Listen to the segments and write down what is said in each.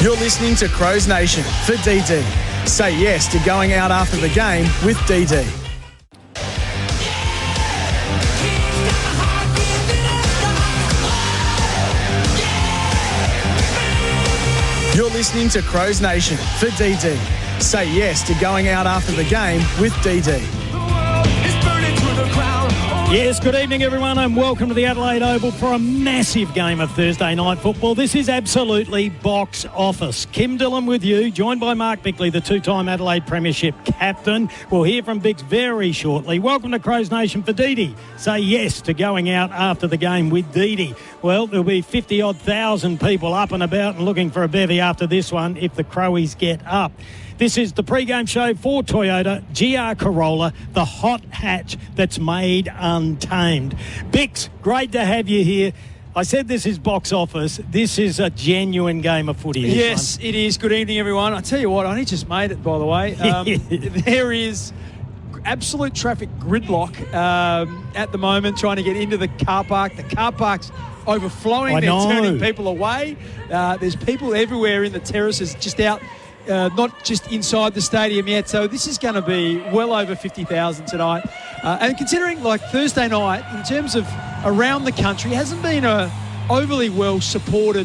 You're listening to Crows Nation for DD. Say yes to going out after the game with DD. You're listening to Crows Nation for DD. Say yes to going out after the game with DD. Yes, good evening everyone and welcome to the Adelaide Oval for a massive game of Thursday night football. This is absolutely box office. Kim Dillon with you, joined by Mark Bickley, the two-time Adelaide Premiership captain. We'll hear from Bix very shortly. Welcome to Crows Nation for Didi. Say yes to going out after the game with Didi. Well, there'll be 50-odd thousand people up and about and looking for a bevy after this one if the Crowies get up. This is the pre-game show for Toyota GR Corolla, the hot hatch that's made untamed. Bix, great to have you here. I said this is box office. This is a genuine game of footy. Yes, it is. Good evening, everyone. I tell you what, I only just made it, by the way. There is absolute traffic gridlock at the moment trying to get into the car park. The car park's overflowing. They're turning people away. There's people everywhere in the terraces just out. Not just inside the stadium yet, so this is going to be well over 50,000 tonight. And considering, like, Thursday night, in terms of around the country, hasn't been a overly well supported.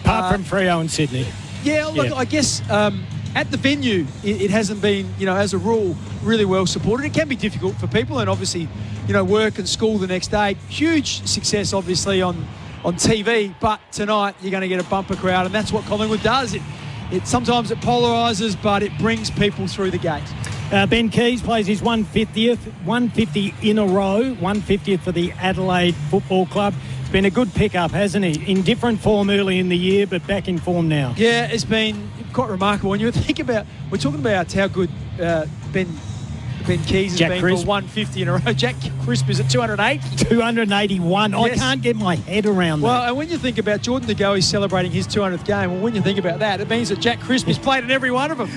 Apart from Freo and Sydney. Yeah, look, I guess at the venue, it hasn't been, as a rule, really well supported. It can be difficult for people, and obviously, work and school the next day. Huge success, obviously, on TV, but tonight you're going to get a bumper crowd, and that's what Collingwood does. Sometimes it polarises, but it brings people through the gate. Ben Keys plays his 150 in a row, 150th for the Adelaide Football Club. It's been a good pickup, hasn't he? In different form early in the year, but back in form now. Yeah, it's been quite remarkable. When you think about, we're talking about how good Ben Keys has been for 150 in a row. Jack Crisp is at 208. 281. Yes. I can't get my head around that. Well, and when you think about Jordan De Goey celebrating his 200th game, well, when you think about that, it means that Jack Crisp has played in every one of them.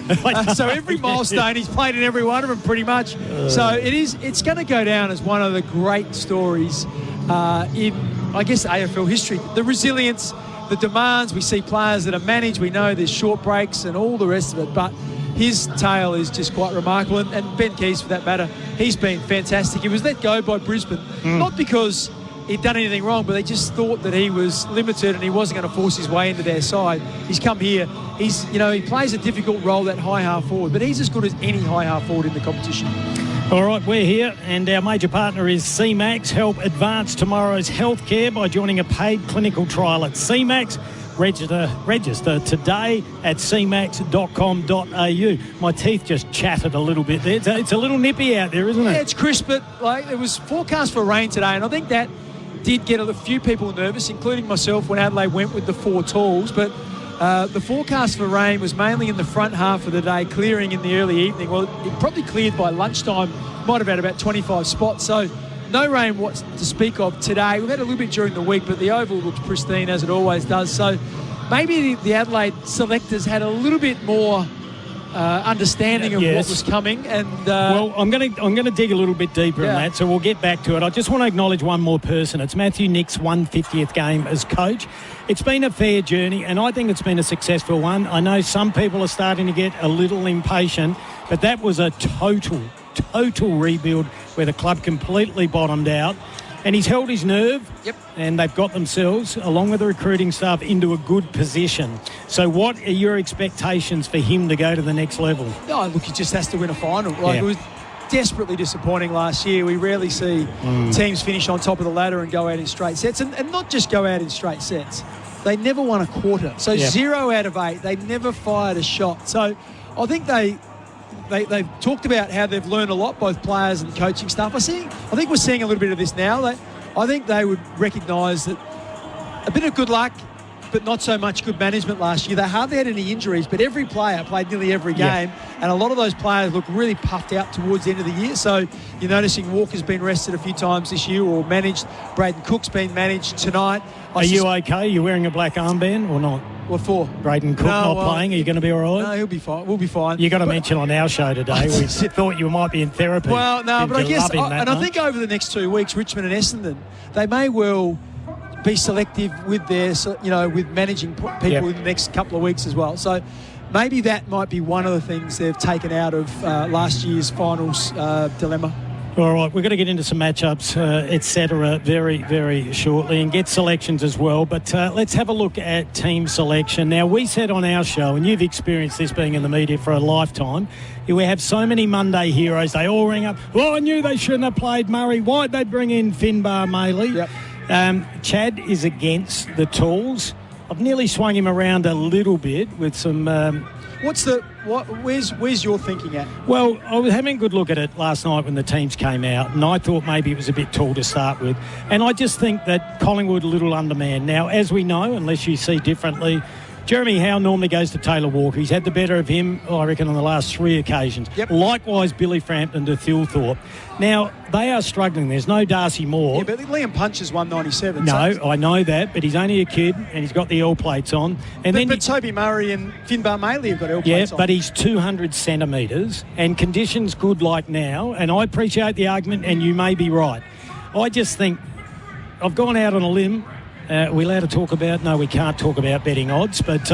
So every milestone, he's played in every one of them pretty much. So it's going to go down as one of the great stories in, I guess, AFL history. The resilience, the demands. We see players that are managed. We know there's short breaks and all the rest of it. But his tale is just quite remarkable. And Ben Keys, for that matter, he's been fantastic. He was let go by Brisbane, not because he'd done anything wrong, but they just thought that he was limited and he wasn't going to force his way into their side. He's come here. He's, he plays a difficult role, that high half forward, but he's as good as any high half forward in the competition. All right, we're here, and our major partner is CMAX. Help advance tomorrow's healthcare by joining a paid clinical trial at CMAX. Register today at cmax.com.au. My teeth just chattered a little bit there. It's a little nippy out there, isn't it? Yeah, it's crisp, but it was forecast for rain today, and I think that did get a few people nervous, including myself, when Adelaide went with the 4 talls. But the forecast for rain was mainly in the front half of the day, clearing in the early evening. Well, it probably cleared by lunchtime, might have had about 25 spots. So no rain to speak of today. We've had a little bit during the week, but the oval looked pristine as it always does. So maybe the Adelaide selectors had a little bit more understanding of what was coming. And well, I'm going to dig a little bit deeper in that, so we'll get back to it. I just want to acknowledge one more person. It's Matthew Nick's 150th game as coach. It's been a fair journey, and I think it's been a successful one. I know some people are starting to get a little impatient, but that was a total rebuild where the club completely bottomed out. And he's held his nerve, and they've got themselves, along with the recruiting staff, into a good position. So what are your expectations for him to go to the next level? Oh, look, he just has to win a final. It was desperately disappointing last year. We rarely see teams finish on top of the ladder and go out in straight sets. And not just go out in straight sets. They never won a quarter. So 0 out of 8. They never fired a shot. So I think they've talked about how they've learned a lot, both players and coaching staff. I think we're seeing a little bit of this now. I think they would recognise that a bit of good luck, but not so much good management last year. They hardly had any injuries, but every player played nearly every game, and a lot of those players look really puffed out towards the end of the year. So you're noticing Walker's been rested a few times this year or managed. Braden Cook's been managed tonight. Are you okay? Are you wearing a black armband or not? What for? Braden Cook not playing. Are you going to be all right? No, he'll be fine. We'll be fine. You got to mention on our show today. We thought you might be in therapy. Well, no, but I guess, I think over the next 2 weeks, Richmond and Essendon, they may well be selective with with managing people in the next couple of weeks as well. So maybe that might be one of the things they've taken out of last year's finals dilemma. All right, we're going to get into some matchups, etc., very, very shortly, and get selections as well. But let's have a look at team selection. Now, we said on our show, and you've experienced this being in the media for a lifetime, we have so many Monday heroes. They all ring up, I knew they shouldn't have played Murray. Why'd they bring in Finbar Maley? Yep. Chad is against the tools. I've nearly swung him around a little bit with some... Where's your thinking at? Well, I was having a good look at it last night when the teams came out, and I thought maybe it was a bit tall to start with. And I just think that Collingwood a little undermanned. Now, as we know, unless you see differently, Jeremy Howe normally goes to Taylor Walker. He's had the better of him, I reckon, on the last 3 occasions. Yep. Likewise, Billy Frampton to Thilthorpe. Now, they are struggling. There's no Darcy Moore. Yeah, but Liam Punch is 197. No, so I know that, but he's only a kid and he's got the L plates on. But Toby Murray and Finbar Maley have got L plates on. Yeah, but he's 200 centimetres and conditions good like now, and I appreciate the argument, and you may be right. I just think I've gone out on a limb. Are we allowed to talk about? No, we can't talk about betting odds, but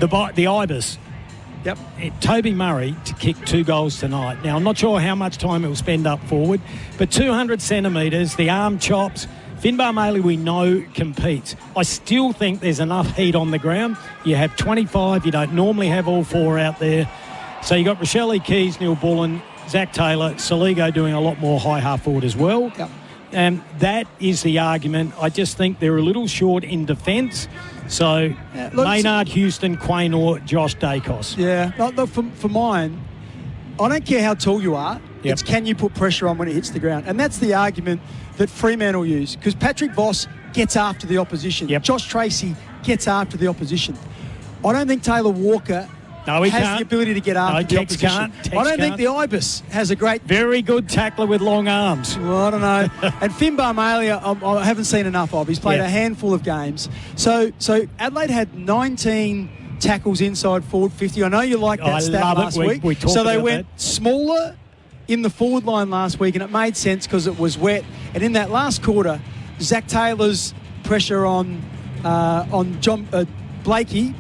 the Ibis. Yep. Toby Murray to kick 2 goals tonight. Now, I'm not sure how much time he'll spend up forward, but 200 centimetres, the arm chops. Finbar Maley, we know, competes. I still think there's enough heat on the ground. You have 25. You don't normally have all 4 out there. So you got Rochelle Keys, Neil Bullen, Zach Taylor, Saligo doing a lot more high half forward as well. Yep. That is the argument. I just think they're a little short in defence. So, Maynard, Houston, Quaynor, Josh Dacos. Yeah. Look, for mine, I don't care how tall you are. Yep. It's can you put pressure on when it hits the ground. And that's the argument that Fremantle use. Because Patrick Voss gets after the opposition. Yep. Josh Tracy gets after the opposition. I don't think Taylor Walker... has the ability to get after the opposition. I don't think the Ibis has a great... Very good tackler with long arms. Well, I don't know. And Finbar Maley, I haven't seen enough of. He's played a handful of games. So Adelaide had 19 tackles inside forward 50. I know you liked that stat last week. We so they went that. smaller in the forward line last week, and it made sense because it was wet. And in that last quarter, Zach Taylor's pressure on John Blakey...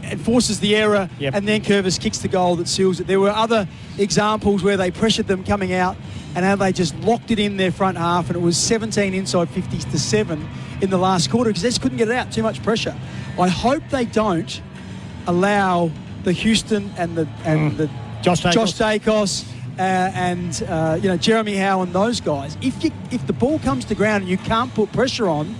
it forces the error, and then Curvis kicks the goal that seals it. There were other examples where they pressured them coming out, and they just locked it in their front half, and it was 17 inside 50s to 7 in the last quarter because they just couldn't get it out. Too much pressure. I hope they don't allow the Houston and the Josh Dacos and Jeremy Howe and those guys. If the ball comes to ground and you can't put pressure on,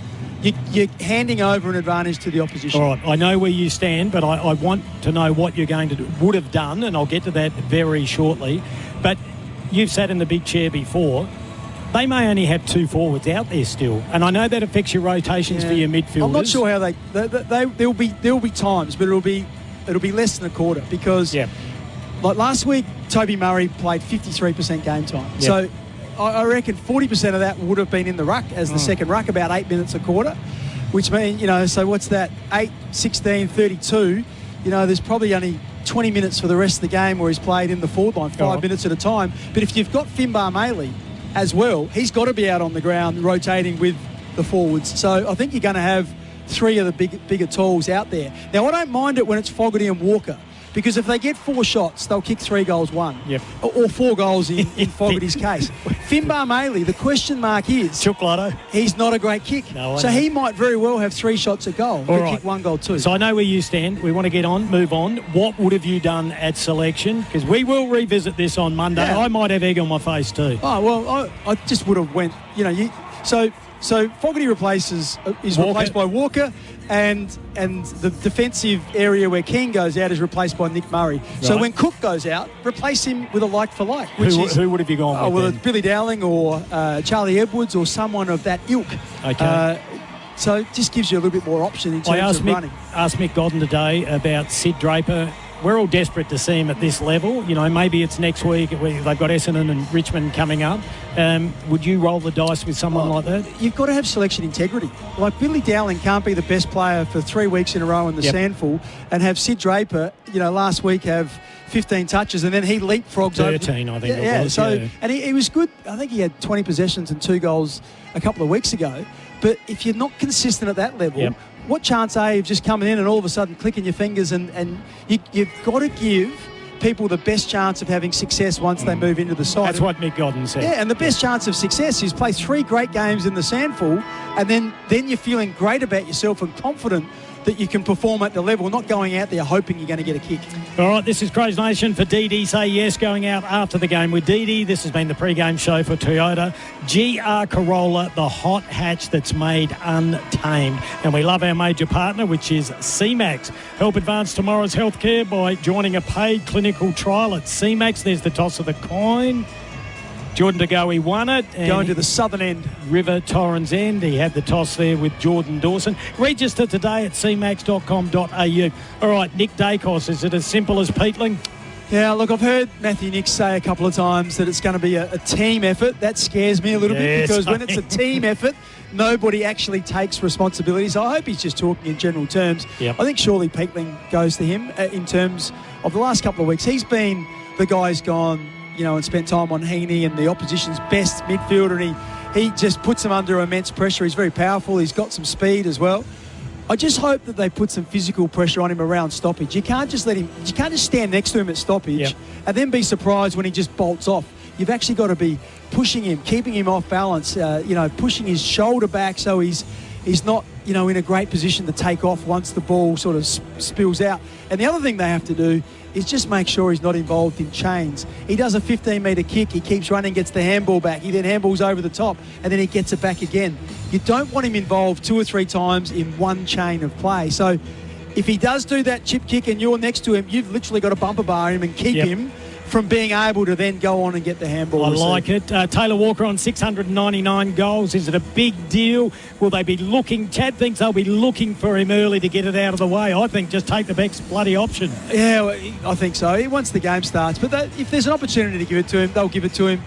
you're handing over an advantage to the opposition. All right, I know where you stand, but I want to know what you're going to do, would have done, and I'll get to that very shortly. But you've sat in the big chair before. They may only have 2 forwards out there still, and I know that affects your rotations for your midfielders. I'm not sure how there'll be times, but it'll be less than a quarter because like last week, Toby Murray played 53% game time. Yep. So I reckon 40% of that would have been in the ruck as the second ruck, about 8 minutes a quarter, which means, so what's that? 8, 16, 32. There's probably only 20 minutes for the rest of the game where he's played in the forward line, 5 minutes at a time. But if you've got Finbar Maley as well, he's got to be out on the ground rotating with the forwards. So I think you're going to have 3 of the bigger tools out there. Now, I don't mind it when it's Fogarty and Walker, because if they get 4 shots, they'll kick 3 goals, 1. Yep. Or 4 goals in Fogarty's case. Finbar Maley, the question mark is... Chocolado. He's not a great kick. So he might very well have 3 shots a goal. He'll kick 1 goal too. So I know where you stand. We want to move on. What would have you done at selection? Because we will revisit this on Monday. Yeah. I might have egg on my face too. Oh, well, I just would have went... So Fogarty is replaced by Walker, and the defensive area where Keane goes out is replaced by Nick Murray. Right. So when Cook goes out, replace him with a like for like. Who would have you gone with? Well, it's Billy Dowling or Charlie Edwards or someone of that ilk. Okay. So it just gives you a little bit more option in terms of running. I asked Mick Godden today about Sid Draper. We're all desperate to see him at this level. Maybe it's next week. They've got Essendon and Richmond coming up. Would you roll the dice with someone like that? You've got to have selection integrity. Like Billy Dowling can't be the best player for 3 weeks in a row in the Sandful and have Sid Draper, last week have 15 touches and then he leapfrogs 13, over. I think it was. And he was good. I think he had 20 possessions and 2 goals a couple of weeks ago. But if you're not consistent at that level, what chance are you of just coming in and all of a sudden clicking your fingers and you've got to give people the best chance of having success once they move into the side. That's what Mick Godden said. Yeah, and the best chance of success is play 3 great games in the Sandful, and then you're feeling great about yourself and confident that you can perform at the level, not going out there hoping you're going to get a kick. All right, this is Crows Nation for DD Say Yes, going out after the game with DD. This has been the pre-game show for Toyota. GR Corolla, the hot hatch that's made untamed. And we love our major partner, which is CMAX. Help advance tomorrow's healthcare by joining a paid clinical trial at CMAX. There's the toss of the coin. Jordan De Goey won it. Going to the southern end. River Torrens End. He had the toss there with Jordan Dawson. Register today at cmax.com.au. All right, Nick Dacos, is it as simple as Peatling? Yeah, look, I've heard Matthew Nicks say a couple of times that it's going to be a team effort. That scares me a little bit, because when it's a team effort, nobody actually takes responsibility. So I hope he's just talking in general terms. Yep. I think surely Peatling goes to him in terms of the last couple of weeks. He's been the guy who's gone, and spent time on Heaney and the opposition's best midfielder, and he just puts them under immense pressure. He's very powerful. He's got some speed as well. I just hope that they put some physical pressure on him around stoppage. You can't just stand next to him at stoppage and then be surprised when he just bolts off. You've actually got to be pushing him, keeping him off balance, pushing his shoulder back so he's not, in a great position to take off once the ball sort of spills out. And the other thing they have to do is just make sure he's not involved in chains. He does a 15-metre kick, he keeps running, gets the handball back, he then handballs over the top, and then he gets it back again. You don't want him involved 2 or 3 times in one chain of play. So if he does do that chip kick and you're next to him, you've literally got to bumper bar him and keep him from being able to then go on and get the handball. I like it. Taylor Walker on 699 goals. Is it a big deal? Will they be looking? Chad thinks they'll be looking for him early to get it out of the way. I think just take the best bloody option. Yeah, well, I think so. Once the game starts. But if there's an opportunity to give it to him, they'll give it to him.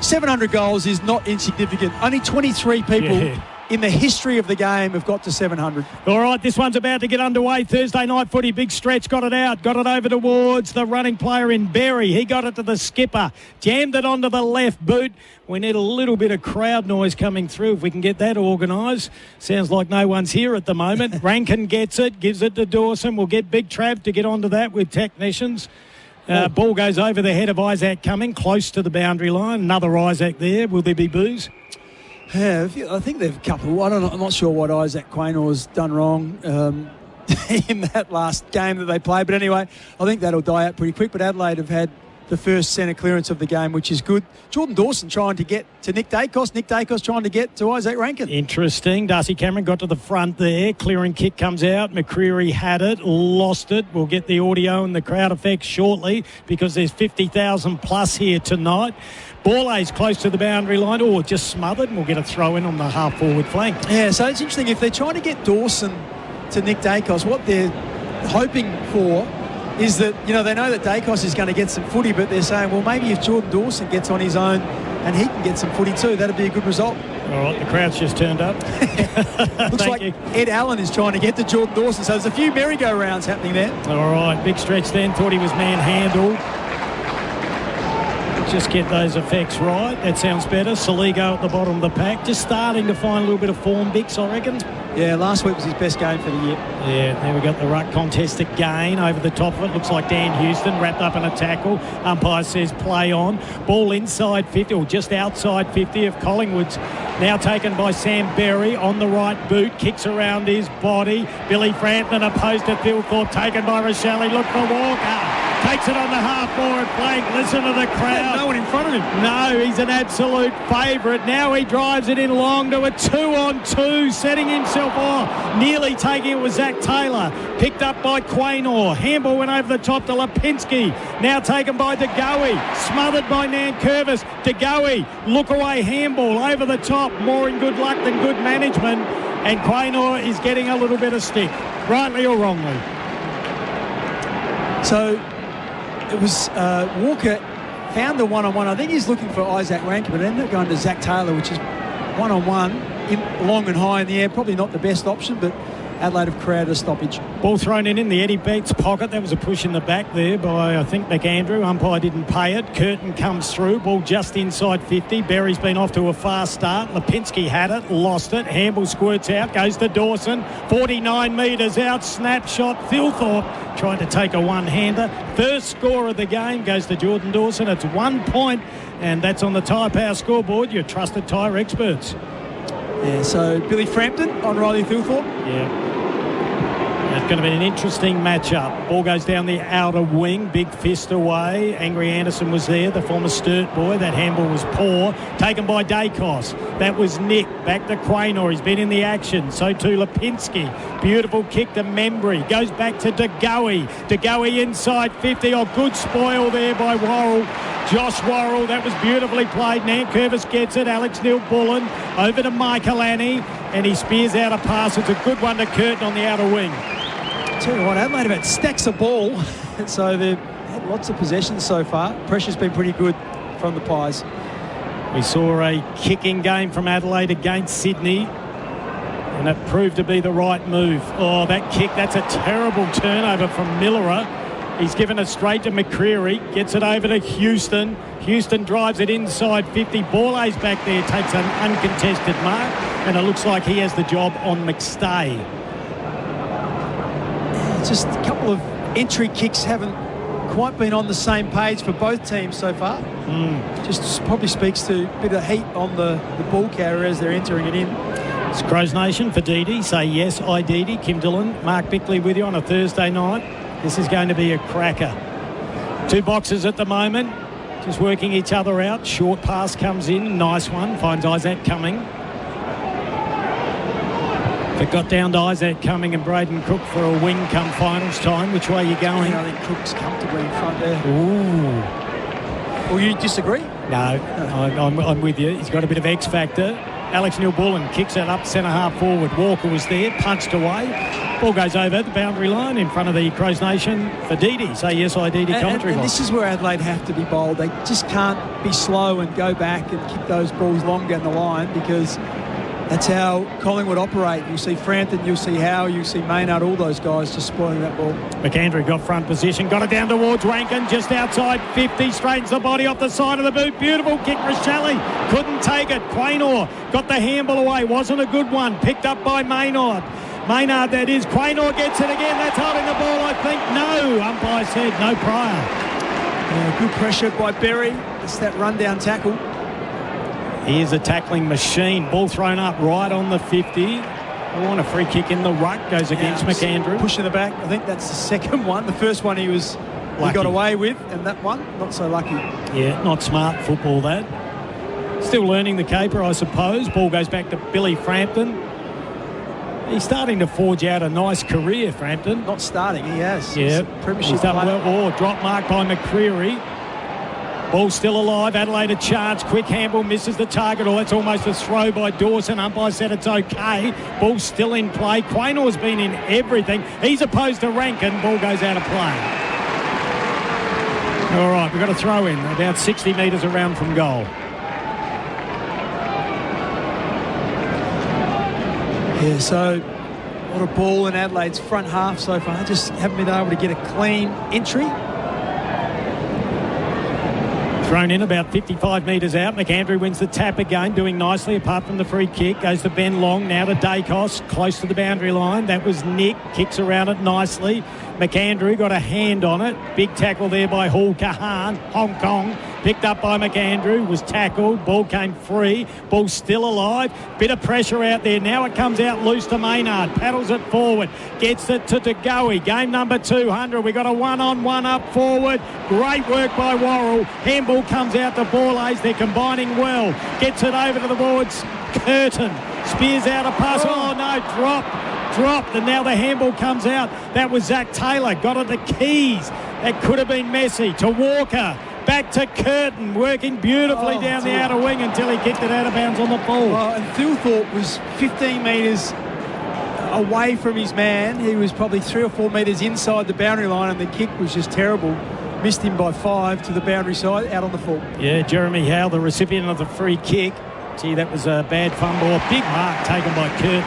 700 goals is not insignificant. Only 23 people in the history of the game have got to 700. All right, this one's about to get underway. Thursday night footy, big stretch, got it out, got it over towards the running player in Berry. He got it to the skipper, jammed it onto the left boot. We need a little bit of crowd noise coming through if we can get that organised. Sounds like no one's here at the moment. Rankin gets it, gives it to Dawson. We'll get Big Trav to get onto that with technicians. Ball goes over the head of Isaac Cumming, close to the boundary line. Another Isaac there. Will there be boos? Yeah, I think they've couple. I'm not sure what Isaac Quaynor's done wrong in that last game that they played. But anyway, I think that'll die out pretty quick. But Adelaide have had the first centre clearance of the game, which is good. Jordan Dawson trying to get to Nick Dacos. Nick Dacos trying to get to Isaac Rankin. Interesting. Darcy Cameron got to the front there. Clearing kick comes out. McCreary had it, lost it. We'll get the audio and the crowd effects shortly because there's 50,000 plus here tonight. Borlay's close to the boundary line. Oh, just smothered, and we'll get a throw in on the half-forward flank. Yeah, so it's interesting. If they're trying to get Dawson to Nick Dacos, what they're hoping for is that, they know that Dacos is going to get some footy, but they're saying, well, maybe if Jordan Dawson gets on his own and he can get some footy too, that'd be a good result. All right, the crowd's just turned up. Looks like Ed Allen is trying to get to Jordan Dawson, so there's a few merry-go-rounds happening there. All right, big stretch then. Thought he was manhandled. Just get those effects right. That sounds better. Saligo at the bottom of the pack. Just starting to find a little bit of form, Bix, I reckon. Yeah, last week was his best game for the year. Yeah, there we got the ruck contest again. Over the top of it, looks like Dan Houston wrapped up in a tackle. Umpire says play on. Ball inside 50, or just outside 50 of Collingwood's. Now taken by Sam Berry on the right boot. Kicks around his body. Billy Frampton opposed to Thilthorpe. Taken by Rochelle. Look for Walker. Takes it on the half-forward flank. Listen to the crowd. No one in front of him. No, he's an absolute favourite. Now he drives it in long to a 2-on-2, setting himself off. Nearly taking it with Zach Taylor. Picked up by Quaynor. Handball went over the top to Lipinski. Now taken by De Goey. Smothered by Nankervis. De Goey, look away handball over the top. More in good luck than good management. And Quaynor is getting a little bit of stick, rightly or wrongly. So it was Walker found the one-on-one. I think he's looking for Isaac Rankin, but ended up going to Zach Taylor, which is one-on-one, long and high in the air. Probably not the best option, but Adelaide have created a stoppage. Ball thrown in the Eddie Beats pocket. That was a push in the back there by, I think, McAndrew. Umpire didn't pay it. Curtin comes through. Ball just inside 50. Berry's been off to a fast start. Lipinski had it, lost it. Hamble squirts out, goes to Dawson. 49 metres out, snapshot. Thilthorpe tried to take a one-hander. First score of the game goes to Jordan Dawson. It's 1 point, and that's on the Tyre Power scoreboard. Your trusted tyre experts. Yeah, so Billy Frampton on Riley Thilthorpe. Yeah. It's going to be an interesting matchup. Ball goes down the outer wing. Big fist away. Angry Anderson was there, the former Sturt boy. That handball was poor. Taken by Dacos. That was Nick. Back to Quaynor. He's been in the action. So too Lipinski. Beautiful kick to Membry. Goes back to DeGoey. DeGoey inside 50. Oh, good spoil there by Worrell. Josh Worrell. That was beautifully played. Nankervis gets it. Alex Neil-Bullen over to Michael Annie. And he spears out a pass. It's a good one to Curtin on the outer wing. Tell you what, Adelaide have had stacks of ball, so they've had lots of possessions so far. Pressure's been pretty good from the Pies. We saw a kicking game from Adelaide against Sydney, and it proved to be the right move. Oh, that kick, that's a terrible turnover from Millerer. He's given it straight to McCreary, gets it over to Houston. Houston drives it inside 50. Borley's back there, takes an uncontested mark, and it looks like he has the job on McStay. Just a couple of entry kicks haven't quite been on the same page for both teams so far. Just probably speaks to a bit of heat on the ball carrier as they're entering it in. It's Crows Nation for Dee. Say yes, I Dee. Kim Dillon, Mark Bickley with you on a Thursday night. This is going to be a cracker. Two boxes at the moment, just working each other out. Short pass comes in, nice one, finds Isaac Cumming. If it got down to Isaac Cumming and Braden Cook for a wing come finals time, which way are you going? I think Cook's comfortably in front there. Ooh. Well, you disagree? No, I'm with you. He's got a bit of X factor. Alex Neil-Bullen kicks it up centre half forward. Walker was there, punched away. Ball goes over the boundary line in front of the Crows Nation for Dee. Say yes, I Dee commentary. And this is where Adelaide have to be bold. They just can't be slow and go back and kick those balls long down the line, because that's how Collingwood operate. You'll see Frampton, you'll see Howe, you'll see Maynard, all those guys just spoiling that ball. McAndrew got front position, got it down towards Rankin, just outside 50, straightens the body off the side of the boot. Beautiful kick, Rochelle. Couldn't take it. Quaynor got the handball away. Wasn't a good one. Picked up by Maynard. Maynard, that is. Quaynor gets it again. That's holding the ball, I think. No. Umpire said no prior. Yeah, good pressure by Berry. It's that rundown tackle. He is a tackling machine. Ball thrown up right on the 50. I want a free kick in the ruck. Goes against McAndrew. Push in the back. I think that's the second one. The first one he got away with, and that one, not so lucky. Yeah, not smart football, that. Still learning the caper, I suppose. Ball goes back to Billy Frampton. He's starting to forge out a nice career, Frampton. Not starting, he has. Yeah, Premiership he's done well. Oh, drop mark by McCreary. Ball still alive. Adelaide a chance. Quick handball misses the target. Oh, that's almost a throw by Dawson. Umpire said it's okay. Ball still in play. Quaynor's been in everything. He's opposed to Rankin. Ball goes out of play. All right, we've got a throw in about 60 metres around from goal. Yeah, so what a ball in Adelaide's front half so far. Just haven't been able to get a clean entry. Thrown in about 55 metres out. McAndrew wins the tap again, doing nicely apart from the free kick. Goes to Ben Long, now to Dacos, close to the boundary line. That was Nick, kicks around it nicely. McAndrew got a hand on it. Big tackle there by Hall Kahan, Hong Kong. Picked up by McAndrew, was tackled. Ball came free. Ball still alive. Bit of pressure out there. Now it comes out loose to Maynard. Paddles it forward. Gets it to DeGoey. Game number 200. We got a one-on-one up forward. Great work by Worrell. Handball comes out to Borlase. They're combining well. Gets it over to the boards. Curtin spears out a pass. Oh no, dropped, and now the handball comes out. That was Zach Taylor. Got it to Keys. That could have been messy. To Walker. Back to Curtin, working beautifully down the outer wing until he kicked it out of bounds on the ball. Well, and Thilthorpe was 15 metres away from his man. He was probably 3 or 4 metres inside the boundary line, and the kick was just terrible. Missed him by 5 to the boundary side, out on the full. Yeah, Jeremy Howe, the recipient of the free kick. Gee, that was a bad fumble. A big mark taken by Curtin.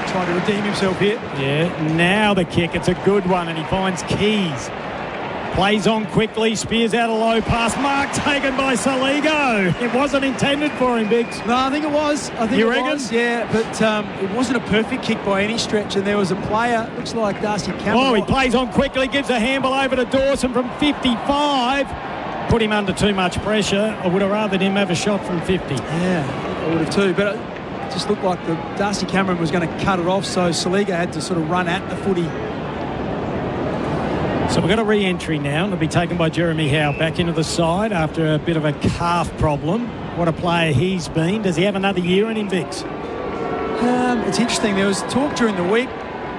Trying to redeem himself here. Yeah, now the kick. It's a good one, and he finds Keys. Plays on quickly, spears out a low pass. Mark taken by Saligo. It wasn't intended for him, Biggs. No, I think it was. You reckon? Yeah, but it wasn't a perfect kick by any stretch, and there was a player, looks like Darcy Cameron. Oh, he plays on quickly, gives a handball over to Dawson from 55. Put him under too much pressure. I would have rather him have a shot from 50. Yeah, I would have too, but it just looked like the Darcy Cameron was going to cut it off, so Saligo had to sort of run at the footy. So we've got a re-entry now, and it'll be taken by Jeremy Howe back into the side after a bit of a calf problem. What a player he's been. Does he have another year in him, Vix? It's interesting. There was talk during the week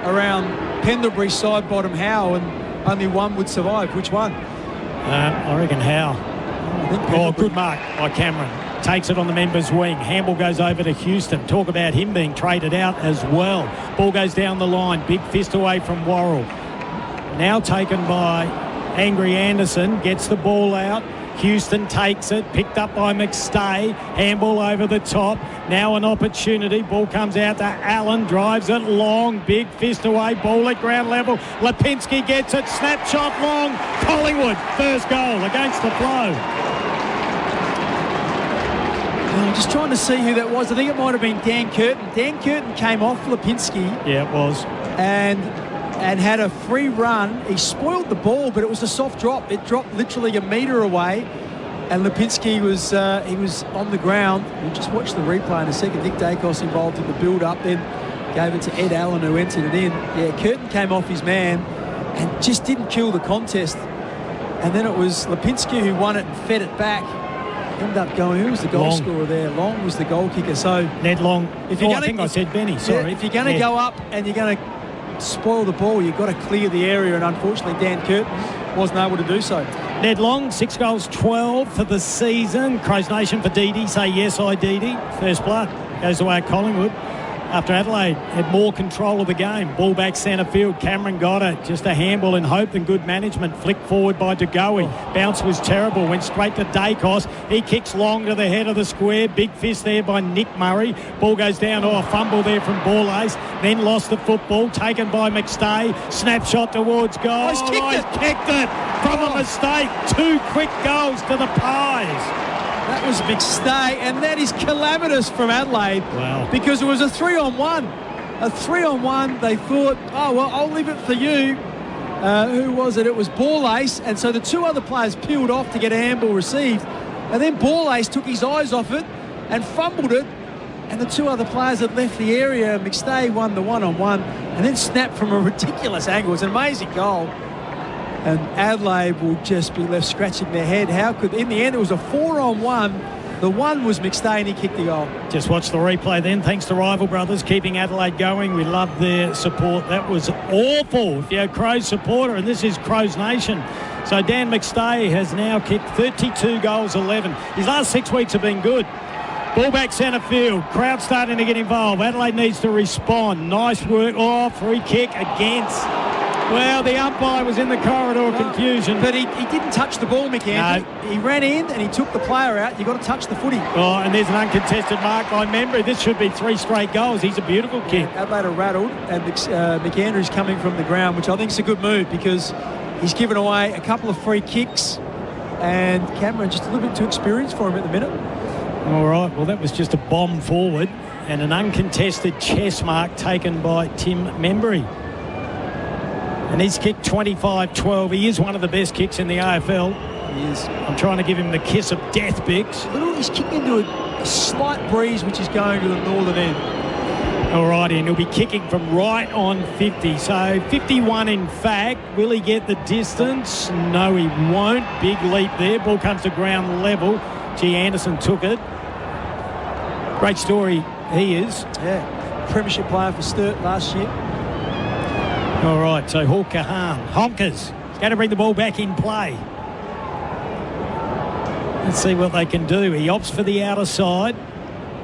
around Pendlebury side bottom Howe, and only one would survive. Which one? I reckon Howe. Oh, good mark by Cameron. Takes it on the members' wing. Handball goes over to Houston. Talk about him being traded out as well. Ball goes down the line. Big fist away from Worrell. Now taken by Angry Anderson, gets the ball out. Houston takes it, picked up by McStay. Handball over the top. Now an opportunity. Ball comes out to Allen, drives it long. Big fist away, ball at ground level. Lipinski gets it, snapshot long. Collingwood, first goal against the flow. I'm just trying to see who that was. I think it might have been Dan Curtin. Dan Curtin came off Lipinski. Yeah, it was. And had a free run. He spoiled the ball, but it was a soft drop. It dropped literally a metre away, and Lipinski was he was on the ground. We'll just watch the replay in a second. Nick Dacos involved in the build-up, then gave it to Ed Allen, who entered it in. Yeah, Curtin came off his man and just didn't kill the contest. And then it was Lipinski who won it and fed it back. Ended up going, who was the goal scorer there? Long was the goal kicker. So Ned Long. I think I said Benny, sorry. Yeah, if you're going to go up and you're going to spoil the ball, you've got to clear the area, and unfortunately Dan Curtin wasn't able to do so. Ned Long, 6 goals, 12 for the season. Crows Nation for Didi. Say yes, I Didi. First blood goes away at Collingwood after Adelaide had more control of the game. Ball back centre field. Cameron got it. Just a handball in hope and good management. Flicked forward by De Goey. Bounce was terrible. Went straight to Dacos. He kicks long to the head of the square. Big fist there by Nick Murray. Ball goes down. Oh, a fumble there from Borlase. Then lost the football. Taken by McStay. Snapshot towards goal. He's kicked it from a mistake. 2 quick goals to the Pies. That was McStay, and that is calamitous from Adelaide. Wow. Because it was a 3-on-1. A 3-on-1. They thought, oh, well, I'll leave it for you. Who was it? It was Borlase. And so the 2 other players peeled off to get a handball received. And then Borlase took his eyes off it and fumbled it. And the 2 other players had left the area. McStay won the 1-on-1 and then snapped from a ridiculous angle. It was an amazing goal. And Adelaide will just be left scratching their head. How could... In the end, it was a 4-on-1. The one was McStay, and he kicked the goal. Just watch the replay then. Thanks to Rival Brothers keeping Adelaide going. We love their support. That was awful if you're a Crows supporter, and this is Crows Nation. So Dan McStay has now kicked 32 goals, 11. His last 6 weeks have been good. Ball back centre field. Crowd starting to get involved. Adelaide needs to respond. Nice work. Oh, free kick against... Well, the umpire was in the corridor of confusion. But he didn't touch the ball, McAndrew. No. He ran in and he took the player out. You've got to touch the footy. Oh, and there's an uncontested mark by Membry. This should be 3 straight goals. He's a beautiful kick. Adelaide are rattled, and McAndrew's coming from the ground, which I think is a good move because he's given away a couple of free kicks, and Cameron just a little bit too experienced for him at the minute. All right, well, that was just a bomb forward and an uncontested chest mark taken by Tim Membry. And he's kicked 25-12. He is one of the best kicks in the AFL. He is. I'm trying to give him the kiss of death, Bix. He's kicking into a slight breeze, which is going to the northern end. All righty, and he'll be kicking from right on 50. So 51 in fact. Will he get the distance? No, he won't. Big leap there. Ball comes to ground level. G. Anderson took it. Great story he is. Yeah. Premiership player for Sturt last year. All right, so Hawker Hahn. Honkers going to bring the ball back in play. Let's see what they can do. He opts for the outer side.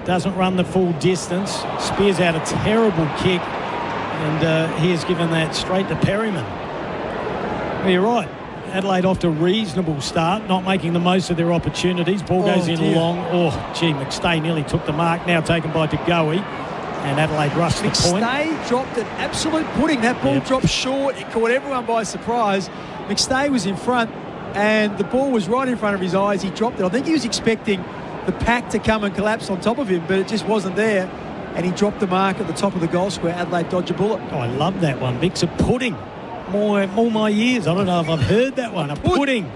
Doesn't run the full distance. Spears out a terrible kick. And he has given that straight to Perryman. Well, you're right. Adelaide off to a reasonable start, not making the most of their opportunities. Ball goes in long. Oh, gee, McStay nearly took the mark. Now taken by DeGoey. And Adelaide rushed the point. McStay dropped an absolute pudding. That ball dropped short. It caught everyone by surprise. McStay was in front, and the ball was right in front of his eyes. He dropped it. I think he was expecting the pack to come and collapse on top of him, but it just wasn't there. And he dropped the mark at the top of the goal square. Adelaide dodged a bullet. Oh, I love that one. Vic's a pudding. All my years. I don't know if I've heard that one. A pudding.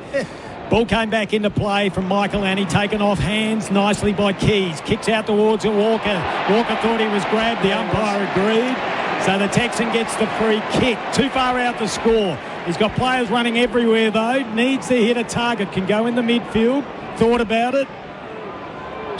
Ball came back into play from Michael Annie, taken off hands nicely by Keys. Kicks out towards Walker. Walker thought he was grabbed. The umpire agreed. So the Texan gets the free kick. Too far out to score. He's got players running everywhere, though. Needs to hit a target. Can go in the midfield. Thought about it.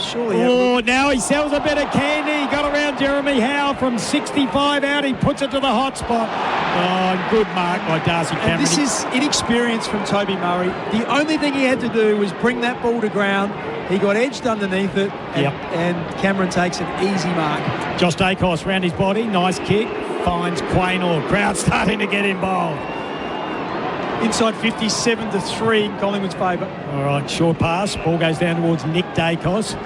Surely. Now he sells a bit of candy. He got around Jeremy Howe from 65 out. He puts it to the hot spot. Oh, good mark by Darcy Cameron. And this is inexperience from Toby Murray. The only thing he had to do was bring that ball to ground. He got edged underneath it, and Cameron takes an easy mark. Josh Dacos round his body. Nice kick. Finds Quaynor. Crowd starting to get involved. Inside 57-3 in Collingwood's favour. All right, short pass. Ball goes down towards Nick Dacos.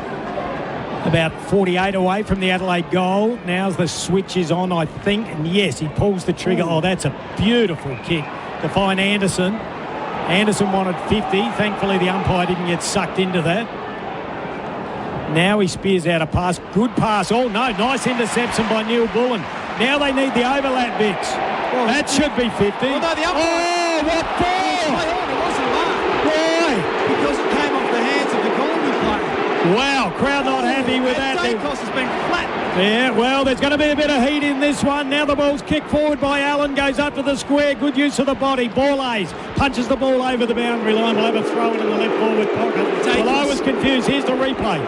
About 48 away from the Adelaide goal. Now's the switch is on, I think. And yes, he pulls the trigger. Oh, that's a beautiful kick to find Anderson. Anderson wanted 50. Thankfully, the umpire didn't get sucked into that. Now he spears out a pass. Good pass. Oh, no. Nice interception by Neil Bullen. Now they need the overlap, Vicks. Well, that should be 50. Well, no, the umpire... Oh, what for? It wasn't marked. Why? Because it came off the hands of the Collingwood player. Wow, crowd not happy with that. Dacos has been flat. Yeah, well, there's going to be a bit of heat in this one. Now the ball's kicked forward by Allen, goes up to the square. Good use of the body. Borlase punches the ball over the boundary line. Will have a throw in the left forward pocket. Well, I was confused. Here's the replay.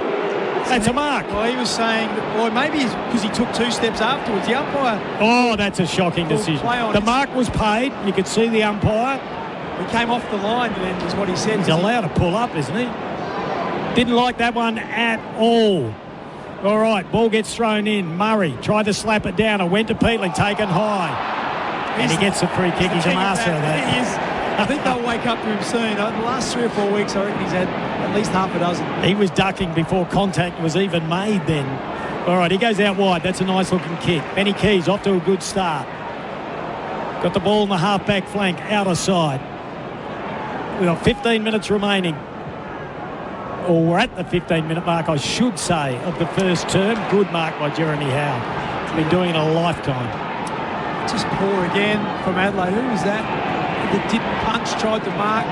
That's a mark. Well, he was saying, well, maybe it's because he took 2 steps afterwards. The umpire... Oh, that's a shocking decision. The mark was paid. You could see the umpire. He came off the line, then, is what he said. He's allowed to pull up, isn't he? Didn't like that one at all. All right, ball gets thrown in. Murray tried to slap it down. It went to Peatling, taken high. And he gets the free kick. He's a master of that. He is. I think they'll wake up to him soon. The last 3 or 4 weeks, I reckon he's had at least half a dozen. He was ducking before contact was even made then. All right, he goes out wide. That's a nice-looking kick. Benny Keys off to a good start. Got the ball in the half-back flank, outer side. We've got 15 minutes remaining. Or we're at the 15-minute mark, I should say, of the first term. Good mark by Jeremy Howe. Been doing it a lifetime. Just poor again from Adelaide. Who was that? The dip punch, tried to mark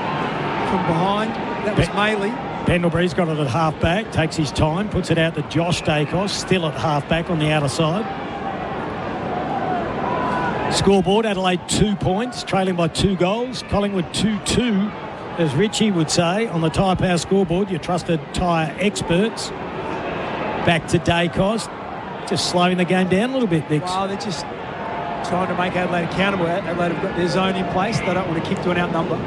from behind. That was Maley. Pendlebury's got it at half-back, takes his time, puts it out to Josh Dacos, still at half-back on the outer side. Scoreboard, Adelaide 2 points, trailing by 2 goals. Collingwood 2-2, as Richie would say, on the Tyre Power scoreboard, your trusted tyre experts. Back to Dacos, just slowing the game down a little bit, Vicks. Wow, they're just trying to make Adelaide accountable. Adelaide have got their zone in place. They don't want to kick to an outnumber.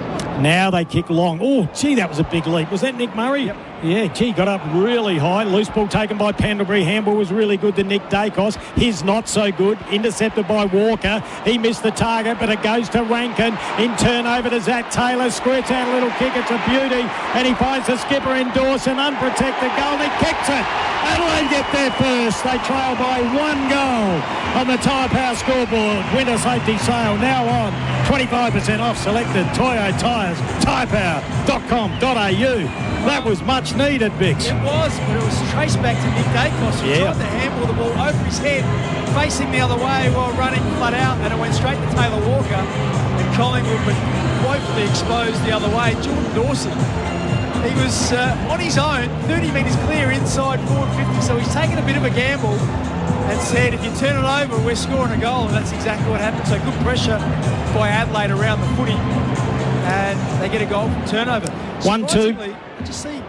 Now they kick long. Oh, gee, that was a big leap. Was that Nick Murray? Yep. Yeah, gee, got up really high. Loose ball taken by Pendlebury. Handball was really good to Nick Dacos. His not so good. Intercepted by Walker. He missed the target, but it goes to Rankin. In turn over to Zach Taylor. Squirts out a little kick. It's a beauty. And he finds the skipper in Dawson. Unprotected goal. And he kicks it. Adelaide get there first. They trail by 1 goal on the Tyre Power scoreboard. Winter safety sale now on. 25% off selected Toyo tyres. tyrepower.com.au. That was much needed, Bix. It was, but it was traced back to Nick Dacos, who tried to handball the ball over his head, facing the other way while running flat out, and it went straight to Taylor Walker. And Collingwood were woefully exposed the other way. Jordan Dawson, he was on his own, 30 metres clear inside forward 50, so he's taken a bit of a gamble and said, if you turn it over, we're scoring a goal, and that's exactly what happened. So good pressure by Adelaide around the footy, and they get a goal from turnover. 1-2. I just see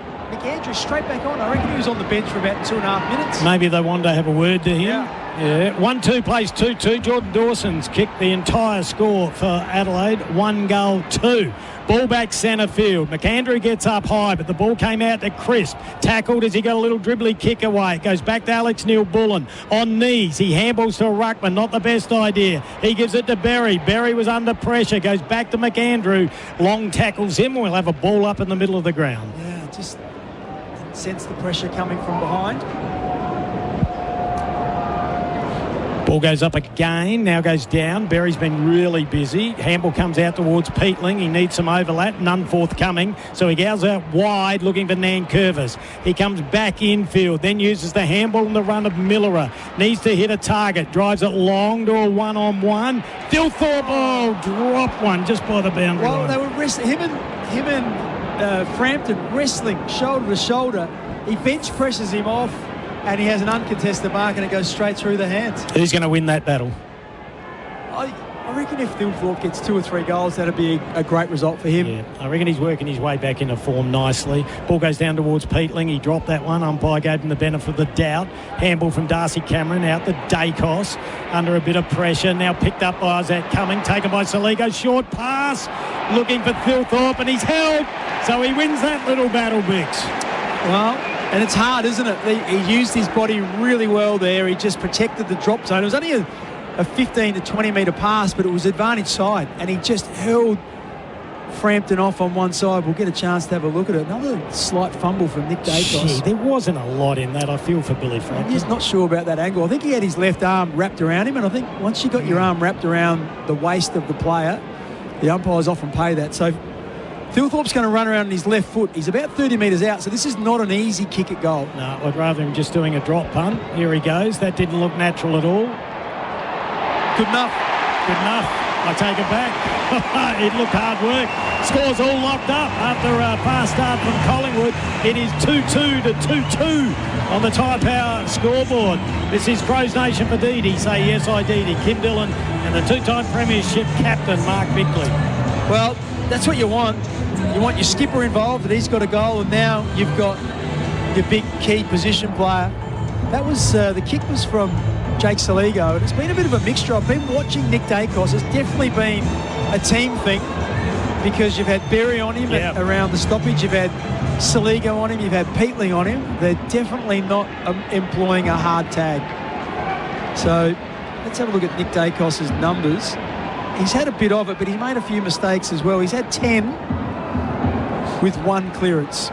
McAndrew straight back on. I reckon he was on the bench for about 2.5 minutes. Maybe they wanted to have a word to him. Yeah. 1-2 plays 2-2. Jordan Dawson's kicked the entire score for Adelaide. 1 goal, 2. Ball back centre field. McAndrew gets up high, but the ball came out to Crisp. Tackled as he got a little dribbly kick away. It goes back to Alex Neil-Bullen. On knees, he handballs to a ruckman. Not the best idea. He gives it to Berry. Berry was under pressure. Goes back to McAndrew. Long tackles him. We'll have a ball up in the middle of the ground. Yeah, just didn't sense the pressure coming from behind. Ball goes up again, now goes down. Berry's been really busy. Handball comes out towards Peatling. He needs some overlap, none forthcoming. So he goes out wide looking for Nankervis. He comes back infield, then uses the handball and the run of Millerer. Needs to hit a target, drives it long to a one-on-one. Thilthorpe, dropped one just by the boundary line. Well, they were wrestling, him and Frampton wrestling shoulder to shoulder. He bench presses him off, and he has an uncontested mark, and it goes straight through the hands. Who's going to win that battle? I reckon if Thilthorpe gets 2 or 3 goals, that'd be a great result for him. Yeah, I reckon he's working his way back into form nicely. Ball goes down towards Peatling. He dropped that one. Umpire gave him the benefit of the doubt. Handball from Darcy Cameron out to Dacos under a bit of pressure. Now picked up by Isaac Cumming. Taken by Saligo. Short pass. Looking for Thilthorpe, and he's held. So he wins that little battle, Bix. Well, and it's hard, isn't it? He used his body really well there. He just protected the drop zone. It was only a 15 to 20 metre pass, but it was advantage side, and he just held Frampton off on one side. We'll get a chance to have a look at it. Another slight fumble from Nick Dacos. Gee, there wasn't a lot in that. I feel for Billy Frampton. I'm just not sure about that angle. I think he had his left arm wrapped around him, and I think once you got your arm wrapped around the waist of the player, the umpires often pay that. So Thilthorpe's going to run around on his left foot. He's about 30 metres out, so this is not an easy kick at goal. No, I'd rather him just doing a drop punt. Here he goes. That didn't look natural at all. Good enough. Good enough. I take it back. It looked hard work. Scores all locked up after a fast start from Collingwood. It is 2-2 to 2-2 on the Tyre Power scoreboard. This is Crows Nation for Didi. Say yes, I Didi. Kim Dillon and the 2-time premiership captain, Mark Bickley. Well, that's what you want. You want your skipper involved, and he's got a goal, and now you've got your big key position player. That was the kick was from Jake Saligo, and it's been a bit of a mixture. I've been watching Nick Dacos. It's definitely been a team thing because you've had Berry on him around the stoppage, you've had Saligo on him, you've had Peatling on him. They're definitely not employing a hard tag. So let's have a look at Nick Dacos' numbers. He's had a bit of it, but he made a few mistakes as well. He's had 10 with 1 clearance.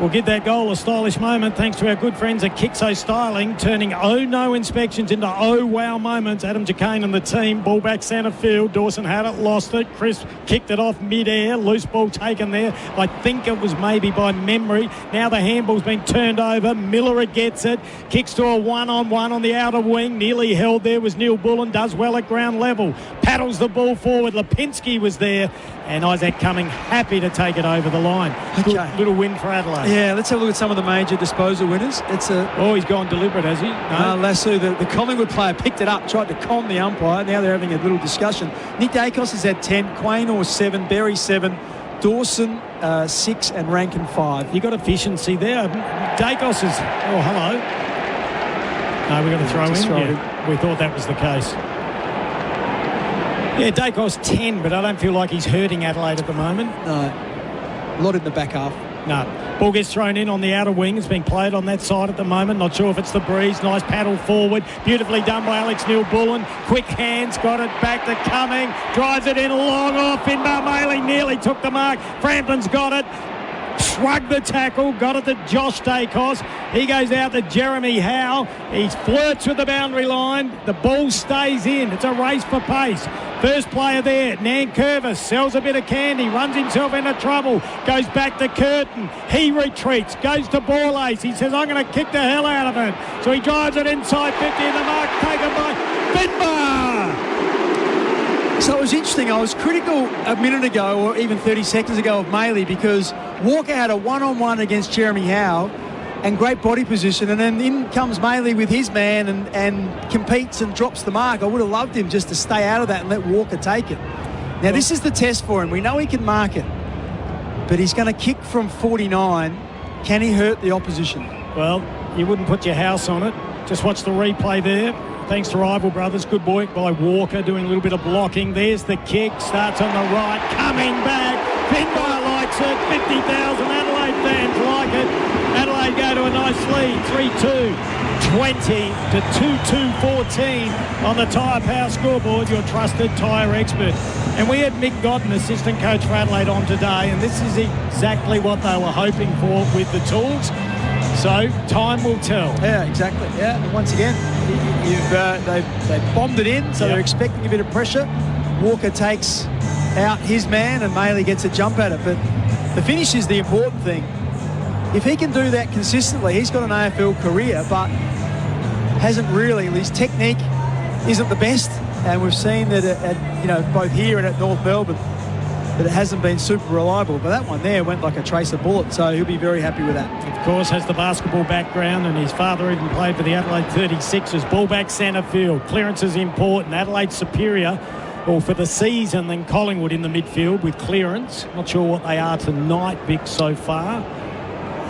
We'll give that goal a stylish moment thanks to our good friends at Kixo Styling, turning no inspections into wow moments. Adam Jacane and the team, ball back centre field. Dawson had it, lost it. Chris kicked it off mid-air. Loose ball taken there. I think it was maybe by memory. Now the handball's been turned over. Millerer gets it. Kicks to a one-on-one on the outer wing. Nearly held there was Neil-Bullen. Does well at ground level. Paddles the ball forward. Lipinski was there. And Isaac Cumming happy to take it over the line. Okay. Good little win for Adelaide. Yeah, let's have a look at some of the major disposal winners. He's gone deliberate, has he? No. Lasso, the Collingwood player picked it up, tried to con the umpire. Now they're having a little discussion. Nick Dacos has had 10, Quaynor 7, Berry 7, Dawson 6, and Rankin 5. You got efficiency there. Dacos is... Oh, hello. No, we've got to throw in. Yeah, we thought that was the case. Yeah, Dacos 10, but I don't feel like he's hurting Adelaide at the moment. No, a lot in the back half. No. Ball gets thrown in on the outer wing. It's being played on that side at the moment. Not sure if it's the breeze. Nice paddle forward. Beautifully done by Alex Neil-Bullen. Quick hands. Got it back to Cumming. Drives it in long off. Finbar Maley nearly took the mark. Frampton's got it. Shrugged the tackle, got it to Josh Dacos. He goes out to Jeremy Howe. He flirts with the boundary line. The ball stays in. It's a race for pace. First player there, Nankervis, sells a bit of candy, runs himself into trouble, goes back to Curtin. He retreats, goes to Borlase. He says, I'm going to kick the hell out of it. So he drives it inside 50 and the mark taken by Finbar. So it was interesting. I was critical a minute ago or even 30 seconds ago of Maley because Walker had a one-on-one against Jeremy Howe and great body position, and then in comes Maley with his man and competes and drops the mark. I would have loved him just to stay out of that and let Walker take it. Now this is the test for him. We know he can mark it, but he's going to kick from 49 Can he hurt the opposition? Well, you wouldn't put your house on it. Just watch the replay there. Thanks to Rival Brothers. Good work by Walker, doing a little bit of blocking. There's the kick. Starts on the right. Coming back. Finbar likes it. 50,000 Adelaide fans like it. Adelaide go to a nice lead. 3-2. 20 to 2-2-14 on the Tyre Power scoreboard, your trusted tyre expert. And we had Mick Godden, assistant coach for Adelaide, on today, and this is exactly what they were hoping for with the tools. So time will tell. Yeah, exactly. Yeah, and once again, they've bombed it in, so they're expecting a bit of pressure. Walker takes out his man and Maley gets a jump at it, but the finish is the important thing. If he can do that consistently, he's got an AFL career, but hasn't really. His technique isn't the best, and we've seen that both here and at North Melbourne that it hasn't been super reliable. But that one there went like a tracer bullet, so he'll be very happy with that. Of course, has the basketball background, and his father even played for the Adelaide 36ers. Ball back centre field. Clearance is important. Adelaide superior, or for the season, than Collingwood in the midfield with clearance. Not sure what they are tonight, Vic, so far.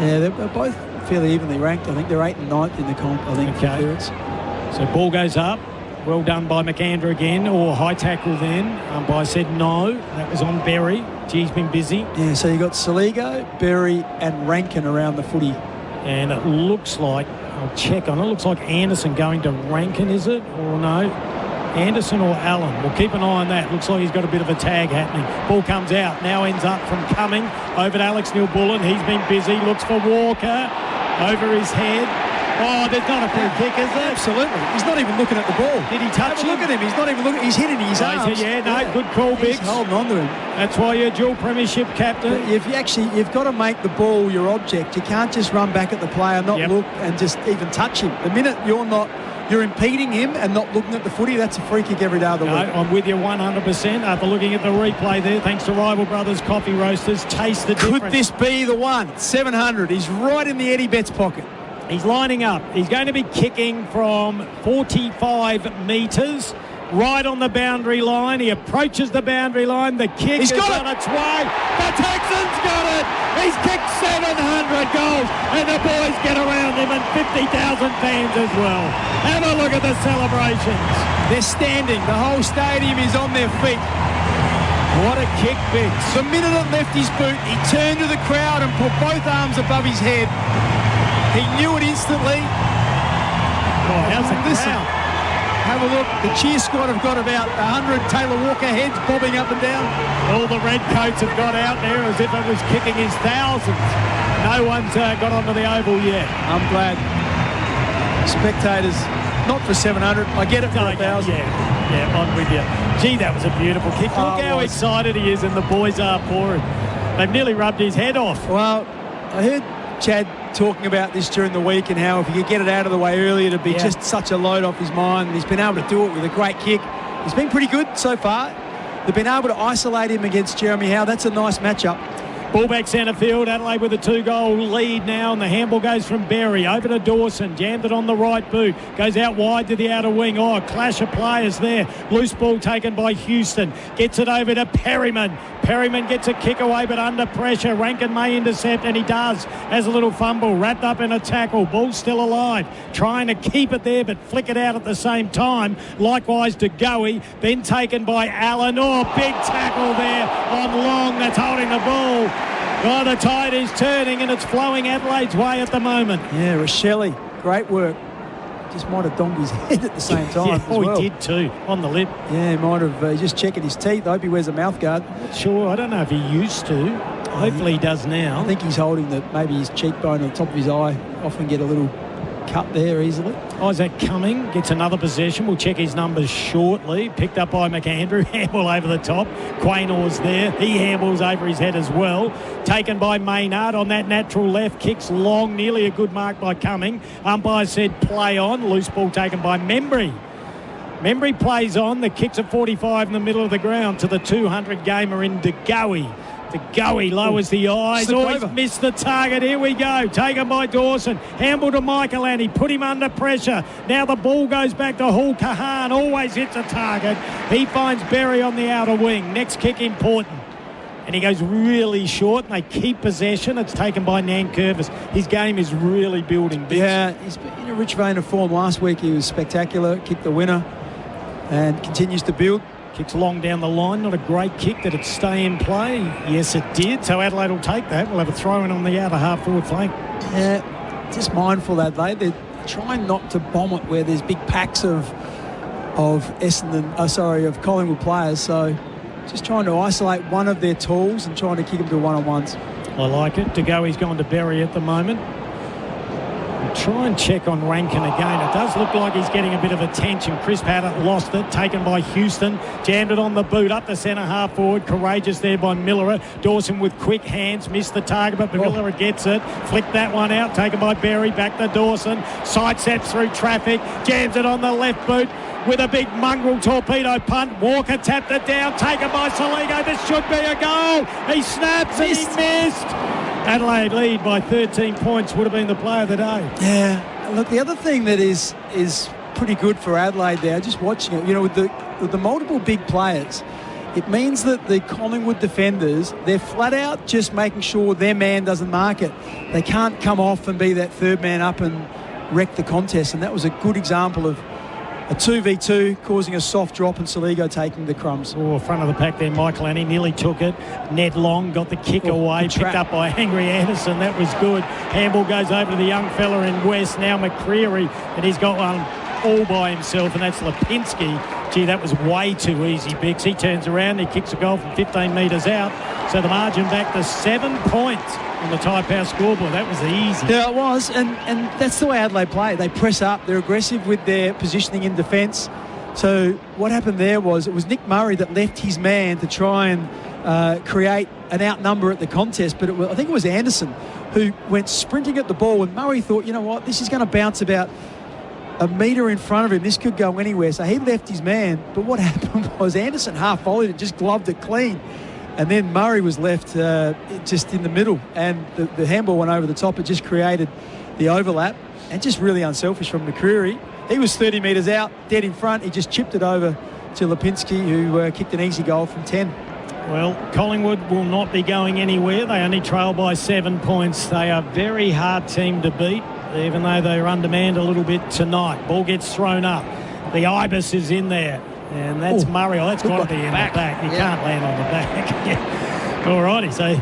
Yeah, they're both fairly evenly ranked. I think they're 8th and 9th in the comp, I think, for clearance. So ball goes up. Well done by McAndrew again, or high tackle then. Umpire said no. That was on Berry. He's been busy. Yeah, so you got Saligo, Berry and Rankin around the footy. And it looks like, I'll check on it, looks like Anderson going to Rankin, is it? Or no? Anderson or Allen? We'll keep an eye on that. Looks like he's got a bit of a tag happening. Ball comes out. Now ends up from Cumming. Over to Alex Neil-Bullen. He's been busy. Looks for Walker. Over his head. Oh, there's not a free kick, is there? Absolutely. He's not even looking at the ball. Did he touch him? Look at him. He's not even looking. He's hitting his arms. Good call, Biggs. He's holding on to him. That's why you're dual premiership captain. But you've got to make the ball your object. You can't just run back at the player, not look and just even touch him. The minute you're impeding him and not looking at the footy, that's a free kick every day of the week. I'm with you 100%. After looking at the replay there, thanks to Rival Brothers Coffee Roasters, taste the difference. Could this be the one? 700. He's right in the Eddie Betts pocket. He's lining up. He's going to be kicking from 45 metres, right on the boundary line. He approaches the boundary line. The kick is on its way. The Texans got it. He's kicked 700 goals, and the boys get around him, and 50,000 fans as well. Have a look at the celebrations. They're standing. The whole stadium is on their feet. What a kick, Biggs. The minute it left his boot, he turned to the crowd and put both arms above his head. He knew it instantly. Oh, how's the crowd? Have a look. The cheer squad have got about 100 Taylor Walker heads bobbing up and down. All the red coats have got out there as if it was kicking his thousands. No one's got onto the oval yet. I'm glad. Spectators, not for 700. I get it for 1,000. Yeah, I'm with you. Gee, that was a beautiful kick. Look how excited he is, and the boys are for him. They've nearly rubbed his head off. Well, I heard Chad talking about this during the week and how if he could get it out of the way earlier, it'd be just such a load off his mind. And he's been able to do it with a great kick. He's been pretty good so far. They've been able to isolate him against Jeremy Howe. That's a nice matchup. Ball back centre field. Adelaide with a 2-goal lead now, and the handball goes from Berry over to Dawson. Jammed it on the right boot. Goes out wide to the outer wing. Oh, a clash of players there. Loose ball taken by Houston. Gets it over to Perryman. Perryman gets a kick away, but under pressure. Rankin may intercept, and he does. Has a little fumble. Wrapped up in a tackle. Ball still alive. Trying to keep it there, but flick it out at the same time. Likewise to Goey. Then taken by Allen. Oh, big tackle there on Long that's holding the ball. Oh, the tide is turning, and it's flowing Adelaide's way at the moment. Yeah, Rochelle, great work. Just might have donged his head at the same time. He did too, on the lip. Yeah, he might have. He's just checking his teeth. I hope he wears a mouth guard. Not sure. I don't know if he used to. Hopefully he does now. I think he's holding maybe his cheekbone on the top of his eye. Often get a little cut there easily. Isaac Cumming gets another possession. We'll check his numbers shortly. Picked up by McAndrew. Handball over the top. Quaynor's there. He handballs over his head as well. Taken by Maynard on that natural left. Kicks long. Nearly a good mark by Cumming. Umpire said play on. Loose ball taken by Membry. Membry plays on. The kick's at 45 in the middle of the ground to the 200 gamer in De Goey. De Goey lowers the eyes. He's missed the target. Here we go. Taken by Dawson. Handball to Michael Annie. Put him under pressure. Now the ball goes back to Hul Kahan. Always hits a target. He finds Berry on the outer wing. Next kick important. and he goes really short, and they keep possession. It's taken by Nankervis. His game is really building. Yeah, he's been in a rich vein of form. Last week he was spectacular, kicked the winner, and continues to build. Kicks long down the line. Not a great kick. Did it stay in play? Yes, it did. So Adelaide will take that. We'll have a throw-in on the outer half-forward flank. Yeah, just mindful, Adelaide. They're trying not to bomb it where there's big packs of Collingwood players. So just trying to isolate one of their tools and trying to kick them to one-on-ones. I like it. To go, he's gone to Berry at the moment. We'll try and check on Rankin again. It does look like he's getting a bit of attention. Chris Haddett lost it. Taken by Houston. Jammed it on the boot. Up the centre half forward. Courageous there by Miller. Dawson with quick hands. Missed the target, but Miller gets it. Flicked that one out. Taken by Berry. Back to Dawson. Side steps through traffic. Jams it on the left boot with a big mongrel torpedo punt. Walker tapped it down. Taken by Soligo. This should be a goal. He snaps and he missed. Adelaide lead by 13 points. Would have been the player of the day. Yeah. Look, the other thing that is pretty good for Adelaide there, just watching it, with the multiple big players, it means that the Collingwood defenders, they're flat out just making sure their man doesn't mark it. They can't come off and be that third man up and wreck the contest. And that was a good example of a 2v2 causing a soft drop and Soligo taking the crumbs. Oh, front of the pack there, Michael Annie nearly took it. Ned Long got the kick away, picked up by Angry Anderson. That was good. Handball goes over to the young fella in West, now McCreary, and he's got one all by himself, and that's Lipinski. Gee, that was way too easy, Bix. He turns around, he kicks a goal from 15 metres out. So the margin back to 7 points on the Tyre Power scoreboard. That was easy. Yeah, it was, and that's the way Adelaide play. They press up, they're aggressive with their positioning in defence. So what happened there was it was Nick Murray that left his man to try and create an outnumber at the contest, but I think it was Anderson who went sprinting at the ball, and Murray thought, you know what, this is going to bounce about a metre in front of him. This could go anywhere. So he left his man, but what happened was Anderson half-volleyed it, just gloved it clean. And then Murray was left just in the middle, and the handball went over the top. It just created the overlap, and just really unselfish from McCreary. He was 30 metres out, dead in front. He just chipped it over to Lipinski, who kicked an easy goal from 10. Well, Collingwood will not be going anywhere. They only trail by 7 points. They are a very hard team to beat, even though they're undermanned a little bit tonight. Ball gets thrown up. The Ibis is in there. And that's Murray. Oh, that's got to be in the back. You can't land on the back. Yeah. All righty. So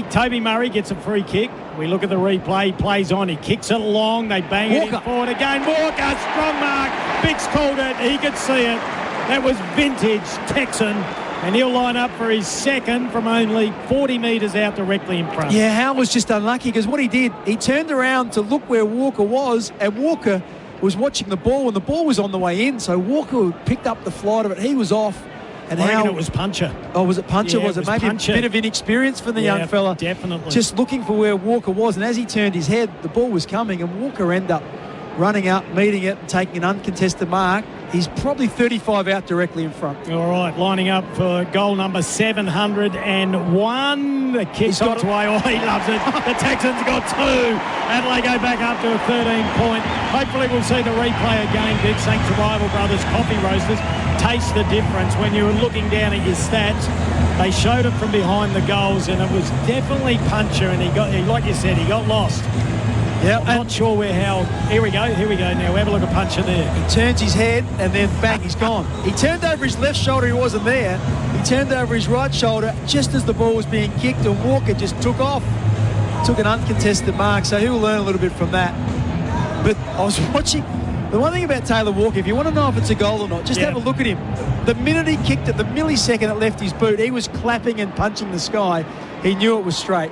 Toby Murray gets a free kick. We look at the replay. He plays on. He kicks it long. They bang it in forward again. Walker, strong mark. Bix called it. He could see it. That was vintage Texan. And he'll line up for his second from only 40 metres out directly in front. Yeah, Hal was just unlucky because what he did, he turned around to look where Walker was, and Walker was watching the ball, and the ball was on the way in. So Walker picked up the flight of it. He was off. And I reckon it was Puncher. Oh, was it Puncher? Yeah, was it maybe Puncher. A bit of inexperience from the young fella? Definitely. Just looking for where Walker was. And as he turned his head, the ball was coming, and Walker ended up running up, meeting it, and taking an uncontested mark. He's probably 35 out directly in front. All right, lining up for goal number 701. The kick's got away. Oh, he loves it. The Texans got 2. Adelaide go back up to a 13-point. Hopefully we'll see the replay again, Big. Thanks to Rival Brothers Coffee Roasters. Taste the difference when you're looking down at your stats. They showed it from behind the goals, and it was definitely Puncher, and he like you said, he got lost. Yeah, I'm not sure where Hal. Here we go. Now have a look at Puncher there. He turns his head and then bang, he's gone. He turned over his left shoulder, he wasn't there. He turned over his right shoulder just as the ball was being kicked, and Walker just took off. Took an uncontested mark, so he'll learn a little bit from that. But I was watching. The one thing about Taylor Walker, if you want to know if it's a goal or not, just have a look at him. The minute he kicked it, the millisecond it left his boot, he was clapping and punching the sky. He knew it was straight.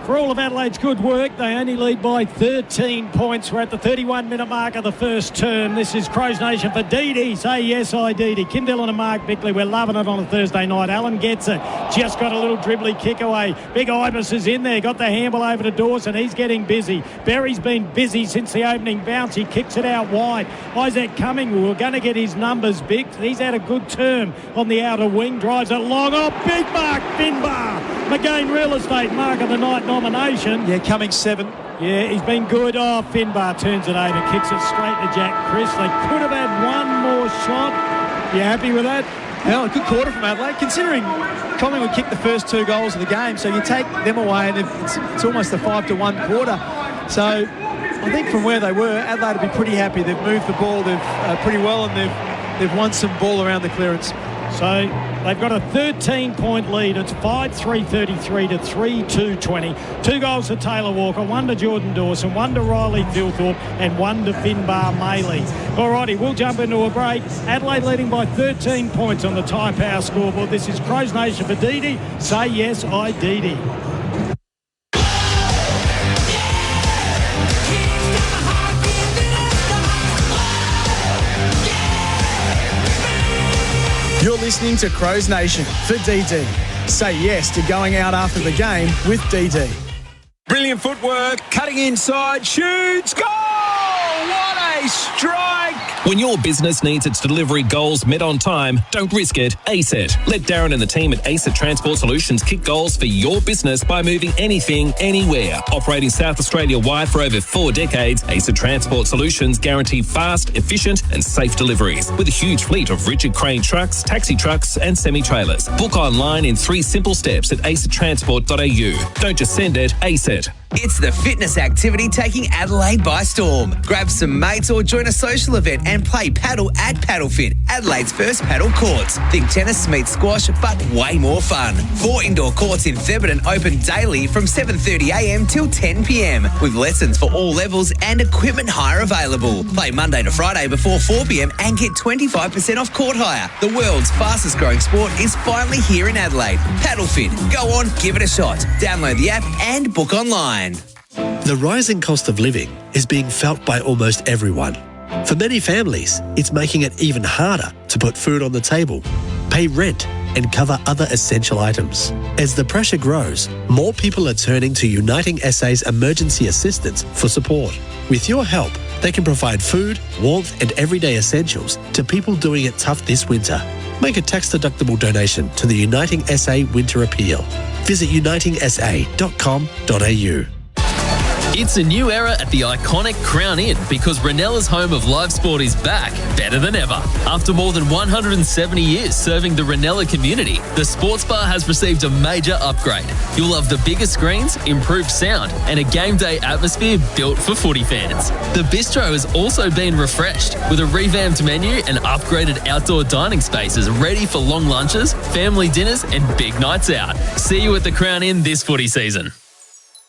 For all of Adelaide's good work, they only lead by 13 points. We're at the 31-minute mark of the first term. This is Crows Nation for Dee. Say yes, I Dee. Kim Dillon and Mark Bickley. We're loving it on a Thursday night. Allen gets it. Just got a little dribbly kick away. Big Ibis is in there. Got the handball over to Dawson. He's getting busy. Berry's been busy since the opening bounce. He kicks it out wide. Isaac Cumming, we're going to get his numbers big. He's had a good term on the outer wing. Drives it long. Oh, big mark. Finbar. McGain Real Estate Mark of the Night nomination. Yeah, coming 7. Yeah, he's been good. Oh, Finbar turns it over, kicks it straight to Jack Chris. They could have had one more shot. You happy with that? Well, a good quarter from Adelaide, considering Collingwood kicked the first 2 goals of the game. So you take them away, and it's almost a 5-1 quarter. So I think from where they were, Adelaide will be pretty happy. They've moved the ball pretty well, and they've won some ball around the clearance. So they've got a 13-point lead. It's 5-3-33 to 3-2-20. 2 goals to Taylor Walker, 1 to Jordan Dawson, 1 to Riley Philthorpe, and 1 to Finbar Maley. All righty, we'll jump into a break. Adelaide leading by 13 points on the Tyre Power scoreboard. This is Crows Nation for Dee. Say yes, I Dee. You're listening to Crows Nation for DD. Say yes to going out after the game with DD. Brilliant footwork, cutting inside, shoots, goal! What a strike! When your business needs its delivery goals met on time, don't risk it. ACET. Let Darren and the team at ACET Transport Solutions kick goals for your business by moving anything, anywhere. Operating South Australia-wide for over 4 decades, ACET Transport Solutions guarantee fast, efficient and safe deliveries with a huge fleet of rigid crane trucks, taxi trucks and semi-trailers. Book online in 3 simple steps at acettransport.au. Don't just send it, ACET. It's the fitness activity taking Adelaide by storm. Grab some mates or join a social event and play paddle at PaddleFit, Adelaide's first paddle courts. Think tennis meets squash, but way more fun. 4 indoor courts in Thebarton open daily from 7:30am till 10pm, with lessons for all levels and equipment hire available. Play Monday to Friday before 4pm and get 25% off court hire. The world's fastest growing sport is finally here in Adelaide. PaddleFit. Go on, give it a shot. Download the app and book online. The rising cost of living is being felt by almost everyone. For many families, it's making it even harder to put food on the table, pay rent, and cover other essential items. As the pressure grows, more people are turning to Uniting SA's emergency assistance for support. With your help, they can provide food, warmth, and everyday essentials to people doing it tough this winter. Make a tax-deductible donation to the Uniting SA Winter Appeal. Visit unitingsa.com.au. It's a new era at the iconic Crown Inn because Renella's home of live sport is back, better than ever. After more than 170 years serving the Renella community, the sports bar has received a major upgrade. You'll love the bigger screens, improved sound, and a game day atmosphere built for footy fans. The bistro has also been refreshed with a revamped menu and upgraded outdoor dining spaces ready for long lunches, family dinners, and big nights out. See you at the Crown Inn this footy season.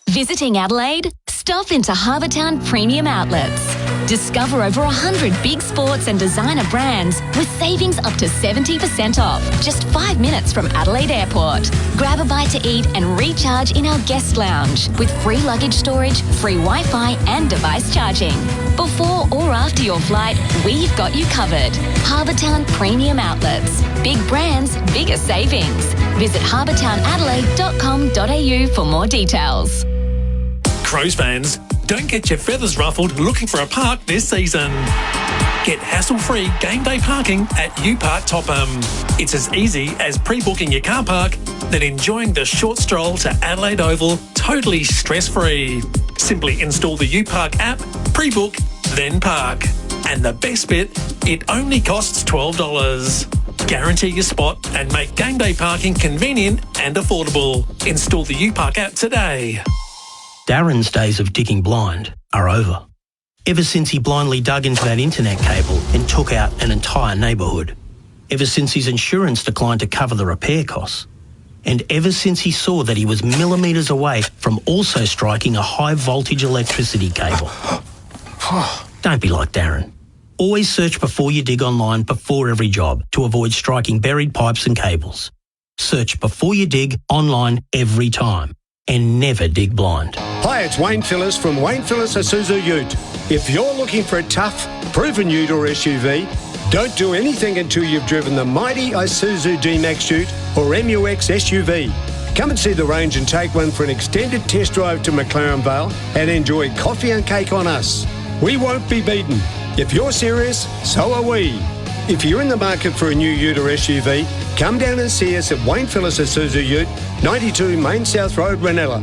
Visiting Adelaide? Stop into Harbour Town Premium Outlets. Discover over 100 big sports and designer brands with savings up to 70% off. Just 5 minutes from Adelaide Airport. Grab a bite to eat and recharge in our guest lounge with free luggage storage, free Wi-Fi and device charging. Before or after your flight, we've got you covered. Harbour Town Premium Outlets. Big brands, bigger savings. Visit harbourtownadelaide.com.au for more details. Crows fans, don't get your feathers ruffled looking for a park this season. Get hassle-free game day parking at UPark Topham. It's as easy as pre-booking your car park, then enjoying the short stroll to Adelaide Oval totally stress-free. Simply install the UPark app, pre-book, then park. And the best bit, it only costs $12. Guarantee your spot and make game day parking convenient and affordable. Install the UPark app today. Darren's days of digging blind are over. Ever since he blindly dug into that internet cable and took out an entire neighbourhood. Ever since his insurance declined to cover the repair costs. And ever since he saw that he was millimetres away from also striking a high voltage electricity cable. Don't be like Darren. Always search before you dig online before every job to avoid striking buried pipes and cables. Search before you dig online every time. And never dig blind. Hi, it's Wayne Phillips from Wayne Phillips Isuzu Ute. If you're looking for a tough, proven ute or SUV, don't do anything until you've driven the mighty Isuzu D-Max Ute or MUX SUV. Come and see the range and take one for an extended test drive to McLaren Vale and enjoy coffee and cake on us. We won't be beaten. If you're serious, so are we. If you're in the market for a new ute or SUV, come down and see us at Wayne Phillips Isuzu Ute, 92 Main South Road, Renella.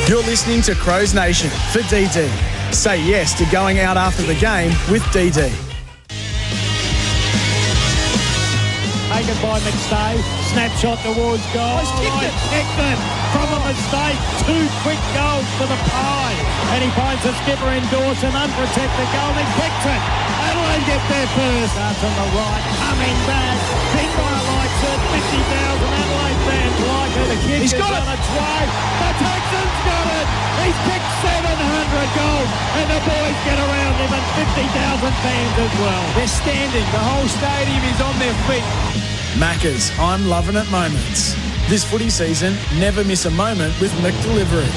You're listening to Crows Nation for DD. Say yes to going out after the game with DD. Taken by McStay. Snapshot towards goal. Kicked it from a mistake. 2 quick goals for the Pie. And he finds the skipper in Dawson, unprotected goal, and kicks it. Adelaide get there first. Starts on the right, coming back. Finbar likes it. 50,000 Adelaide fans like it. The kick is on its way. The Texans got it. He's kicked 700 goals, and the boys get around him, and 50,000 fans as well. They're standing. The whole stadium is on their feet. Macca's, I'm loving it moments. This footy season, never miss a moment with McDelivery.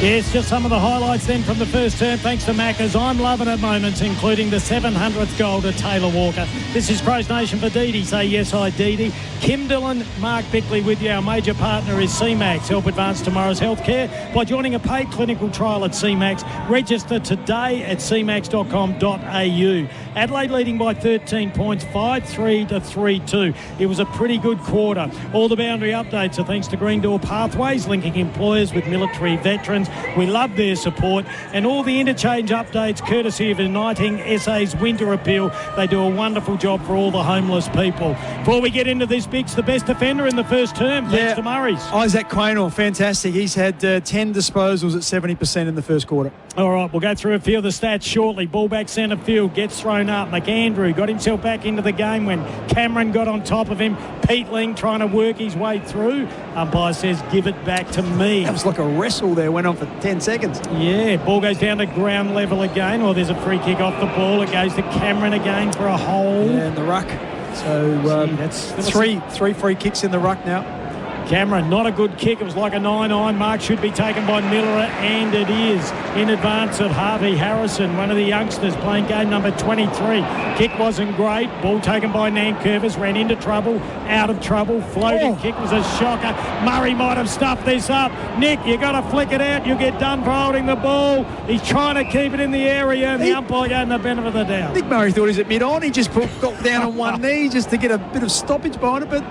Yes, just some of the highlights then from the first term. Thanks to Macca's. I'm loving it moments, including the 700th goal to Taylor Walker. This is Crows Nation for Dee. Say yes, I Dee. Kim Dillon, Mark Bickley with you. Our major partner is CMAX. Help advance tomorrow's healthcare by joining a paid clinical trial at CMAX. Register today at cmax.com.au. Adelaide leading by 13 points, 5-3 to 3-2. It was a pretty good quarter. All the boundary updates are thanks to Green Door Pathways, linking employers with military veterans. We love their support. And all the interchange updates courtesy of Uniting SA's Winter Appeal. They do a wonderful job for all the homeless people. Before we get into this, Bix, the best defender in the first term, thanks to Murray's. Isaac Quaynor, fantastic. He's had 10 disposals at 70% in the first quarter. All right, we'll go through a few of the stats shortly. Ball back centre field, gets thrown up. McAndrew got himself back into the game when Cameron got on top of him. Pete Ling trying to work his way through. Umpire says, give it back to me. That was like a wrestle there, went on for 10 seconds. Yeah, ball goes down to ground level again. Well, there's a free kick off the ball. It goes to Cameron again for a hole. Yeah, in the ruck. So that's three free kicks in the ruck now. Cameron, not a good kick. It was like a 9-9 mark. Should be taken by Miller, and it is. In advance of Harvey Harrison, one of the youngsters playing game number 23. Kick wasn't great. Ball taken by Nankervis. Ran into trouble, out of trouble. Floating kick was a shocker. Murray might have stuffed this up. Nick, you got to flick it out. You'll get done for holding the ball. He's trying to keep it in the area, and the umpire gave him the benefit of the doubt. Nick Murray thought he was at mid-on. He just got down on one knee just to get a bit of stoppage behind it, but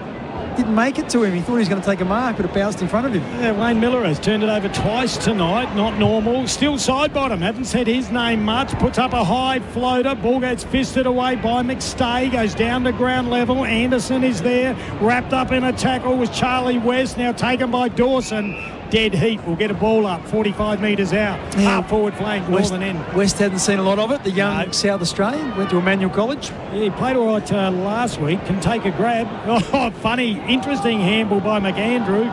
didn't make it to him. He thought he was going to take a mark, but it bounced in front of him. Yeah, Wayne Miller has turned it over twice tonight. Not normal. Still side bottom. Haven't said his name much. Puts up a high floater. Ball gets fisted away by McStay. Goes down to ground level. Anderson is there. Wrapped up in a tackle was Charlie West. Now taken by Dawson. Dead heat. Will get a ball up 45 metres out. Yeah. Half forward flank, northern end. West hadn't seen a lot of it. The young South Australian went to Emmanuel College. Yeah, he played all right last week. Can take a grab. Oh, funny, interesting handball by McAndrew.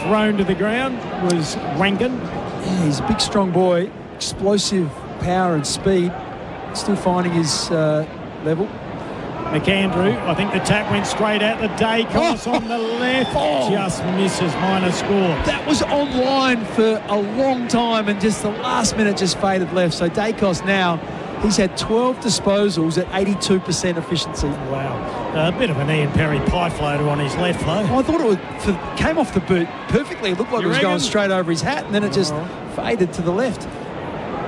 Thrown to the ground was Rankin. Yeah, he's a big, strong boy. Explosive power and speed. Still finding his level. McAndrew, I think the tap went straight at the Dacos on the left. Just misses, minor score. That was online for a long time, and just the last minute just faded left. So Dacos now, he's had 12 disposals at 82% efficiency. Wow. A bit of an Ian Perry pie floater on his left, though. I thought it came off the boot perfectly. It looked like it was going straight over his hat, and then it just faded to the left.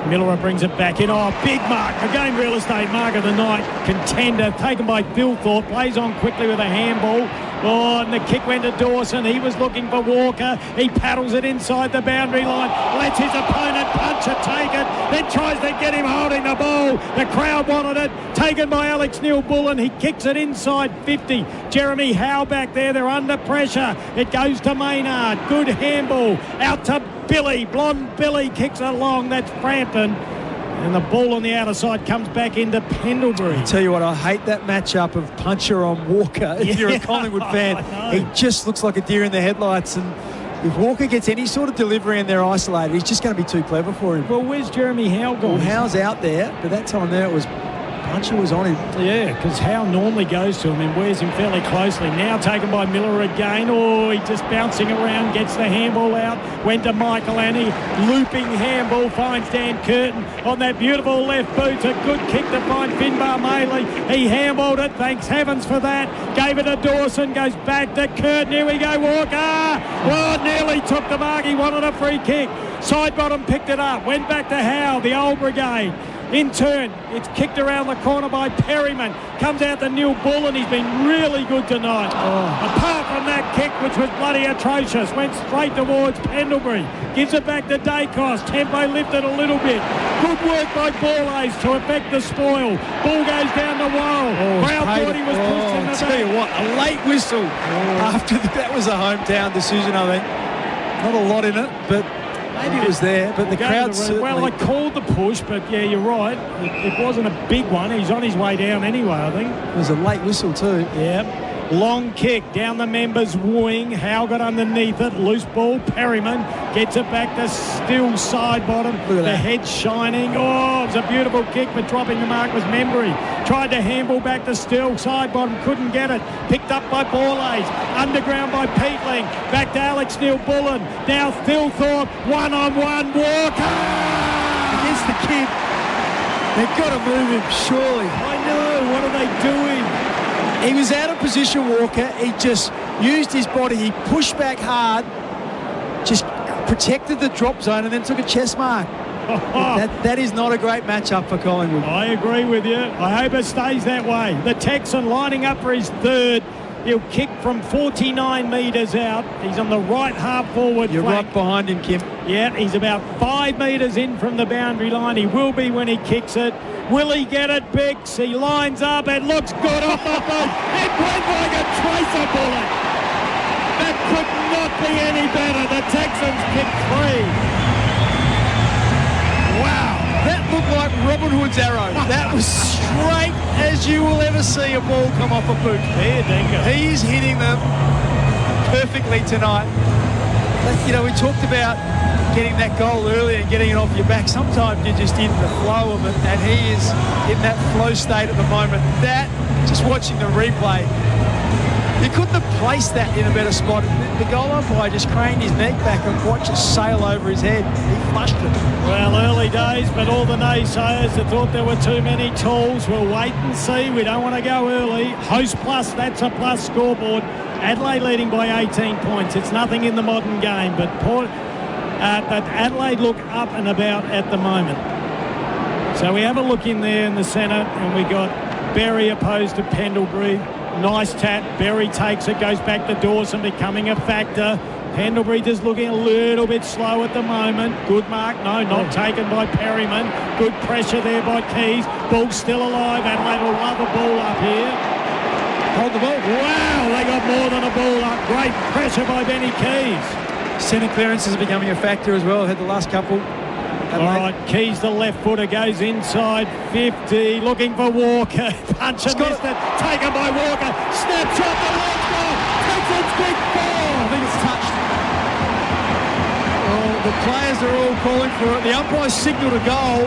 Miller brings it back in. Oh, big mark. Again, real estate mark of the night. Contender taken by Bill Thorpe. Plays on quickly with a handball. Oh, and the kick went to Dawson. He was looking for Walker. He paddles it inside the boundary line. Lets his opponent punch it, take it. Then tries to get him holding the ball. The crowd wanted it. Taken by Alex Neil-Bullen. He kicks it inside 50. Jeremy Howe back there. They're under pressure. It goes to Maynard. Good handball. Out to Billy. Blonde Billy kicks it along. That's Frampton. And the ball on the outer side comes back into Pendlebury. I tell you what, I hate that matchup of Puncher on Walker. If you're a Collingwood fan, he just looks like a deer in the headlights. And if Walker gets any sort of delivery and they're isolated, he's just going to be too clever for him. Well, where's Jeremy Howe gone? Well, Howe's out there, but that time there it was Puncher was on him. Yeah, because Howe normally goes to him and wears him fairly closely. Now taken by Miller again. Oh, he's just bouncing around, gets the handball out. Went to Michael Annie. Looping handball, finds Dan Curtin on that beautiful left boot. A good kick to find Finbar Maley. He handballed it. Thanks heavens for that. Gave it to Dawson. Goes back to Curtin. Here we go, Walker. Oh, nearly took the mark. He wanted a free kick. Side bottom picked it up. Went back to Howe, the old brigade. In turn, it's kicked around the corner by Perryman. Comes out to Neil Bull, and he's been really good tonight. Apart from that kick, which was bloody atrocious, went straight towards Pendlebury. Gives it back to Dacos. Tempo lifted a little bit. Good work by Borlase to effect the spoil. Ball goes down the wall. Brown thought he was pushed in the back. I'll tell you what, a late whistle after that was a hometown decision, I think. Not a lot in it, but maybe it was there. But the crowd certainly... Well, I called the push, but yeah, you're right. It wasn't a big one. He's on his way down anyway, I think. It was a late whistle too. Yeah. Long kick down the members' wing. Howe got underneath it. Loose ball. Perryman gets it back to Still side bottom. Look at the that. head shining. Oh, it was a beautiful kick, but dropping the mark was Membry. Tried to handball back to Still side bottom. Couldn't get it. Picked up by Borlase. Underground by Peatling. Back to Alex Neil-Bullen. Now Thilthorpe. One-on-one. Walker! Against the kid. They've got to move him, surely. I know. What are they doing? He was out of position, Walker. He just used his body. He pushed back hard, just protected the drop zone, and then took a chest mark. That is not a great matchup for Collingwood. I agree with you. I hope it stays that way. The Texan lining up for his third. He'll kick from 49 metres out. He's on the right half forward You're flank. right behind him, Kim. Yeah, he's about 5 metres in from the boundary line. He will be when he kicks it. Will he get it, Bix? He lines up. It looks good off the boot. It went like a tracer bullet. That could not be any better. The Texans kick 3. Wow. That looked like Robin Hood's arrow. That was straight as you will ever see a ball come off a boot. Fair dingo. He's hitting them perfectly tonight. You know, we talked about getting that goal early and getting it off your back. Sometimes you're just in the flow of it, and he is in that flow state at the moment. That, just watching the replay, you couldn't have placed that in a better spot. The goal umpire just craned his neck back and watched it sail over his head. He flushed it. Well, early days, but all the naysayers that thought there were too many tools, we'll wait and see. We don't want to go early. Host plus, that's a plus scoreboard. Adelaide leading by 18 points. It's nothing in the modern game, but Adelaide look up and about at the moment. So we have a look in there in the centre, and we got Berry opposed to Pendlebury. Nice tap. Berry takes it, goes back to Dawson, becoming a factor. Pendlebury just looking a little bit slow at the moment. Good mark. No, not taken by Perryman. Good pressure there by Keys. Ball still alive. Adelaide will love a ball up here. Hold the ball. Wow, they got more than a ball up. Great pressure by Benny Keys. Centre clearances are becoming a factor as well. Had the last couple. All right, Keys, the left footer, goes inside 50, looking for Walker. Punch and missed it. Taken by Walker. Snapshot, the left goal. Texans big ball. I think it's touched. Oh, the players are all calling for it. The umpire signalled a goal,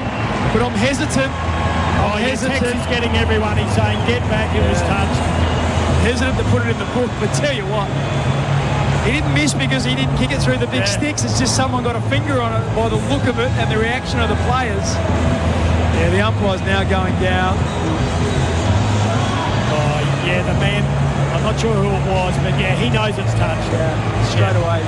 but I'm hesitant. Texans getting everyone. He's saying, get back, it was touched. Hesitant to put it in the book, but tell you what, he didn't miss because he didn't kick it through the big sticks. It's just someone got a finger on it by the look of it and the reaction of the players. Yeah, the umpire's now going down. Oh, yeah, the man, I'm not sure who it was, but yeah, he knows it's touched. Yeah, straight away.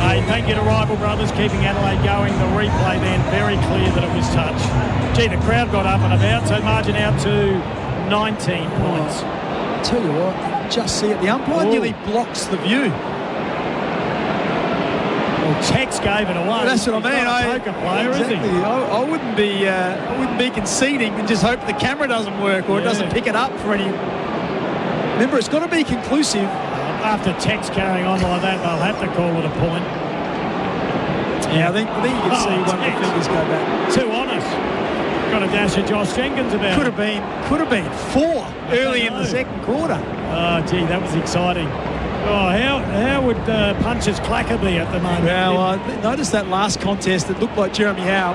Hey, thank you to Rival Brothers, keeping Adelaide going. The replay then, very clear that it was touched. Gee, the crowd got up and about, so margin out to 19 points. I'll tell you what, just see it. The umpire nearly blocks the view. Well, Tex gave it away. Well, that's what I mean. Not a poker player, exactly. is he? I wouldn't be conceding and just hope the camera doesn't work or it doesn't pick it up for any. Remember, it's got to be conclusive. After Tex carrying on like that, they'll have to call it a point. Yeah, I think you can see one of the fingers go back. Too honest. Got a dash of Josh Jenkins about. Could have been 4 early in the second quarter. Oh, gee, that was exciting. Oh, how would Punch's clacker be at the moment? Well, notice that last contest. It looked like Jeremy Howe.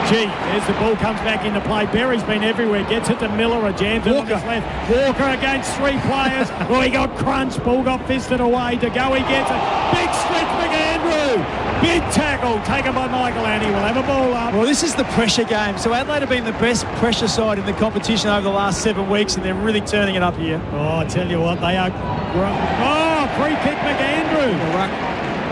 Gee, as the ball comes back into play, Berry's been everywhere. Gets it to Miller, jams it on his left. Walker against 3 players. Oh, he got crunched. Ball got fisted away. To go, he gets it. Big stretch, McAndrew. Big tackle taken by Michael Annie. Will have a ball up. Well, this is the pressure game. So Adelaide have been the best pressure side in the competition over the last 7 weeks, and they're really turning it up here. Oh, I tell you what, they are. Oh, free kick, McAndrew.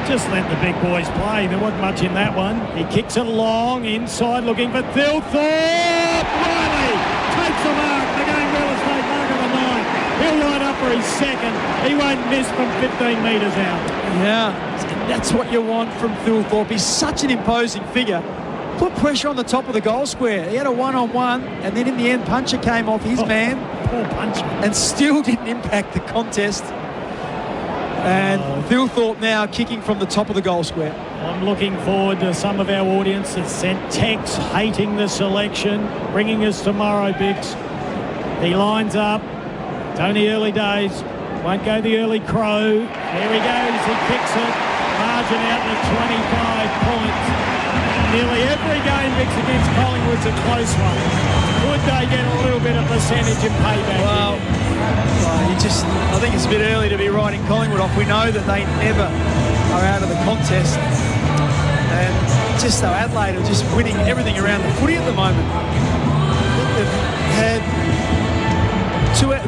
Just let the big boys play. There wasn't much in that one. He kicks it long, inside, looking for Thilthorpe. Riley takes the mark. The game real estate mark of the night. He'll line up for his second. He won't miss from 15 metres out. Yeah, that's what you want from Thilthorpe. He's such an imposing figure. Put pressure on the top of the goal square. He had a one-on-one, and then in the end, Puncher came off his man. Poor Puncher. And still didn't impact the contest. And Thilthorpe now kicking from the top of the goal square. I'm looking forward to some of our audience that sent texts hating the selection, bringing us tomorrow, Bix. He lines up. It's only early days. Won't go the early crow. There he goes. He kicks it. Margin out to 25 points. Nearly every game, Bix, against Collingwood's a close one. Could they get a little bit of percentage in payback? Well, I think it's a bit early to be writing Collingwood off. We know that they never are out of the contest. And just so Adelaide are just winning everything around the footy at the moment.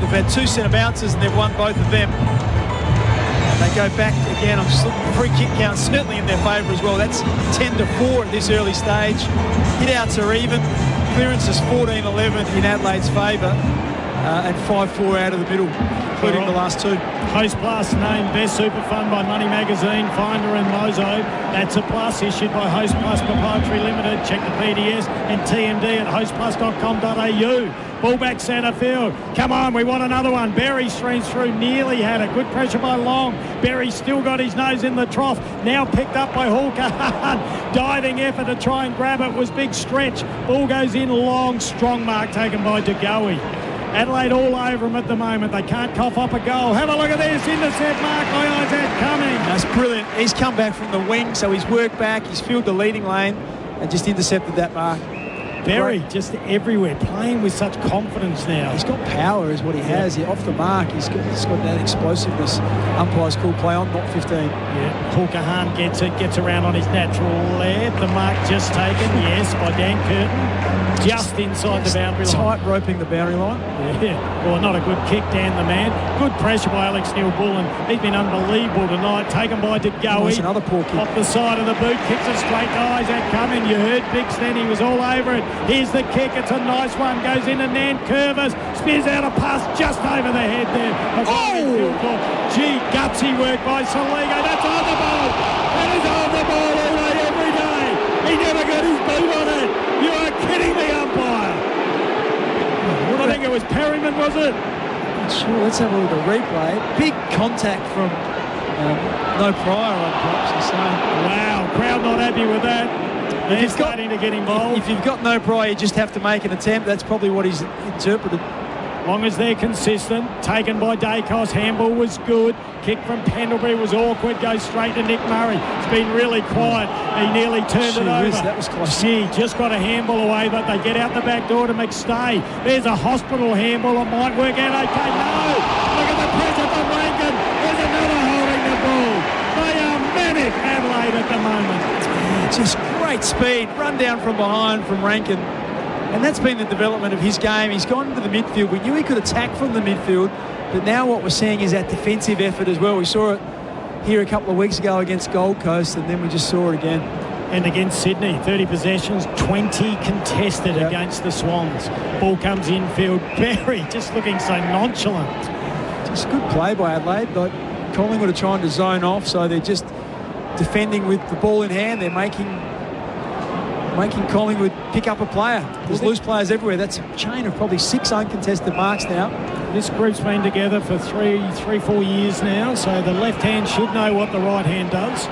They've had two centre bounces and they've won both of them. And they go back again. I'm just looking at free kick count, certainly in their favour as well. That's 10-4 at this early stage. Hit-outs are even. Clearance is 14-11 in Adelaide's favour. And 5-4 out of the middle, including the last two. Host Plus named Best Super Fund by Money Magazine, Finder and Mozo. That's a plus issued by Host Plus Proprietary Limited. Check the PDS and TMD at hostplus.com.au. Fullback centre field. Come on, we want another one. Berry streams through, nearly had it. Good pressure by Long. Berry still got his nose in the trough. Now picked up by Hawker. Diving effort to try and grab it was big stretch. Ball goes in long. Strong mark taken by De Goey. Adelaide all over him at the moment. They can't cough up a goal. Have a look at this. Intercept mark by Isaac Cumming. That's brilliant. He's come back from the wing, so he's worked back. He's filled the leading lane and just intercepted that mark. Berry just everywhere, playing with such confidence now. He's got power is what he has. Off the mark, he's got that explosiveness. Umpires call play on, not 15. Yeah, Hawker Hahn gets it, gets around on his natural left. The mark just taken, yes, by Dan Curtin. Just inside the boundary line. Tight roping the boundary line. Yeah, well, not a good kick down the man. Good pressure by Alex Neil-Bullen. He's been unbelievable tonight. Taken by De Goey. That's another poor kick. Off the side of the boot, kicks it straight to Isaac Cumming. You heard Bix then, he was all over it. Here's the kick, it's a nice one. Goes into Nan Curvis. Spears out a pass just over the head there. Gee, gutsy work by Soligo. That's on the ball. That is on the ball all day, every day. He never got his boot on it. You are kidding me, umpire. I think it was Perryman, was it? Sure, let's have a look at the replay. Big contact from no prior on props. Wow, crowd not happy with that. They're starting to get involved. If you've got no prior, you just have to make an attempt. That's probably what he's interpreted. Long as they're consistent. Taken by Dacos. Handball was good. Kick from Pendlebury was awkward. Goes straight to Nick Murray. It's been really quiet. He nearly turned it over. That was close. Gee, just got a handball away, but they get out the back door to McStay. There's a hospital handball. It might work out okay. No! Look at the pressure from Rankin. There's another holding the ball. They are manic, Adelaide, at the moment. Just great speed. Run down from behind from Rankin. And that's been the development of his game. He's gone into the midfield. We knew he could attack from the midfield, but now what we're seeing is that defensive effort as well. We saw it here a couple of weeks ago against Gold Coast, and then we just saw it again. And against Sydney, 30 possessions, 20 contested against the Swans. Ball comes infield. Berry just looking so nonchalant. Just good play by Adelaide. But Collingwood are trying to zone off, so they're just defending with the ball in hand. They're making Collingwood pick up a player. There's loose players everywhere. That's a chain of probably 6 uncontested marks now. This group's been together for 4 years now, so the left hand should know what the right hand does.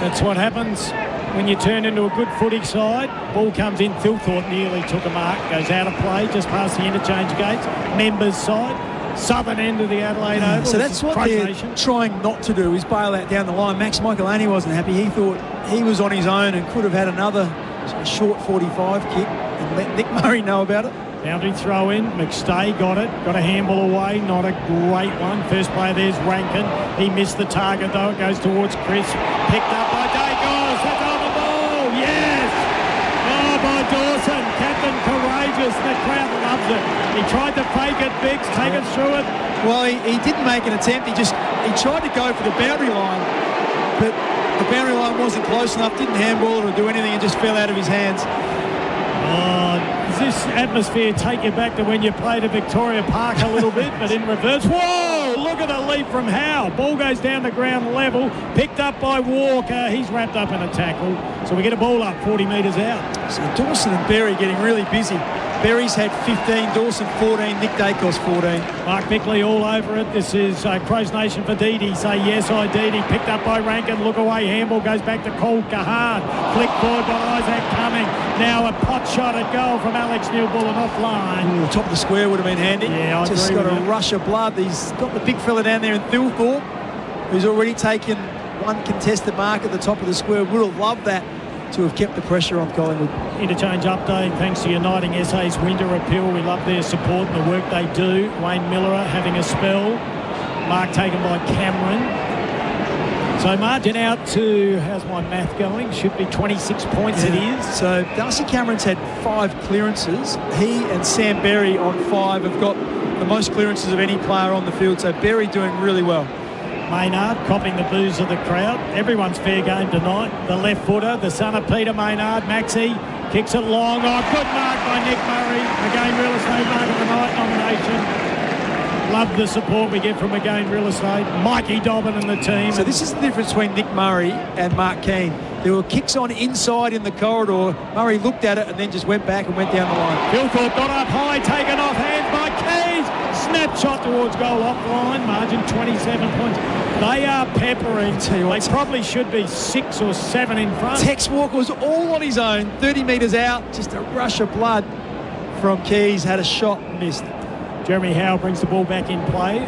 That's what happens when you turn into a good footy side. Ball comes in. Thilthorpe nearly took a mark. Goes out of play just past the interchange gates. Members side. Southern end of the Adelaide Oval. So that's what they're trying not to do, is bail out down the line. Max Michaelani wasn't happy. He thought he was on his own and could have had another short 45 kick and let Nick Murray know about it. Boundary throw in. McStay got it. Got a handball away. Not a great one. First player there's Rankin. He missed the target though. It goes towards Chris. Picked up by Dacos. That's on the ball. Yes! Oh, by Dawson. Captain Courageous. The crowd loves it. He tried to fake it, Bix. Take it through it. Well, he didn't make an attempt. He just he tried to go for the boundary line, but the boundary line wasn't close enough, didn't handball it or do anything, and just fell out of his hands. Does this atmosphere take you back to when you played at Victoria Park a little bit, but in reverse? Whoa! Look at the leap from Howe. Ball goes down the ground level, picked up by Walker. He's wrapped up in a tackle. So we get a ball up 40 metres out. So Dawson and Berry getting really busy. Berry's had 15, Dawson 14, Nick Dacos 14. Mark Bickley all over it. This is Crows Nation for Didi. Say yes, I Didi. Picked up by Rankin. Look away. Handball goes back to Cole Kahan. Flick forward by Isaac Cumming. Now a pot shot at goal from Alex Neal-Bullen offline. Top of the square would have been handy. Yeah, I just agree got with a you. rush of blood. He's got the big fella down there in Thilthorpe, who's already taken one contested mark at the top of the square. Would have loved that to have kept the pressure on Collingwood. Interchange update thanks to Uniting SA's winter appeal. We love their support and the work they do. Wayne Miller having a spell. Mark taken by Cameron. So margin out to, how's my math going? Should be 26 points it is. So Darcy Cameron's had 5 clearances. He and Sam Berry on 5 have got the most clearances of any player on the field. So Berry doing really well. Maynard copying the boos of the crowd. Everyone's fair game tonight. The left footer, the son of Peter Maynard, Maxi, kicks it long. Oh, good mark by Nick Murray. Again, Real Estate Mark of the Night nomination. Love the support we get from Again Real Estate. Mikey Dobbin and the team. So this is the difference between Nick Murray and Mark Keane. There were kicks on inside in the corridor. Murray looked at it and then just went back and went down the line. Gilthorpe got up high, taken off hands by Keys. Snapshot towards goal offline. Margin 27 points. They are peppering. They probably should be 6 or 7 in front. Tex Walker was all on his own, 30 metres out. Just a rush of blood from Keys. Had a shot, missed. Jeremy Howe brings the ball back in play.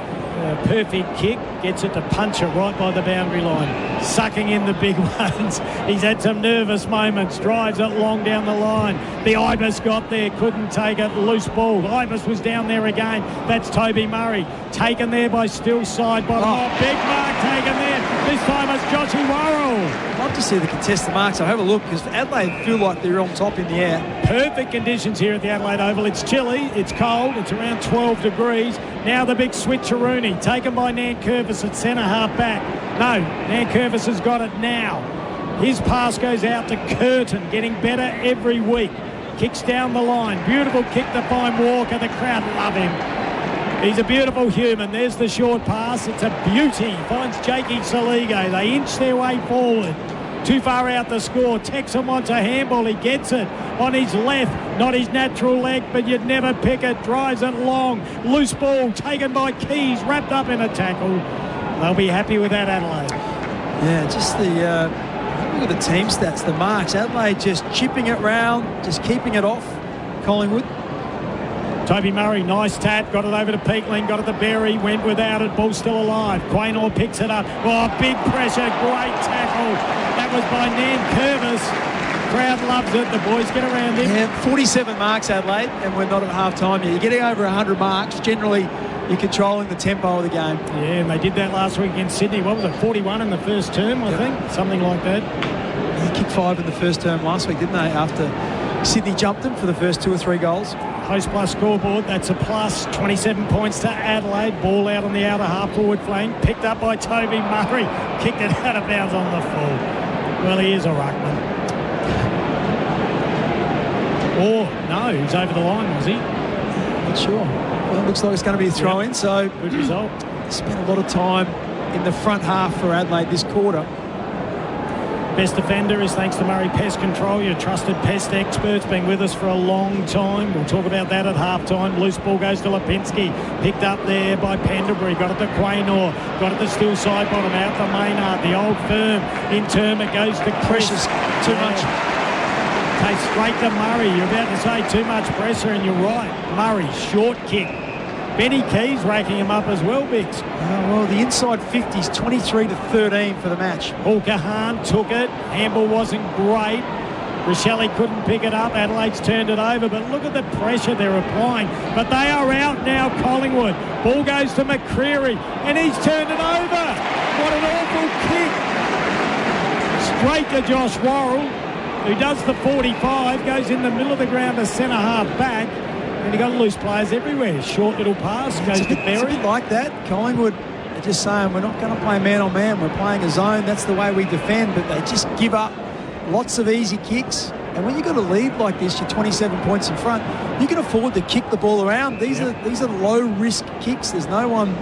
Perfect kick, gets it to punch it right by the boundary line. Sucking in the big ones. He's had some nervous moments. Drives it long down the line. The Ibis got there, couldn't take it. Loose ball. Ibis was down there again. That's Toby Murray. Taken there by Stillside. Big mark taken there. This time it's Joshy Worrell. I'd love to see the contested marks. I'll have a look because Adelaide feel like they're on top in the air. Perfect conditions here at the Adelaide Oval. It's chilly, it's cold, it's around 12 degrees. Now the big switcheroony taken by Nankervis at centre half back. No, Nankervis has got it now. His pass goes out to Curtin, getting better every week. Kicks down the line. Beautiful kick to find Walker. The crowd love him. He's a beautiful human. There's the short pass. It's a beauty. Finds Jakey Saligo. They inch their way forward. Too far out to score. Texan wants a handball. He gets it on his left. Not his natural leg, but you'd never pick it. Drives it long. Loose ball taken by Keys. Wrapped up in a tackle. They'll be happy with that, Adelaide. Yeah, just the... look at the team stats, the marks. Adelaide just chipping it round, just keeping it off Collingwood. Toby Murray, nice tap, got it over to Peakling, got it to Berry, went without it, ball still alive. Quaynor picks it up. Oh, big pressure, great tackle. That was by Nankervis. Crowd loves it, the boys get around him. Yeah, 47 marks, Adelaide, and we're not at half-time yet. You're getting over 100 marks. Generally, you're controlling the tempo of the game. Yeah, and they did that last week against Sydney. What was it, 41 in the first term, I think? Something like that. They kicked 5 in the first term last week, didn't they, after Sydney jumped them for the first 2 or 3 goals. Host plus scoreboard, that's a plus. 27 points to Adelaide. Ball out on the outer half forward flank. Picked up by Toby Murray. Kicked it out of bounds on the full. Well, he is a ruckman. Or, no, he's over the line, was he? Not sure. Well, it looks like it's going to be a throw-in, so... Good result. Spent a lot of time in the front half for Adelaide this quarter. Best defender is thanks to Murray Pest Control, your trusted pest experts, been with us for a long time. We'll talk about that at half-time. Loose ball goes to Lipinski. Picked up there by Pendlebury. Got it to Quaynor. Got it to still side bottom. Out to Maynard. The old firm. In turn, it goes to Precious. Too much. Takes straight to Murray. You're about to say too much pressure, and you're right. Murray, short kick. Benny Keys racking him up as well, Biggs. Well, the inside 50's 23-13 for the match. Kahan took it. Handball wasn't great. Rochelle couldn't pick it up. Adelaide's turned it over, but look at the pressure they're applying. But they are out now, Collingwood. Ball goes to McCreary, and he's turned it over. What an awful kick. Straight to Josh Worrell, who does the 45, goes in the middle of the ground to centre half back. And he got loose players everywhere. Short little pass goes to Berry. It's a bit like that. Collingwood just saying, we're not going to play man-on-man. We're playing a zone. That's the way we defend. But they just give up lots of easy kicks. And when you've got a lead like this, you're 27 points in front, you can afford to kick the ball around. These are low-risk kicks. There's no one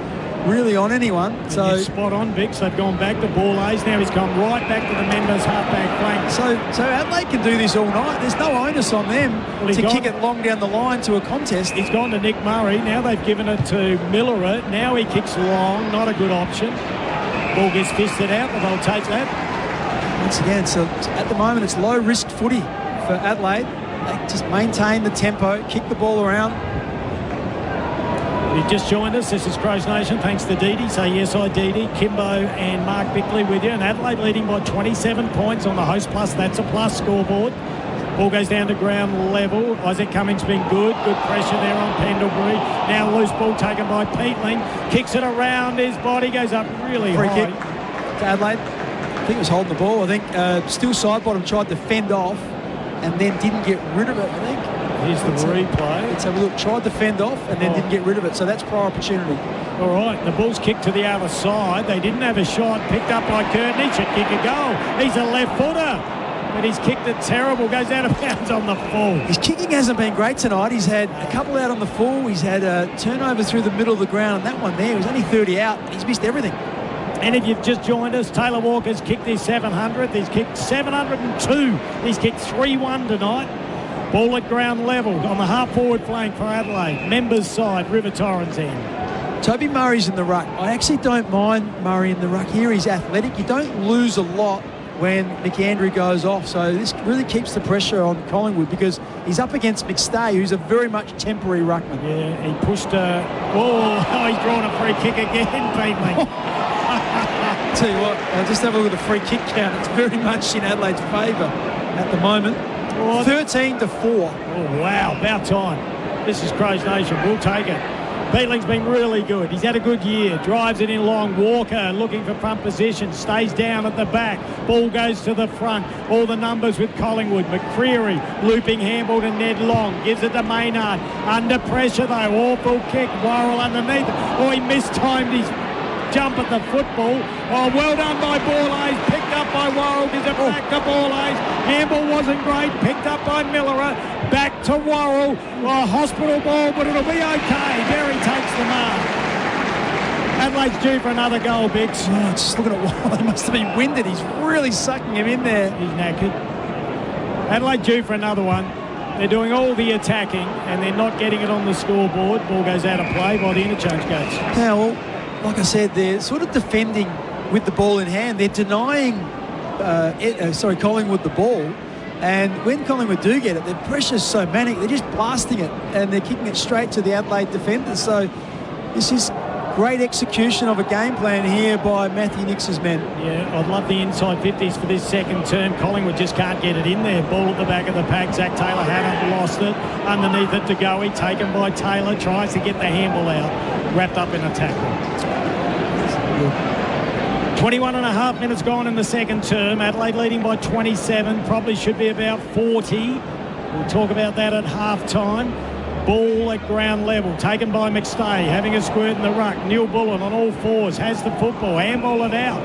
really on anyone. And so you're spot on, Bix. They've gone back to ball A's. Now he's gone right back to the members' half-back flank. So Adelaide can do this all night. There's no onus on them to kick it long down the line to a contest. He's gone to Nick Murray. Now they've given it to Miller. Now he kicks long. Not a good option. Ball gets fisted out, but they'll take that. Once again, so at the moment it's low-risk footy for Adelaide. They just maintain the tempo, kick the ball around. You've just joined us. This is Crows Nation. Thanks to Dee Dee. Say yes, I Dee Dee. Kimbo and Mark Bickley with you. And Adelaide leading by 27 points on the Host Plus. That's a plus scoreboard. Ball goes down to ground level. Isaac Cummings been good. Good pressure there on Pendlebury. Now loose ball taken by Peatling. Kicks it around his body. Goes up really Free high. kick to Adelaide. I think it was holding the ball. I think still side bottom tried to fend off and then didn't get rid of it, I think. Here's the replay. Let's have a look. Tried to fend off and then didn't get rid of it. So that's prior opportunity. All right, the ball's kicked to the other side. They didn't have a shot. Picked up by Curtin. He should kick a goal. He's a left footer. But he's kicked it terrible. Goes out of bounds on the full. His kicking hasn't been great tonight. He's had a couple out on the full. He's had a turnover through the middle of the ground. And that one there, he was only 30 out. He's missed everything. And if you've just joined us, Taylor Walker's kicked his 700th. He's kicked 702. He's kicked 3-1 tonight. Ball at ground level on the half-forward flank for Adelaide. Members side, River Torrens end. Toby Murray's in the ruck. I actually don't mind Murray in the ruck here. He's athletic. You don't lose a lot when McAndrew goes off. So this really keeps the pressure on Collingwood because he's up against McStay, who's a very much temporary ruckman. Yeah, he pushed he's drawn a free kick again, Peatling. Tell you what, just have a look at the free kick count. It's very much in Adelaide's favour at the moment. 13-4. Oh, wow, about time. This is Crows Nation. We'll take it. Peatling's been really good. He's had a good year. Drives it in long. Walker looking for front position. Stays down at the back. Ball goes to the front. All the numbers with Collingwood. McCreary looping handball to Ned Long. Gives it to Maynard. Under pressure though. Awful kick. Worrell underneath. Oh, he mistimed his jump at the football. Oh, well done by Borlase. Picked up by Worrell. Gives it back to Borlase. Handball wasn't great. Picked up by Miller. Back to Worrell. Oh, hospital ball, but it'll be okay. Berry takes the mark. Adelaide's due for another goal, Bix. Oh, just looking at Worrell. He must have been winded. He's really sucking him in there. He's knackered. Adelaide due for another one. They're doing all the attacking and they're not getting it on the scoreboard. Ball goes out of play by the interchange gates. Yeah, well, like I said, they're sort of defending with the ball in hand. They're denying Collingwood the ball. And when Collingwood do get it, their pressure's so manic, they're just blasting it and they're kicking it straight to the Adelaide defenders. So this is great execution of a game plan here by Matthew Nix's men. Yeah, I'd love the inside 50s for this second term. Collingwood just can't get it in there. Ball at the back of the pack. Zach Taylor had lost it. Underneath it to Goey, taken by Taylor. Tries to get the handball out. Wrapped up in a tackle. 21 and a half minutes gone in the second term. Adelaide leading by 27. Probably should be about 40. We'll talk about that at half-time. Ball at ground level. Taken by McStay. Having a squirt in the ruck. Neil Bullen on all fours. Has the football. Handball it out.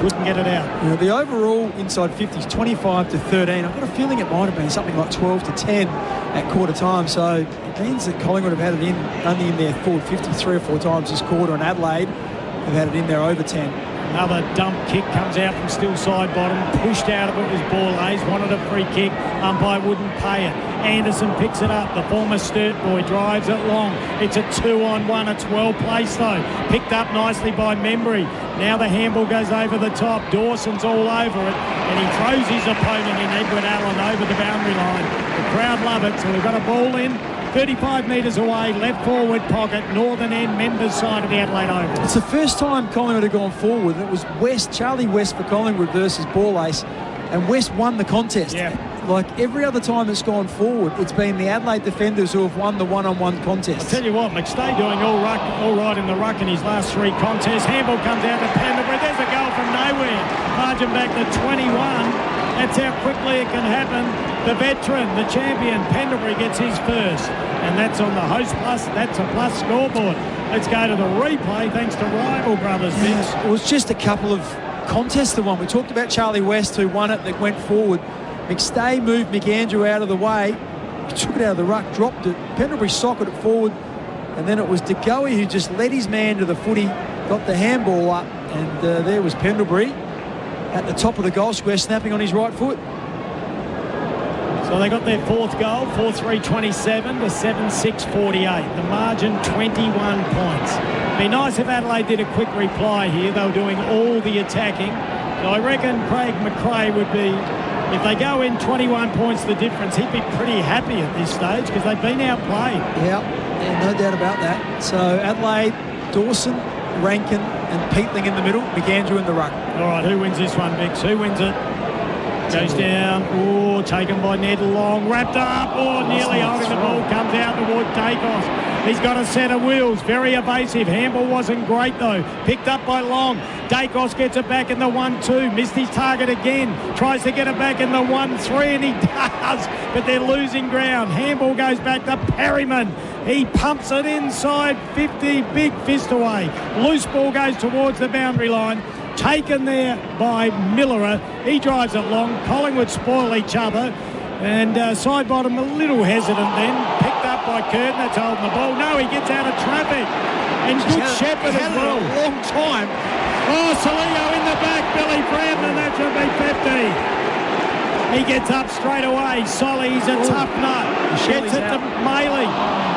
Couldn't get it out. Yeah, the overall inside 50 is 25 to 13. I've got a feeling it might have been something like 12 to 10 at quarter time. So it means that Collingwood have had it in only in their forward 50 3 or 4 times this quarter, and Adelaide have had it in there over 10. Another dump kick comes out from still side bottom. Pushed out of it was Borlase. Wanted a free kick. Umpire wouldn't pay it. Anderson picks it up. The former Sturt boy drives it long. It's a 2-on-1. It's well placed though. Picked up nicely by Membry. Now the handball goes over the top. Dawson's all over it. And he throws his opponent in, Edward Allen, over the boundary line. The crowd love it. So we've got a ball in. 35 metres away, left forward pocket, northern end, members side of the Adelaide Oval. It's the first time Collingwood have gone forward. It was Charlie West for Collingwood versus Borlase, and West won the contest. Yeah. Like every other time it's gone forward, it's been the Adelaide defenders who have won the one-on-one contest. I'll tell you what, McStay doing all right in the ruck in his last 3 contests. Handball comes out to Pendlebury. There's a goal from nowhere. Margin back to 21. That's how quickly it can happen. The veteran, the champion, Pendlebury gets his first. And that's on the Host Plus. That's a plus scoreboard. Let's go to the replay thanks to Rival Brothers. Yeah, it was just a couple of contests, the one. We talked about Charlie West, who won it, that went forward. McStay moved McAndrew out of the way. He took it out of the ruck, dropped it. Pendlebury socketed it forward. And then it was De Goey who just led his man to the footy, got the handball up, and there was Pendlebury at the top of the goal square, snapping on his right foot. So they got their fourth goal, 4-3-27 to 7-6-48. The margin, 21 points. Be nice if Adelaide did a quick reply here. They were doing all the attacking. So I reckon Craig McRae would be, if they go in 21 points the difference, he'd be pretty happy at this stage because they've been outplayed. Yeah, no doubt about that. So Adelaide, Dawson, Rankin and Peatling in the middle, McAndrew in the ruck. All right, who wins this one, Bix? Who wins it? Goes down. Oh, taken by Ned Long. Wrapped up. Oh, nearly holding the ball. Comes out toward Dacos. He's got a set of wheels. Very evasive. Handball wasn't great, though. Picked up by Long. Dacos gets it back in the 1-2. Missed his target again. Tries to get it back in the 1-3, and he does. But they're losing ground. Handball goes back to Perryman. He pumps it inside 50. Big fist away. Loose ball goes towards the boundary line. Taken there by Millerer. He drives it long. Collingwood spoil each other. And side bottom a little hesitant then. Picked up by Curtin. That's holding the ball. No, he gets out of traffic. And good Shepherd as well. A long time. Oh, Soligo in the back. Billy Brandon. That should be 50. He gets up straight away. Solly's a tough nut. Gets it to Maley.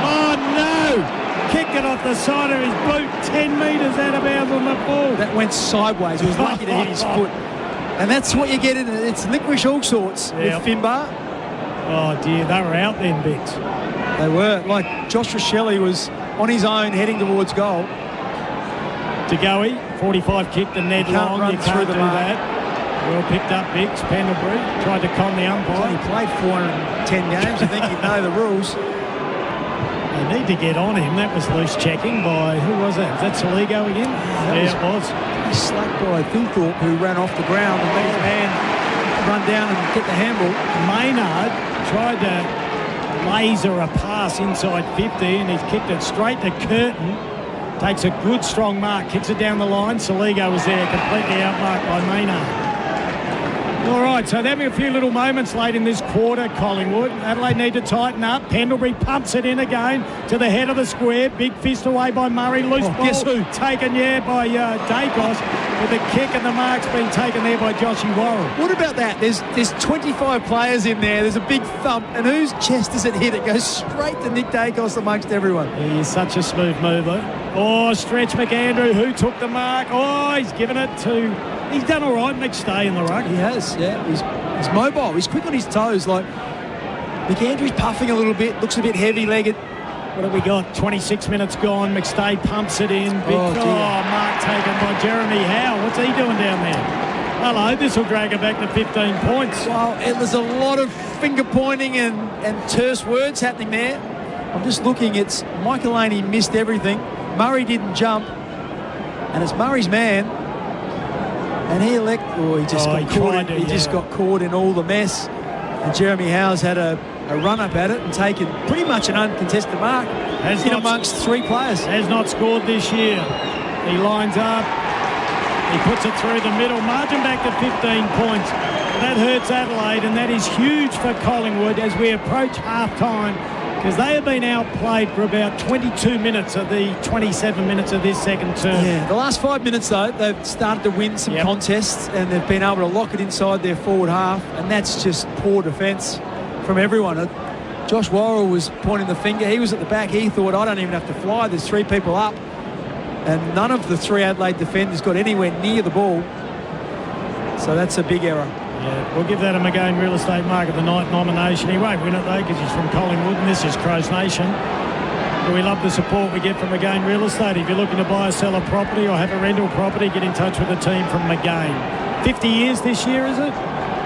Oh, no. Kicked it off the side of his boot, 10 metres out of bounds on the ball. That went sideways. He was lucky to hit his foot. And that's what you get in it. It's licorice all sorts with Finbar. Oh, dear. They were out then, Bix. They were. Like Josh Rochelle was on his own heading towards goal. De Goey, 45 kicked and Ned Long. You can't do that. Well picked up, Bix. Pendlebury tried to con the umpire. He played 410 games. I think he'd know the rules. They need to get on him. That was loose checking by, who was that? Was that Soligo again? Yeah, it was. He slacked by Thilthorpe, who ran off the ground and let his man run down and get the handball. Maynard tried to laser a pass inside 50 and he's kicked it straight to Curtin. Takes a good strong mark, kicks it down the line. Soligo was there, completely outmarked by Maynard. All right, so there have been a few little moments late in this quarter, Collingwood. Adelaide need to tighten up. Pendlebury pumps it in again to the head of the square. Big fist away by Murray. Loose ball. Guess who? Taken, by Dacos. With a kick and the mark's been taken there by Joshy Worrell. What about that? There's 25 players in there. There's a big thump. And whose chest does it hit? It goes straight to Nick Dacos amongst everyone. He's such a smooth mover. Oh, Stretch McAndrew, who took the mark. Oh, he's given it to... He's done all right, McStay in the ruck. He has, yeah. He's mobile. He's quick on his toes. Like, McAndrew's puffing a little bit, looks a bit heavy-legged. What have we got? 26 minutes gone. McStay pumps it in. Mark taken by Jeremy Howe. What's he doing down there? Hello, this will drag it back to 15 points. Well, there's a lot of finger-pointing and terse words happening there. I'm just looking. It's Michael Laney missed everything. Murray didn't jump. And it's Murray's man. And he just got caught in all the mess. And Jeremy Howe's had a run-up at it and taken pretty much an uncontested mark amongst three players. Has not scored this year. He lines up. He puts it through the middle. Margin back to 15 points. That hurts Adelaide, and that is huge for Collingwood as we approach half-time, because they have been outplayed for about 22 minutes of the 27 minutes of this second term. Yeah, the last 5 minutes, though, they've started to win some contests and they've been able to lock it inside their forward half, and that's just poor defence from everyone. Josh Worrell was pointing the finger. He was at the back. He thought, I don't even have to fly. There's three people up. And none of the three Adelaide defenders got anywhere near the ball. So that's a big error. Yeah, we'll give that a McGain Real Estate Mark of the Night nomination. He won't win it, though, because he's from Collingwood, and this is Crows Nation. But we love the support we get from McGain Real Estate. If you're looking to buy or sell a property or have a rental property, get in touch with the team from McGain. 50 years this year, is it?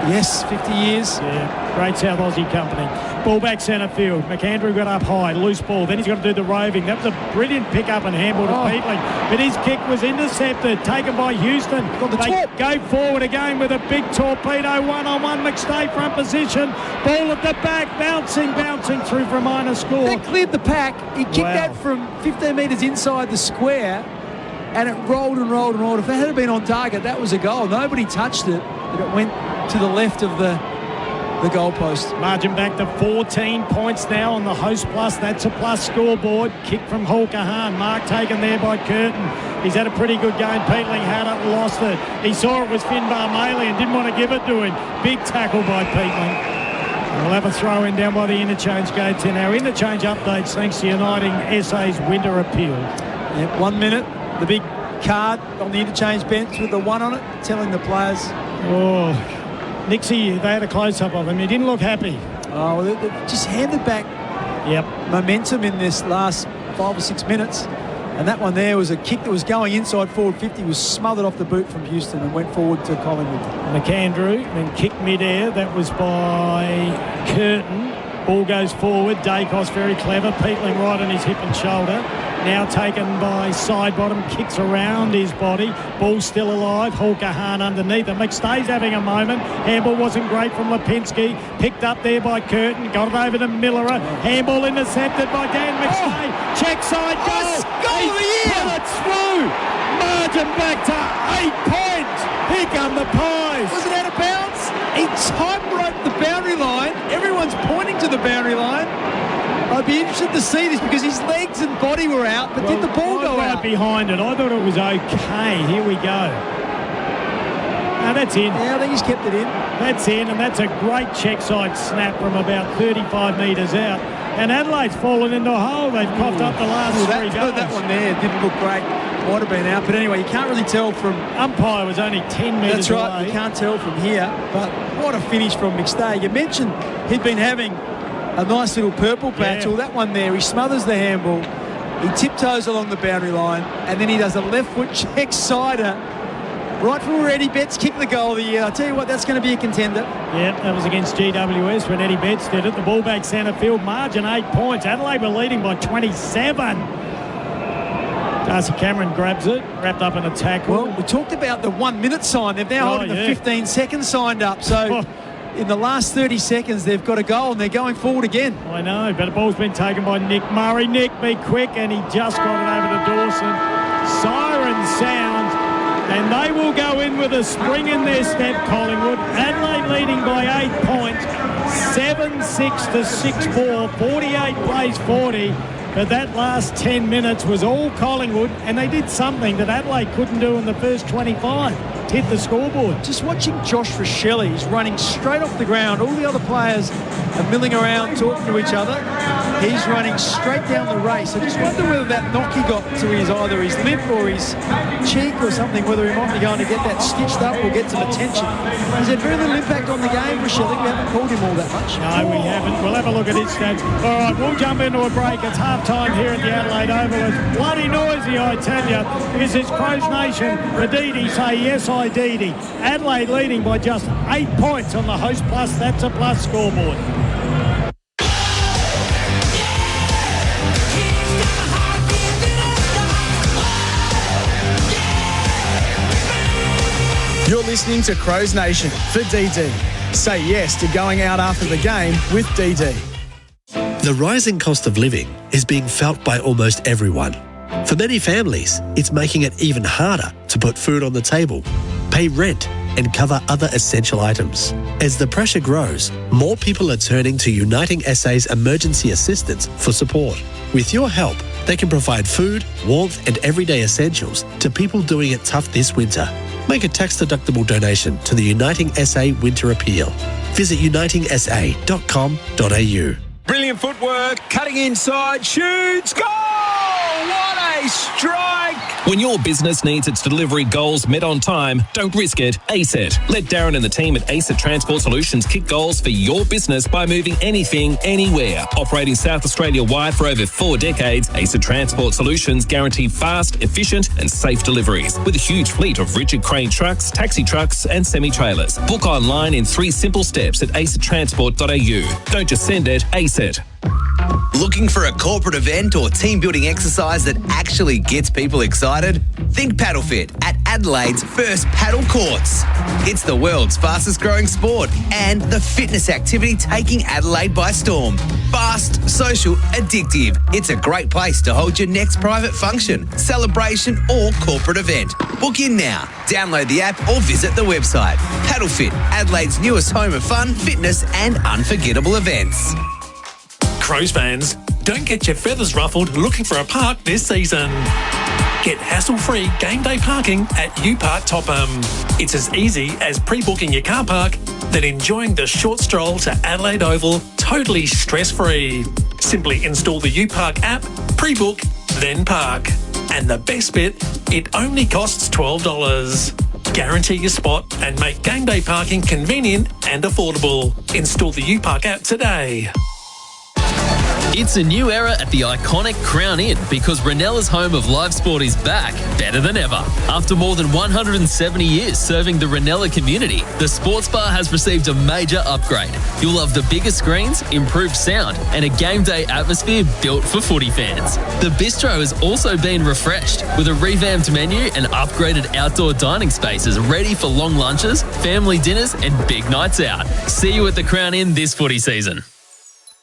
Yes, 50 years. Yeah, great South Aussie company. Ball back centre field. McAndrew got up high, loose ball. Then he's got to do the roving. That was a brilliant pick-up and handball to Bickley. But his kick was intercepted, taken by Houston. They go forward again with a big torpedo, one-on-one. McStay front position. Ball at the back, bouncing through for a minor score. That cleared the pack. He kicked that from 15 metres inside the square, and it rolled and rolled and rolled. If that had been on target, that was a goal. Nobody touched it, but it went to the left of the goalpost. Margin back to 14 points now on the host plus. That's a plus scoreboard. Kick from Hawker Hahn. Mark taken there by Curtin. He's had a pretty good game. Peatling had it, lost it. He saw it was Finbar Maley and didn't want to give it to him. Big tackle by Peatling. We'll have a throw in down by the interchange gates in our interchange updates thanks to Uniting SA's winter appeal. Yep, 1 minute. The big card on the interchange bench with the 1 on it telling the players. Oh, Nixie, they had a close-up of him. He didn't look happy. Oh, they just handed back momentum in this last 5 or 6 minutes. And that one there was a kick that was going inside forward 50, was smothered off the boot from Houston and went forward to Collingwood. McAndrew then kicked mid-air. That was by Curtin. Ball goes forward. Dacos very clever. Peatling right on his hip and shoulder. Now taken by side bottom, kicks around his body. Ball still alive. Hawker Hahn underneath it. McStay's having a moment. Handball wasn't great from Lipinski. Picked up there by Curtin. Got it over to Millerer. Handball intercepted by Dan McStay. Check side goal. Goal of the year. Put it through. Margin back to 8 points. Here come the Pies. Was it out of bounds? He time broke the boundary line. Everyone's pointing to the boundary line. I'd be interested to see this because his legs and body were out, but did the ball go right out? Behind it. I thought it was okay. Here we go. No, that's in. Yeah, I think he's kept it in. That's in, and that's a great check side snap from about 35 metres out. And Adelaide's fallen into a hole. They've coughed up the last 3 goals. That one there didn't look great. Might have been out, but anyway, you can't really tell from... Umpire was only 10 metres away. That's right, you can't tell from here, but what a finish from McStay. You mentioned he'd been having a nice little purple patch. Well, that one there, he smothers the handball, he tiptoes along the boundary line, and then he does a left foot check sider right from where Eddie Betts kicked the goal of the year. I'll tell you what, that's going to be a contender. Yeah, that was against GWS when Eddie Betts did it. The ball back centre field, margin 8 points. Adelaide were leading by 27. Darcy Cameron grabs it, wrapped up in a tackle. Well, we talked about the 1 minute sign. They've now holding the 15 seconds signed up. So in the last 30 seconds, they've got a goal and they're going forward again. I know, but the ball's been taken by Nick Murray. Nick, be quick, and he just got it over to Dawson. Siren sound, and they will go in with a spring in their step, Collingwood. Adelaide leading by 8 points, 7-6 to 6-4, 48 plays 40. But that last 10 minutes was all Collingwood, and they did something that Adelaide couldn't do in the first 25. Hit the scoreboard. Just watching Josh Rochelle, he's running straight off the ground. All the other players are milling around, talking to each other. He's running straight down the race. I just wonder whether that knock he got to either his lip or his cheek or something, whether he might be going to get that stitched up or get some attention. He's had very little impact on the game, Rochelle. We haven't called him all that much. No, we haven't. We'll have a look at his stats. All right, we'll jump into a break. It's half-time here at the Adelaide Oval. It's bloody noisy, I tell you. This is Crows Nation. The Didi say yes, I Didi. Adelaide leading by just 8 points on the host plus. That's a plus scoreboard. You're listening to Crows Nation for DD. Say yes to going out after the game with DD. The rising cost of living is being felt by almost everyone. For many families, it's making it even harder to put food on the table, pay rent, and cover other essential items. As the pressure grows, more people are turning to Uniting SA's emergency assistance for support. With your help, they can provide food, warmth, and everyday essentials to people doing it tough this winter. Make a tax-deductible donation to the Uniting SA Winter Appeal. Visit unitingsa.com.au. Brilliant footwork, cutting inside, shoots, goal! What a strike! When your business needs its delivery goals met on time, don't risk it, ace it. Let Darren and the team at ACET Transport Solutions kick goals for your business by moving anything, anywhere. Operating South Australia-wide for over 4 decades, ACET Transport Solutions guarantee fast, efficient and safe deliveries with a huge fleet of rigid crane trucks, taxi trucks and semi-trailers. Book online in 3 simple steps at acettransport.au. Don't just send it, ace it. Looking for a corporate event or team building exercise that actually gets people excited? Think Paddle Fit at Adelaide's first paddle courts. It's the world's fastest growing sport and the fitness activity taking Adelaide by storm. Fast, social, addictive. It's a great place to hold your next private function, celebration or corporate event. Book in now. Download the app or visit the website. Paddle Fit, Adelaide's newest home of fun, fitness and unforgettable events. Crows fans, don't get your feathers ruffled looking for a park this season. Get hassle-free game day parking at UPark Topham. It's as easy as pre-booking your car park, then enjoying the short stroll to Adelaide Oval totally stress-free. Simply install the UPark app, pre-book, then park. And the best bit, it only costs $12. Guarantee your spot and make game day parking convenient and affordable. Install the UPark app today. It's a new era at the iconic Crown Inn because Renella's home of live sport is back, better than ever. After more than 170 years serving the Renella community, the sports bar has received a major upgrade. You'll love the bigger screens, improved sound, and a game day atmosphere built for footy fans. The bistro has also been refreshed with a revamped menu and upgraded outdoor dining spaces ready for long lunches, family dinners, and big nights out. See you at the Crown Inn this footy season.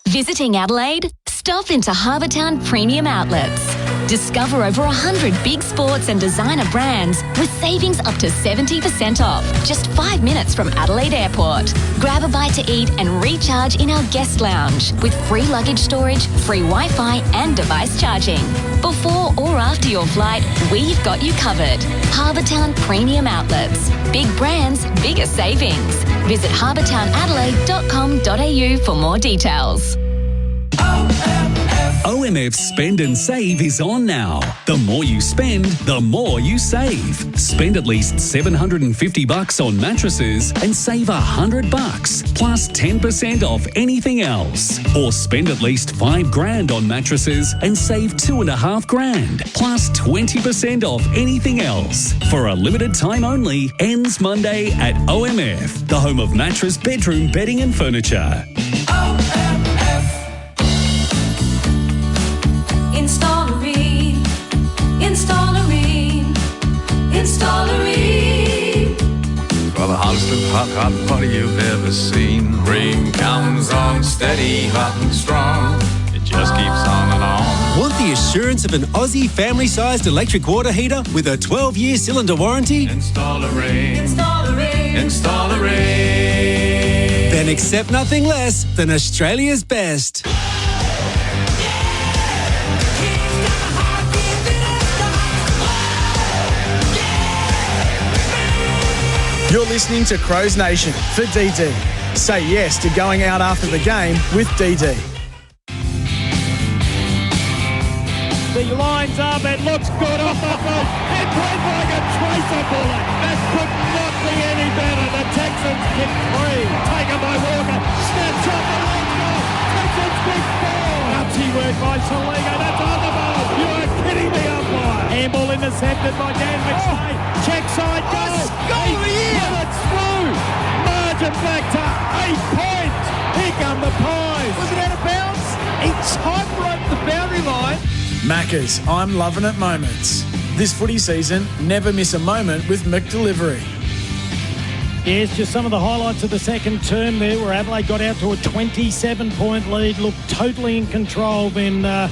Visiting Adelaide? Stop into Harbour Town Premium Outlets. Discover over 100 big sports and designer brands with savings up to 70% off. Just 5 minutes from Adelaide Airport. Grab a bite to eat and recharge in our guest lounge with free luggage storage, free Wi-Fi and device charging. Before or after your flight, we've got you covered. Harbour Town Premium Outlets. Big brands, bigger savings. Visit harbourtownadelaide.com.au for more details. OMF Spend and Save is on now. The more you spend, the more you save. Spend at least $750 on mattresses and save $100 plus 10% off anything else. Or spend at least $5,000 on mattresses and save $2,500 plus 20% off anything else. For a limited time only, ends Monday at OMF, the home of mattress, bedroom, bedding and furniture. Installerine. For the hottest of hot party you've ever seen. Rain comes on steady, hot and strong. It just keeps on and on. Want the assurance of an Aussie family-sized electric water heater with a 12-year cylinder warranty? Installerine. Installerine. Then accept nothing less than Australia's best. You're listening to Crows Nation for DD. Say yes to going out after the game with DD. The line's up, it looks good off the field. It went like a tracer bullet. That could not be any better. The Texans kick free. Taken by Walker. Snaps up the leg goal. Texans kick four. Nutsy work by Saliga. That's on the ball. You are kidding me, umpire. Handball intercepted by Dan McStay. Check side goal. It's through. Margin back to 8 points. Here come the Pies. Was it out of bounds? He tight-roped the boundary line. Maccas, I'm loving it moments. This footy season, never miss a moment with McDelivery. Yes, just some of the highlights of the second term there where Adelaide got out to a 27-point lead, looked totally in control. Then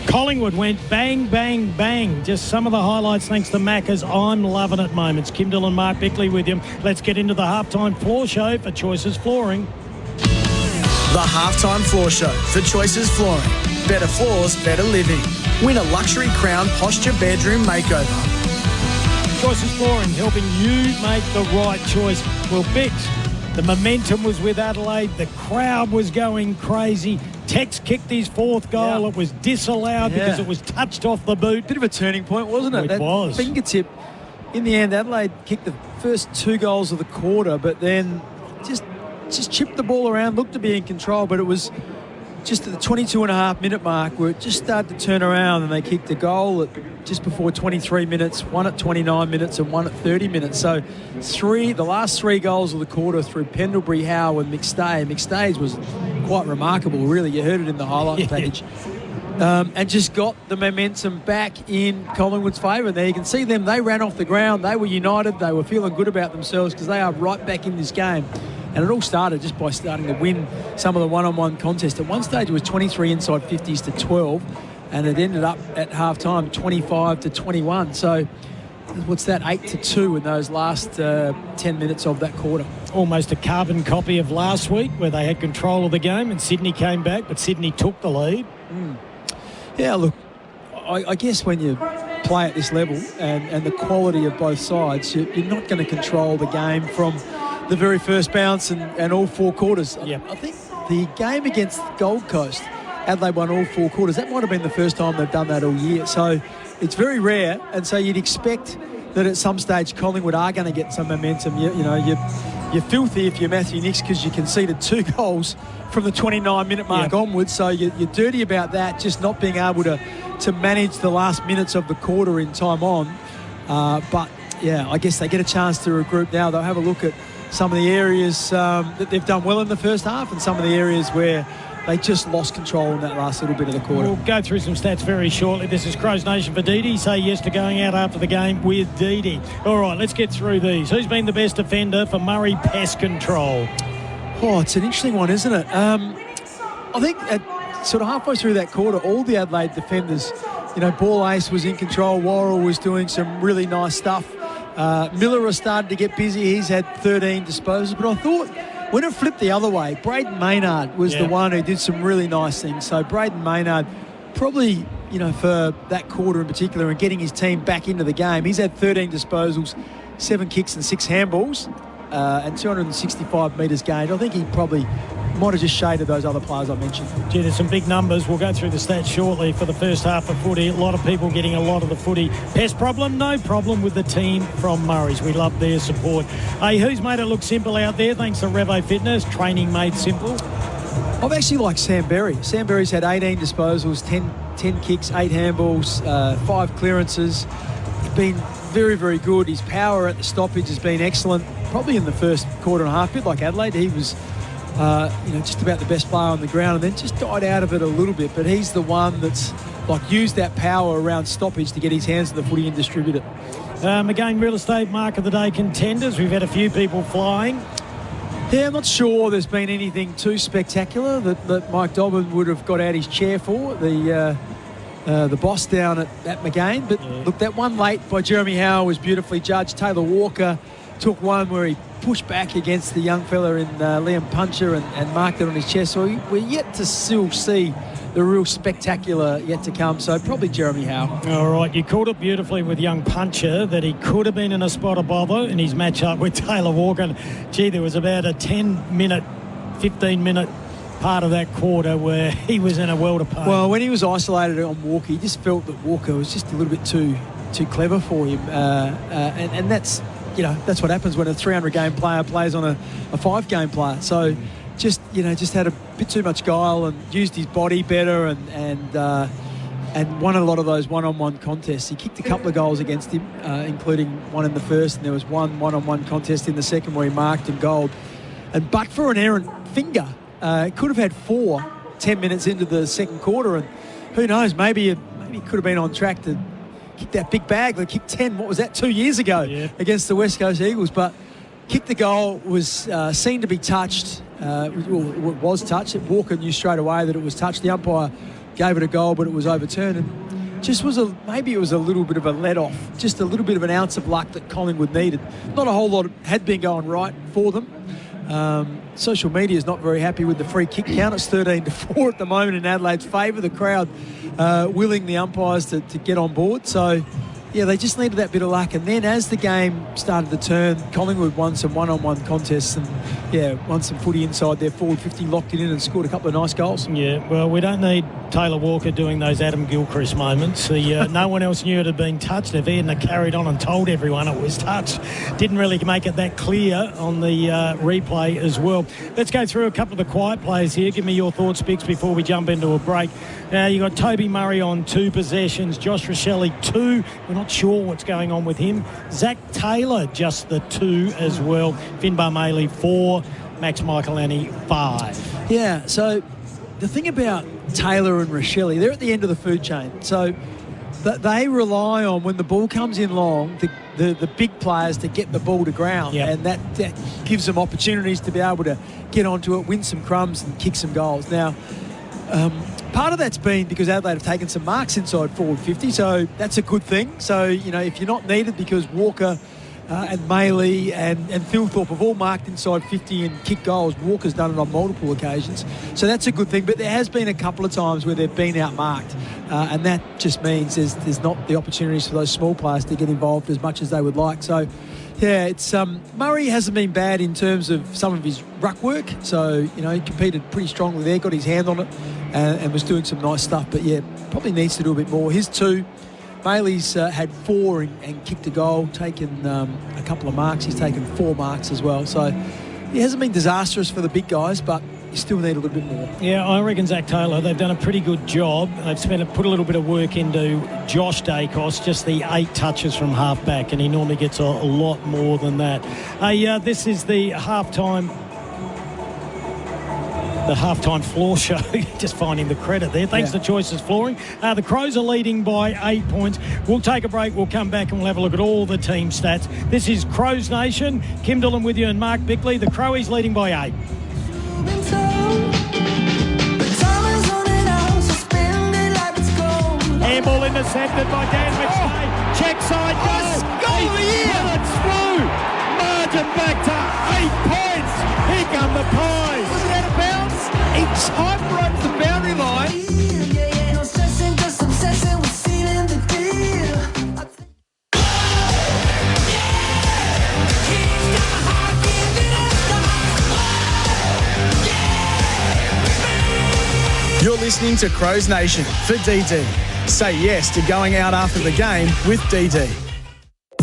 Collingwood went bang, bang, bang. Just some of the highlights thanks to Maccas. I'm loving it moments. Kim Dillon, Mark Bickley with you. Let's get into the halftime floor show for Choices Flooring. The halftime floor show for Choices Flooring. Better floors, better living. Win a luxury crown posture bedroom makeover. Choices Flooring, helping you make the right choice. Well, Bix, the momentum was with Adelaide. The crowd was going crazy. Tex kicked his fourth goal. It was disallowed because it was touched off the boot. Bit of a turning point, wasn't it? It was. Fingertip. In the end, Adelaide kicked the first 2 goals of the quarter, but then just chipped the ball around, looked to be in control, but it was just at the 22.5-minute mark where it just started to turn around, and they kicked a goal at just before 23 minutes, one at 29 minutes and one at 30 minutes. So the last 3 goals of the quarter through Pendlebury, Howe and McStay. McStay's was quite remarkable, really. You heard it in the highlight package. And just got the momentum back in Collingwood's favour. There you can see them. They ran off the ground. They were united. They were feeling good about themselves because they are right back in this game. And it all started just by starting to win some of the one-on-one contests. At one stage, it was 23 inside 50s to 12, and it ended up at half-time 25 to 21. So what's that, 8-2 in those last 10 minutes of that quarter. Almost a carbon copy of last week where they had control of the game and Sydney came back, but Sydney took the lead. Yeah, look, I guess when you play at this level and the quality of both sides, you're not going to control the game from the very first bounce and all 4 quarters. Yep. I think the game against Gold Coast, Adelaide won all 4 quarters. That might have been the first time they've done that all year. So it's very rare, and so you'd expect that at some stage Collingwood are going to get some momentum. You're filthy if you're Matthew Nicks because you conceded 2 goals from the 29-minute mark onwards, so you're dirty about that, just not being able to manage the last minutes of the quarter in time on. But, I guess they get a chance to regroup now. They'll have a look at some of the areas that they've done well in the first half and some of the areas where they just lost control in that last little bit of the quarter. We'll go through some stats very shortly. This is Crows Nation for Dee Dee. Say yes to going out after the game with Dee Dee. All right, let's get through these. Who's been the best defender for Murray Pest Control? Oh, it's an interesting one, isn't it? I think at sort of halfway through that quarter, all the Adelaide defenders, Ball Ace was in control. Worrell was doing some really nice stuff. Miller has started to get busy. He's had 13 disposals. But I thought when it flipped the other way, Braden Maynard was the one who did some really nice things. So Braden Maynard probably, for that quarter in particular and getting his team back into the game, he's had 13 disposals, 7 kicks and 6 handballs and 265 metres gained. I think he probably might have just shaded those other players I mentioned. Gee, there's some big numbers. We'll go through the stats shortly for the first half of footy. A lot of people getting a lot of the footy. Pest problem? No problem with the team from Murray's. We love their support. Hey, who's made it look simple out there? Thanks to Revo Fitness. Training made simple. I've actually liked Sam Berry. Sam Berry's had 18 disposals, 10 kicks, 8 handballs, 5 clearances. He's been very, very good. His power at the stoppage has been excellent. Probably in the first quarter and a half, bit like Adelaide. He was just about the best player on the ground and then just died out of it a little bit. But he's the one that's used that power around stoppage to get his hands on the footy and distribute it. Again, real estate mark of the day contenders. We've had a few people flying. Yeah, I'm not sure there's been anything too spectacular that Mike Dobbin would have got out his chair for, the boss down at McGain. But look, that one late by Jeremy Howe was beautifully judged. Taylor Walker took one where he pushed back against the young fella in Liam Puncher and marked it on his chest. So we're yet to still see the real spectacular yet to come. So probably Jeremy Howe. All right, you called it beautifully with young Puncher that he could have been in a spot of bother in his match-up with Taylor Walker. And, gee, there was about a 10-minute, 15-minute part of that quarter where he was in a world of pain. Well, when he was isolated on Walker, he just felt that Walker was just a little bit too clever for him. And that's... that's what happens when a 300-game player plays on a 5-game player. So just had a bit too much guile and used his body better and won a lot of those one-on-one contests. He kicked a couple of goals against him, including one in the first, and there was one one-on-one contest in the second where he marked and goaled. And but for an errant finger, could have had 4 10 minutes into the second quarter, and who knows, maybe he could have been on track to kick that big bag. They kicked 10, what was that, 2 years ago against the West Coast Eagles. But kicked the goal, was seen to be touched. It was touched. Walker knew straight away that it was touched. The umpire gave it a goal, but it was overturned. And just maybe it was a little bit of a let-off, just a little bit of an ounce of luck that Collingwood needed. Not a whole lot had been going right for them. Social media is not very happy with the free kick count. It's 13-4 at the moment in Adelaide's favour. The crowd willing the umpires to get on board. So, yeah, they just needed that bit of luck. And then as the game started to turn, Collingwood won some one-on-one contests and, won some footy inside their forward 50, locked it in and scored a couple of nice goals. Yeah, well, we don't need Taylor Walker doing those Adam Gilchrist moments. No one else knew it had been touched. If he hadn't carried on and told everyone it was touched, didn't really make it that clear on the replay as well. Let's go through a couple of the quiet players here. Give me your thoughts, Bix, before we jump into a break. You got Toby Murray on 2 possessions, Josh Rochelle 2. We're not sure what's going on with him. Zach Taylor just the 2 as well. Finbar Maley 4, Max Michaelani 5. Yeah, so the thing about Taylor and Rochelle, they're at the end of the food chain. So they rely on, when the ball comes in long, the big players to get the ball to ground. Yep. And that gives them opportunities to be able to get onto it, win some crumbs and kick some goals. Now, part of that's been because Adelaide have taken some marks inside forward 50, so that's a good thing. So, if you're not needed because Walker and Maley and Philthorpe have all marked inside 50 and kicked goals, Walker's done it on multiple occasions. So that's a good thing. But there has been a couple of times where they've been outmarked, and that just means there's not the opportunities for those small players to get involved as much as they would like. So, yeah, it's Murray hasn't been bad in terms of some of his ruck work. So, he competed pretty strongly there, got his hand on it and was doing some nice stuff. But, yeah, probably needs to do a bit more. His 2. Bailey's had 4 and kicked a goal, taken a couple of marks. He's taken 4 marks as well. So he hasn't been disastrous for the big guys, but you still need a little bit more. Yeah, I reckon Zach Taylor, they've done a pretty good job. They've put a little bit of work into Josh Dacos, just the 8 touches from half-back, and he normally gets a lot more than that. This is the halftime floor show. Just finding the credit there. Thanks to Choices Flooring. The Crows are leading by 8 points. We'll take a break. We'll come back and we'll have a look at all the team stats. This is Crows Nation. Kim Dillon with you and Mark Bickley. The Crowies leading by 8. Airball intercepted by Dan McStay. Check side goal. Goal of the year. It's through. Margin back to 8 points. Here come the Pies. Was it out of bounds? He tight broke the boundary line. You're listening to Crows Nation for DD. Say yes to going out after the game with DD.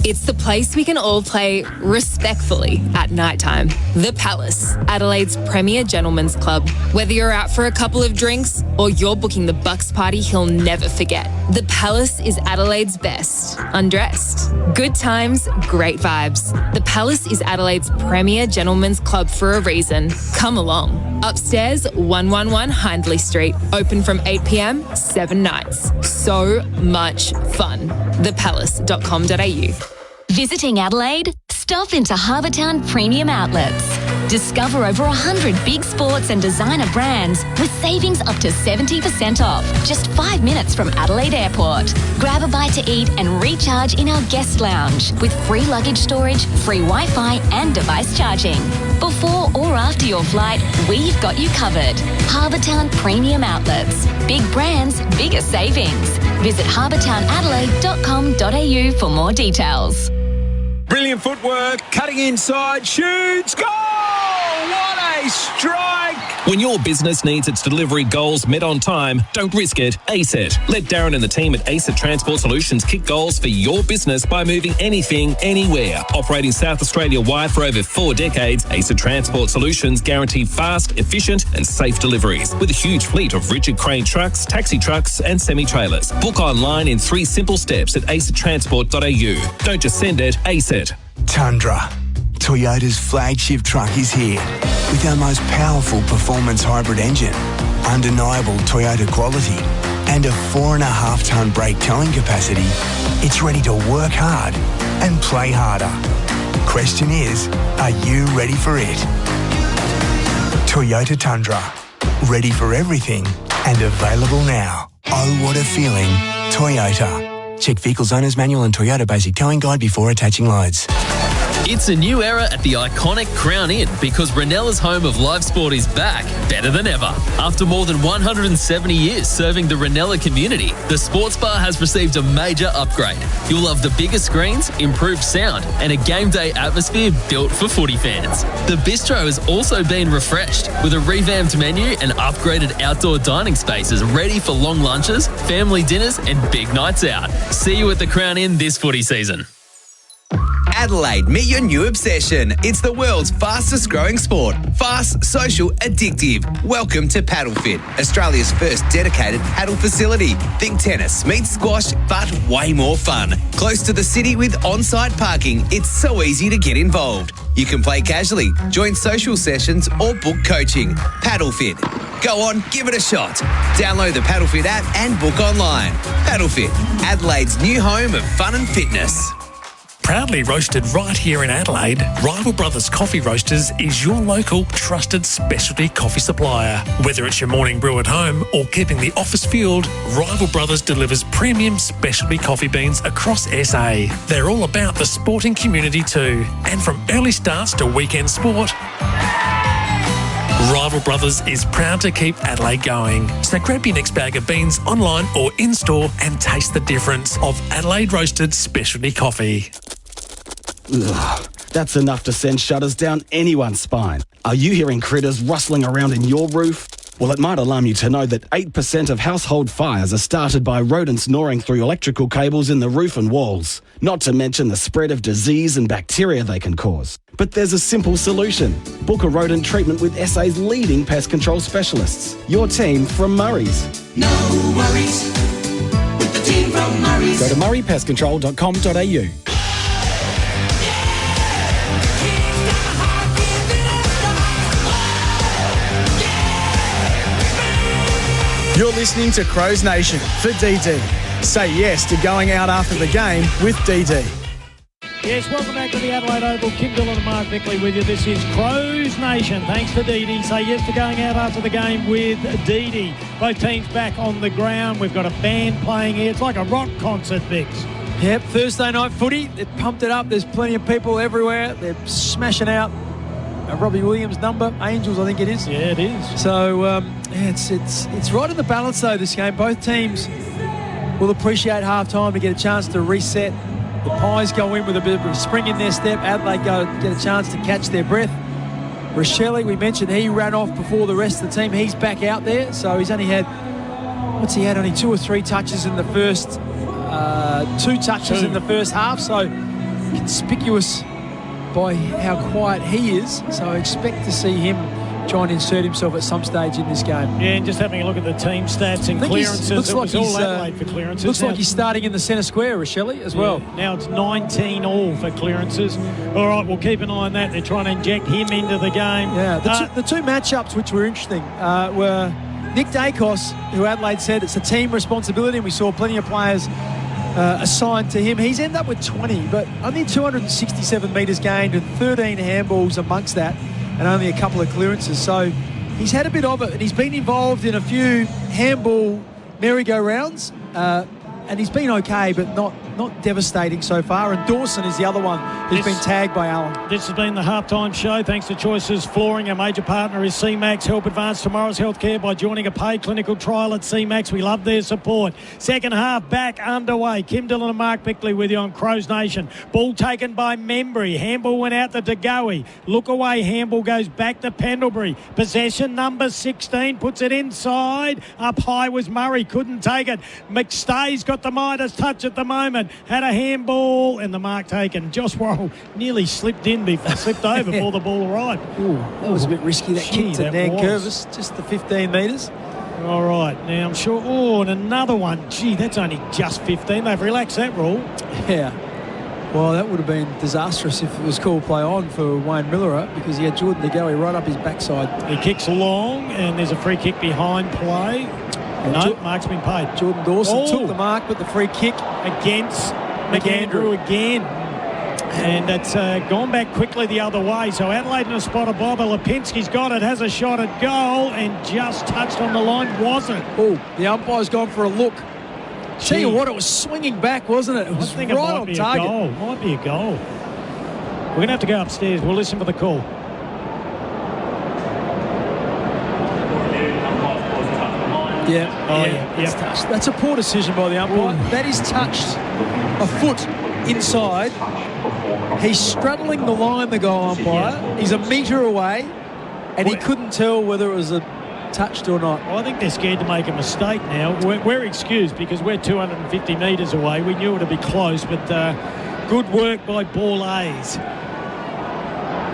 It's the place we can all play respectfully at night time. The Palace, Adelaide's premier gentlemen's club. Whether you're out for a couple of drinks or you're booking the Bucks party he'll never forget, the Palace is Adelaide's best. Undressed. Good times, great vibes. The Palace is Adelaide's premier gentlemen's club for a reason. Come along. Upstairs, 111 Hindley Street. Open from 8 p.m, 7 nights. So much fun. thepalace.com.au. Visiting Adelaide? Stop into Harbourtown Premium Outlets. Discover over 100 big sports and designer brands with savings up to 70% off. Just 5 minutes from Adelaide Airport. Grab a bite to eat and recharge in our guest lounge with free luggage storage, free Wi-Fi and device charging. Before or after your flight, we've got you covered. Harbourtown Premium Outlets. Big brands, bigger savings. Visit harbourtownadelaide.com.au for more details. Brilliant footwork, cutting inside, shoots, goal! What a strike! When your business needs its delivery goals met on time, don't risk it, ace it. Let Darren and the team at ACET Transport Solutions kick goals for your business by moving anything, anywhere. Operating South Australia-wide for over 4 decades, ACET Transport Solutions guarantee fast, efficient and safe deliveries with a huge fleet of rigid crane trucks, taxi trucks and semi-trailers. Book online in 3 simple steps at acettransport.au. Don't just send it, ace it. Tundra. Toyota's flagship truck is here with our most powerful performance hybrid engine, undeniable Toyota quality, and a 4.5-tonne brake towing capacity. It's ready to work hard and play harder. Question is, are you ready for it? Toyota Tundra. Ready for everything and available now. Oh, what a feeling. Toyota. Check Vehicles Owner's Manual and Toyota Basic Towing Guide before attaching loads. It's a new era at the iconic Crown Inn because Renella's home of live sport is back, better than ever. After more than 170 years serving the Renella community, the sports bar has received a major upgrade. You'll love the bigger screens, improved sound, and a game day atmosphere built for footy fans. The bistro has also been refreshed with a revamped menu and upgraded outdoor dining spaces ready for long lunches, family dinners, and big nights out. See you at the Crown Inn this footy season. Adelaide, meet your new obsession. It's the world's fastest growing sport. Fast, social, addictive. Welcome to PaddleFit, Australia's first dedicated paddle facility. Think tennis meets squash, but way more fun. Close to the city with on-site parking, it's so easy to get involved. You can play casually, join social sessions, or book coaching. PaddleFit. Go on, give it a shot. Download the PaddleFit app and book online. PaddleFit, Adelaide's new home of fun and fitness. Proudly roasted right here in Adelaide, Rival Brothers Coffee Roasters is your local trusted specialty coffee supplier. Whether it's your morning brew at home or keeping the office fueled, Rival Brothers delivers premium specialty coffee beans across SA. They're all about the sporting community too, and from early starts to weekend sport, Rival Brothers is proud to keep Adelaide going. So grab your next bag of beans online or in-store and taste the difference of Adelaide roasted specialty coffee. Ugh, that's enough to send shudders down anyone's spine. Are you hearing critters rustling around in your roof? Well, it might alarm you to know that 8% of household fires are started by rodents gnawing through electrical cables in the roof and walls, not to mention the spread of disease and bacteria they can cause. But there's a simple solution. Book a rodent treatment with SA's leading pest control specialists. Your team from Murray's. No worries with the team from Murray's. Go to murraypestcontrol.com.au. You're listening to Crows Nation for DD. Say yes to going out after the game with DD. Yes, welcome back to the Adelaide Oval. Kim Dillon and Mark Bickley with you. This is Crows Nation. Thanks to Dee. Say yes to going out after the game with Dee. Both teams back on the ground. We've got a band playing here. It's like a rock concert, Bix. Yep, Thursday night footy. They've pumped it up. There's plenty of people everywhere. They're smashing out Robbie Williams' number, Angels, I think it is. Yeah, it is. So, it's right in the balance, though, this game. Both teams will appreciate half-time to get a chance to reset. The Pies go in with a bit of a spring in their step. Adelaide get a chance to catch their breath. Rochelle, we mentioned he ran off before the rest of the team. He's back out there, so he's only had, only 2 or 3 touches in the first, 2 touches in the first half, so conspicuous by how quiet he is. So I expect to see him try and insert himself at some stage in this game. Yeah, and just having a look at the team stats and clearances. Looks like all Adelaide for clearances. Looks like he's starting in the centre square, Rochelle, as well. Now it's 19 all for clearances. All right, we'll keep an eye on that. They're trying to inject him into the game. Yeah, the two matchups which were interesting were Nick Dacos, who Adelaide said it's a team responsibility, and we saw plenty of players assigned to him. He's ended up with 20, but only 267 metres gained and 13 handballs amongst that, and only a couple of clearances. So he's had a bit of it, and he's been involved in a few handball merry-go-rounds, and he's been okay, but not devastating so far. And Dawson is the other one who's been tagged by Allen. This has been the halftime show. Thanks to Choices Flooring. Our major partner is CMAX. Help advance tomorrow's healthcare by joining a paid clinical trial at CMAX. We love their support. Second half back underway. Kim Dillon and Mark Bickley with you on Crows Nation. Ball taken by Membry. Handball went out to DeGoey. Look away. Handball goes back to Pendlebury. Possession number 16 puts it inside. Up high was Murray. Couldn't take it. McStay's got the Midas touch at the moment. Had a handball and the mark taken. Josh Worrell nearly slipped over before the ball arrived. Ooh, that was a bit risky, that kick to Dan Curvis, just the 15 metres. All right, now I'm sure. Oh, and another one. Gee, that's only just 15. They've relaxed that rule. Yeah. Well, that would have been disastrous if it was called play on for Wayne Miller, because he had Jordan DeGoey right up his backside. He kicks long, and there's a free kick behind play. No, mark's been paid. Jordan Dawson took the mark, but the free kick against McAndrew again. And it's gone back quickly the other way. So Adelaide in a spot of bother. Lipinski's got it, has a shot at goal, and just touched on the line, wasn't. Oh, the umpire's gone for a look. Tell you what, it was swinging back, wasn't it? It was right on target. Might be a goal. We're going to have to go upstairs. We'll listen for the call. Yeah. That's a poor decision by the umpire. Ooh. That is touched a foot inside. He's straddling the line, the goal umpire. Yeah. He's a metre away, and he couldn't tell whether it was touched or not. Well, I think they're scared to make a mistake now. We're excused because we're 250 metres away. We knew it would be close, but good work by Ball A's.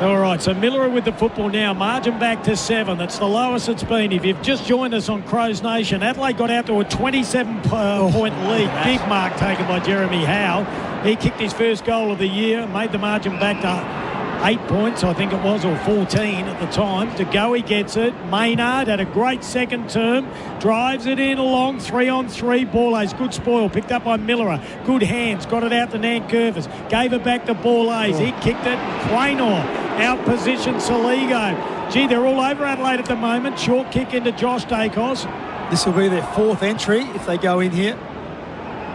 All right, so Miller with the football now. Margin back to 7. That's the lowest it's been. If you've just joined us on Crows Nation, Adelaide got out to a 27-point lead. Big mark taken by Jeremy Howe. He kicked his first goal of the year, made the margin back to 8 points, I think it was, or 14 at the time. De Goey gets it. Maynard had a great second term. Drives it in along, 3-on-3. Ball-A's good spoil. Picked up by Miller. Good hands. Got it out to Nankervis. Gave it back to Ball-A's. He kicked it. Quaynor out position Saligo. Gee, they're all over Adelaide at the moment. Short kick into Josh Dacos. This will be their 4th entry if they go in here.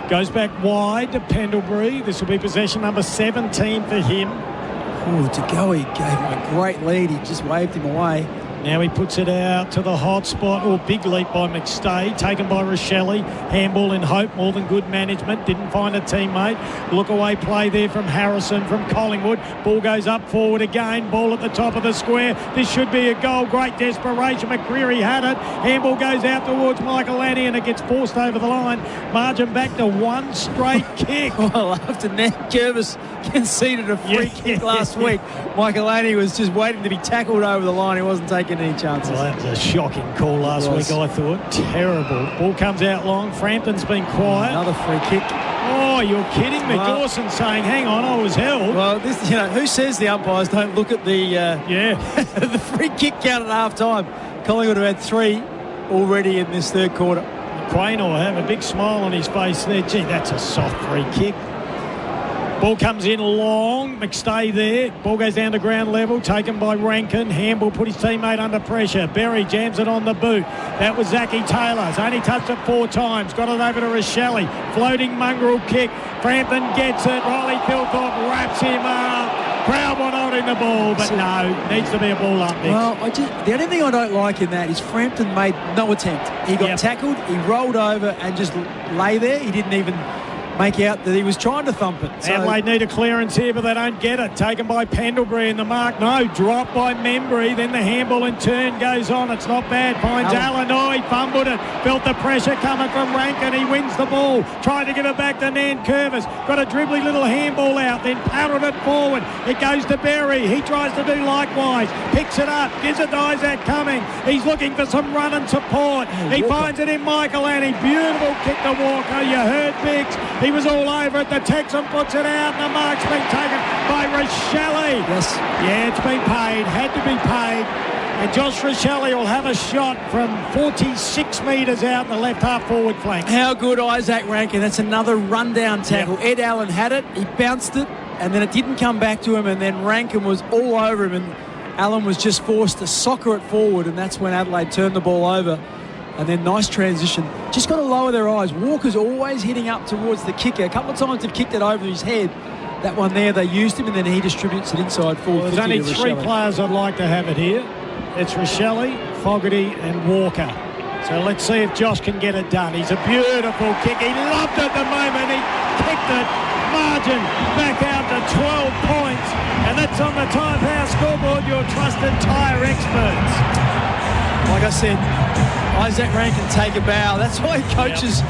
Goes back wide to Pendlebury. This will be possession number 17 for him. Oh, De Goey gave him a great lead. He just waved him away. Now he puts it out to the hot spot. Oh, big leap by McStay. Taken by Rochelle. Handball in hope. More than good management. Didn't find a teammate. Look away play there from Harrison from Collingwood. Ball goes up forward again. Ball at the top of the square. This should be a goal. Great desperation. McCreary had it. Handball goes out towards Michael Lanny and it gets forced over the line. Margin back to one straight kick. Well, after Nankervis conceded a free kick last week, Michael Lanny was just waiting to be tackled over the line. He wasn't taking any chances. Well, that was a shocking call last week, I thought. Terrible. Ball comes out long. Frampton's been quiet. Another free kick. Oh, you're kidding me. Well, Dawson saying, hang on, I was held. Well, this, who says the umpires don't look at the the free kick count at half-time? Collingwood have had 3 already in this third quarter. Quaynor have a big smile on his face there. Gee, that's a soft free kick. Ball comes in long. McStay there. Ball goes down to ground level. Taken by Rankin. Handball put his teammate under pressure. Berry jams it on the boot. That was Zachy Taylor's. Only touched it 4 times. Got it over to Rochelle. Floating mongrel kick. Frampton gets it. Riley Philthorpe wraps him up. Crowd want holding the ball, but no, needs to be a ball up next. Well, the only thing I don't like in that is Frampton made no attempt. He got tackled. He rolled over and just lay there. He didn't even make out that he was trying to thump it. So Adelaide need a clearance here, but they don't get it. Taken by Pendlebury in the mark. No, dropped by Membry. Then the handball in turn goes on. It's not bad. Finds Allen. Oh, he fumbled it. Felt the pressure coming from Rankin. He wins the ball. Tried to give it back to Nankervis. Got a dribbly little handball out. Then paddled it forward. It goes to Berry. He tries to do likewise. Picks it up. Gives it to Isaac Cumming. He's looking for some run and support. He finds it in Michael Annie. Beautiful kick to Walker. You heard Biggs. He was all over it. The Texan puts it out, and the mark's been taken by Rochelle. Yes. Yeah, it's been paid. Had to be paid. And Josh Rochelle will have a shot from 46 metres out in the left half forward flank. How good Isaac Rankin. That's another rundown tackle. Ed Allen had it. He bounced it, and then it didn't come back to him, and then Rankin was all over him, and Allen was just forced to soccer it forward, and that's when Adelaide turned the ball over. And then nice transition. Just got to lower their eyes. Walker's always hitting up towards the kicker. A couple of times they've kicked it over his head. That one there, they used him, and then he distributes it inside forward. Well, there's only 3 players I'd like to have it here. It's Rochelle, Fogarty and Walker. So let's see if Josh can get it done. He's a beautiful kick. He loved it the moment he kicked it. Margin back out to 12 points. And that's on the Tyre Power scoreboard, your trusted tyre experts. Like I said, Isaac Rankin take a bow. That's why coaches,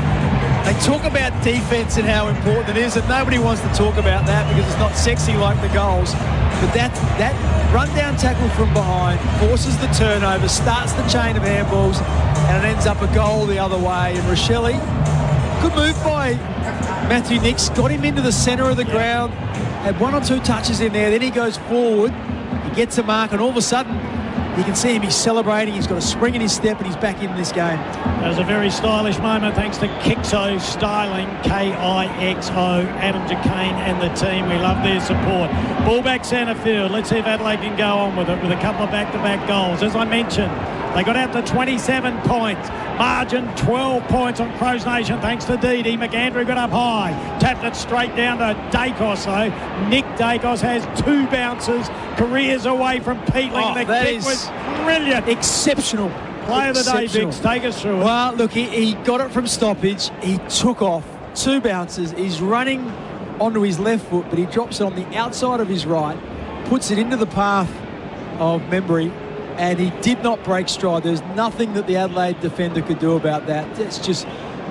they talk about defence and how important it is, and nobody wants to talk about that because it's not sexy like the goals. But that run-down tackle from behind forces the turnover, starts the chain of handballs, and it ends up a goal the other way. And Rochelle, good move by Matthew Nicks, got him into the centre of the ground, had 1 or 2 touches in there, then he goes forward, he gets a mark, and all of a sudden, you can see him, he's celebrating, he's got a spring in his step, and he's back in this game. That was a very stylish moment thanks to Kixo Styling, K-I-X-O, Adam Duquesne and the team. We love their support. Ball back centre field. Let's see if Adelaide can go on with it with a couple of back-to-back goals. As I mentioned, They got out to 27 points. Margin 12 points on Crows Nation thanks to Didi. McAndrew got up high. Tapped it straight down to Dacos though. Nick Dacos has 2 bounces. Careers away from Peatling. The kick was brilliant. Exceptional. Play of the day, Biggs. Take us through it. Well, look, he got it from stoppage. He took off 2 bounces. He's running onto his left foot, but he drops it on the outside of his right, puts it into the path of Membry, and he did not break stride. There's nothing that the Adelaide defender could do about that. It's just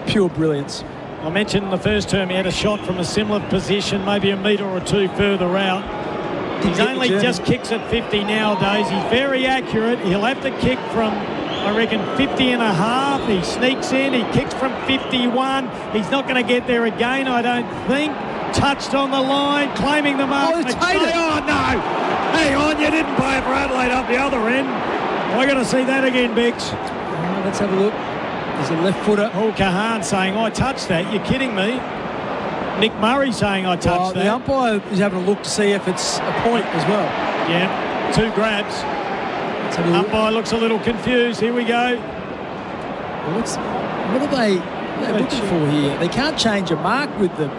pure brilliance. I mentioned in the first term he had a shot from a similar position, maybe a metre or 2 further out. He's only just kicks at 50 nowadays. He's very accurate. He'll have to kick from, I reckon, 50 and a half. He sneaks in. He kicks from 51. He's not going to get there again, I don't think. Touched on the line, claiming the mark. Oh, no. Hang on, you didn't play it for Adelaide up the other end. We're going to see that again, Biggs. Let's have a look. There's a left footer. Paul Kahan saying, I touched that. You're kidding me. Nick Murray saying, I touched that. The umpire is having a look to see if it's a point as well. Yeah, 2 grabs. Umpire looks a little confused. Here we go. What are they looking for here? They can't change a mark with them.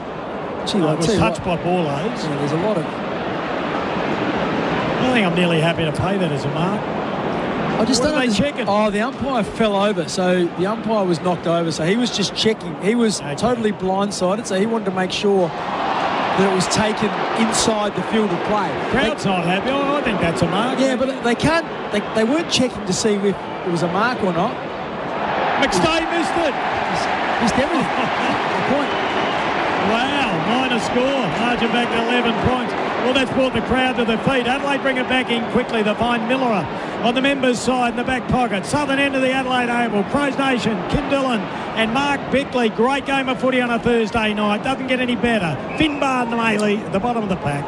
Gee, it was touched by Borlase. Yeah, there's a lot of... I think I'm nearly happy to pay that as a mark. I just what don't are they checking? Oh, the umpire fell over, so the umpire was knocked over, so he was just checking. He was totally blindsided, so he wanted to make sure that it was taken inside the field of play. Crowd's not happy. I think that's a mark. Yeah, but they can't. They weren't checking to see if it was a mark or not. McStay missed it. Missed everything. The point. Wow, minor score. Margin back to 11 points. Well, that's brought the crowd to their feet. Adelaide bring it back in quickly. They find Miller on the members' side in the back pocket. Southern end of the Adelaide Oval. Crows Nation, Kim Dillon and Mark Bickley. Great game of footy on a Thursday night. Doesn't get any better. Finbar and Maley at the bottom of the pack.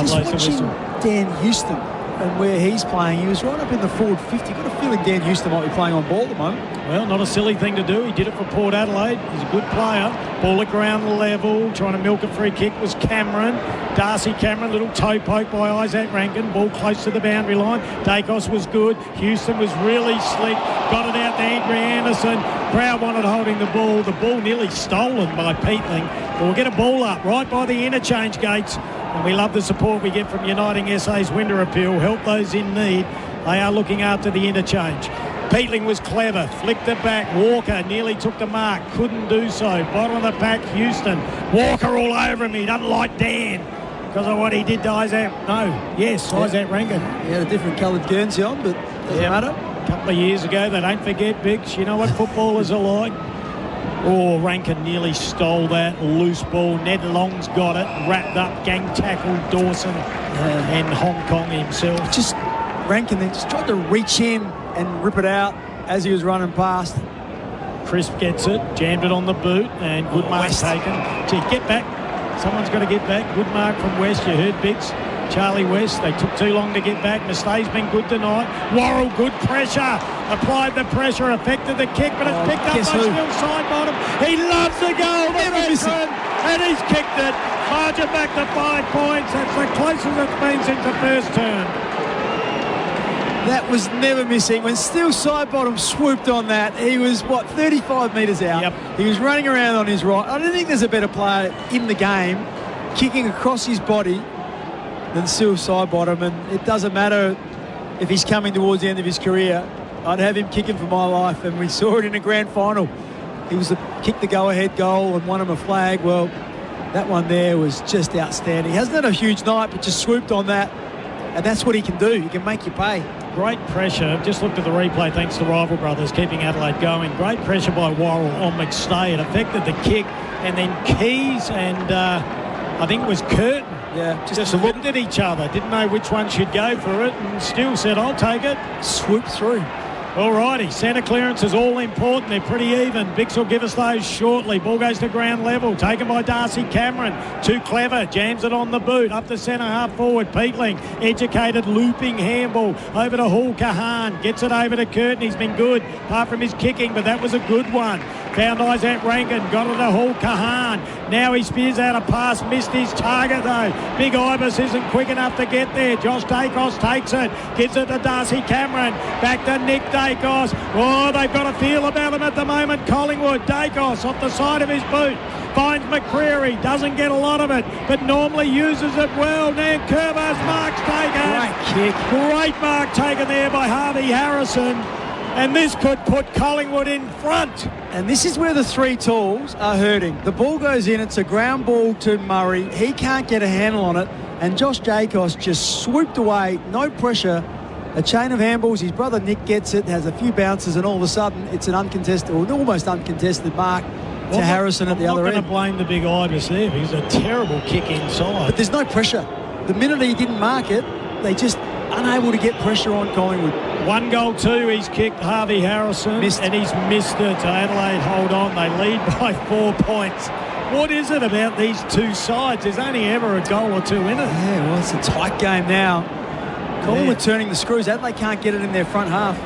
Just watching Dan Houston and where he's playing, he was right up in the forward 50. Got a feeling Dan Houston might be playing on ball at the moment. Well, not a silly thing to do. He did it for Port Adelaide. He's a good player. Ball at ground level. Trying to milk a free kick was Cameron. Darcy Cameron, little toe poke by Isaac Rankin. Ball close to the boundary line. Dacos was good. Houston was really slick. Got it out to Andrew Anderson. Crowd wanted holding the ball. The ball nearly stolen by Peatling. We'll get a ball up right by the interchange gates. And we love the support we get from Uniting SA's Winter Appeal. Help those in need. They are looking after the interchange. Peatling was clever, flicked it back. Walker nearly took the mark, couldn't do so. Bottom of the pack, Houston. Walker all over him. He doesn't like Dan because of what he did to Isaac. Isaac Rankin. He had a different coloured Guernsey on, but doesn't matter. A couple of years ago, they don't forget, Biggs. You know what footballers are like. Oh, Rankin nearly stole that. Loose ball. Ned Long's got it. Wrapped up. Gang tackled Dawson and Hong Kong himself. Just Rankin then just tried to reach in and rip it out as he was running past. Crisp gets it. Jammed it on the boot. And good mark taken. Gee, get back. Someone's got to get back. Good mark from West. You heard, Biggs. Charlie West, they took too long to get back. Mustay's been good tonight. Worrell, good pressure. Applied the pressure, affected the kick, but it's picked up by Still side bottom. He loves the goal, the veteran, and he's kicked it. Margin back to 5 points. That's the closest it's been since the first term. That was never missing. When Steele Sidebottom swooped on that, he was, 35 metres out. Yep. He was running around on his right. I don't think there's a better player in the game kicking across his body than Steele Sidebottom, and it doesn't matter if he's coming towards the end of his career. I'd have him kicking for my life, and we saw it in the grand final. He was kicked the go-ahead goal and won him a flag. Well, that one there was just outstanding. He hasn't had a huge night, but just swooped on that, and that's what he can do. He can make you pay. Great pressure. Just looked at the replay, thanks to Rival Brothers, keeping Adelaide going. Great pressure by Worrell on McStay. It affected the kick, and then Keys and I think it was Curtin. Yeah, just looked at each other, didn't know which one should go for it, and still said, I'll take it. Swooped through. All righty, centre clearance is all important. They're pretty even. Bix will give us those shortly. Ball goes to ground level, taken by Darcy Cameron. Too clever, jams it on the boot. Up the centre half forward, Peatling. Educated, looping handball. Over to Hall Kahan. Gets it over to Curtin. He's been good, apart from his kicking, but that was a good one. Found Isaac Rankin, got it to Hall Kahan. Now he spears out a pass, missed his target though. Big Ibis isn't quick enough to get there. Josh Dacos takes it, gives it to Darcy Cameron. Back to Nick Dacos. Oh, they've got a feel about him at the moment. Collingwood, Dacos off the side of his boot. Finds McCreary, doesn't get a lot of it, but normally uses it well. Nankervis, mark's taken. Great kick. Great mark taken there by Harvey Harrison. And this could put Collingwood in front. And this is where the three tools are hurting. The ball goes in, it's a ground ball to Murray. He can't get a handle on it. And Josh Dacos just swooped away, no pressure. A chain of handballs. His brother Nick gets it, has a few bounces, and all of a sudden it's an uncontested, or an almost uncontested mark to Harrison at the other end. I'm not going to blame the Big Ibis there. It was a terrible kick inside. But there's no pressure. The minute he didn't mark it, they just unable to get pressure on Collingwood. 1 goal, 2 he's kicked, Harvey Harrison. And he's missed it. Adelaide hold on. They lead by 4 points. What is it about these two sides? There's only ever a goal or two in it. Yeah, well, it's a tight game now. Collingwood turning the screws. Adelaide can't get it in their front half.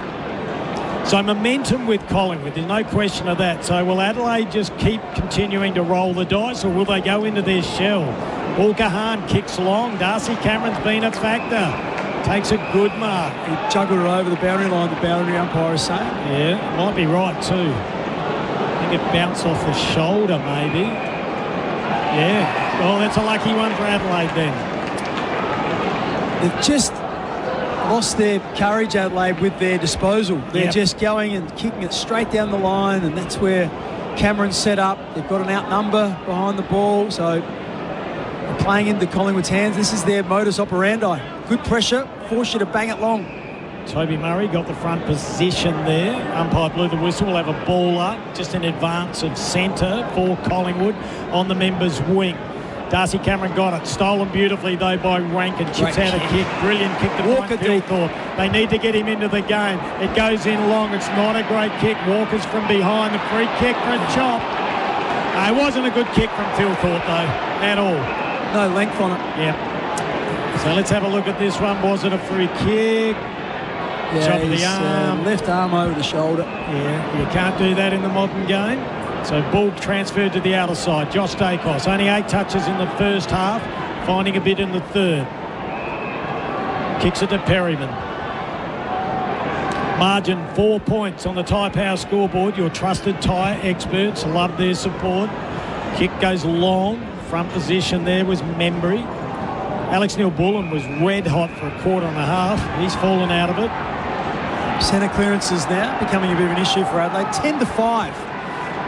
So momentum with Collingwood, there's no question of that. So will Adelaide just keep continuing to roll the dice, or will they go into their shell? Hall Kahan kicks long. Darcy Cameron's been a factor. Takes a good mark. He juggled it over the boundary line, the boundary umpire is saying. Yeah, might be right too. I think it bounced off the shoulder maybe. Yeah, well, that's a lucky one for Adelaide then. They've just lost their courage, Adelaide, with their disposal. They're just going and kicking it straight down the line, and that's where Cameron's set up. They've got an outnumber behind the ball, so they're playing into Collingwood's hands. This is their modus operandi. Good pressure, force you to bang it long. Toby Murray got the front position there. Umpire blew the whistle. We'll have a ball up just in advance of centre for Collingwood on the members' wing. Darcy Cameron got it. Stolen beautifully, though, by Rankin. Chips out a kick. Brilliant kick to Walker Gilthorpe. They need to get him into the game. It goes in long. It's not a great kick. Walker's from behind. The free kick for a chop. It wasn't a good kick from Philthorpe, though, at all. No length on it. Yeah. So let's have a look at this one. Was it a free kick? Yeah, Chop of the arm. Left arm over the shoulder. Yeah, you can't do that in the modern game. So ball transferred to the outer side. Josh Dacos, only 8 touches in the first half, finding a bit in the third. Kicks it to Perryman. Margin 4 points on the Tyre Power scoreboard. Your trusted tyre experts love their support. Kick goes long. Front position there was Membry. Alex Neil-Bullen was red hot for a quarter and a half. He's fallen out of it. Centre clearances now becoming a bit of an issue for Adelaide. 10-5.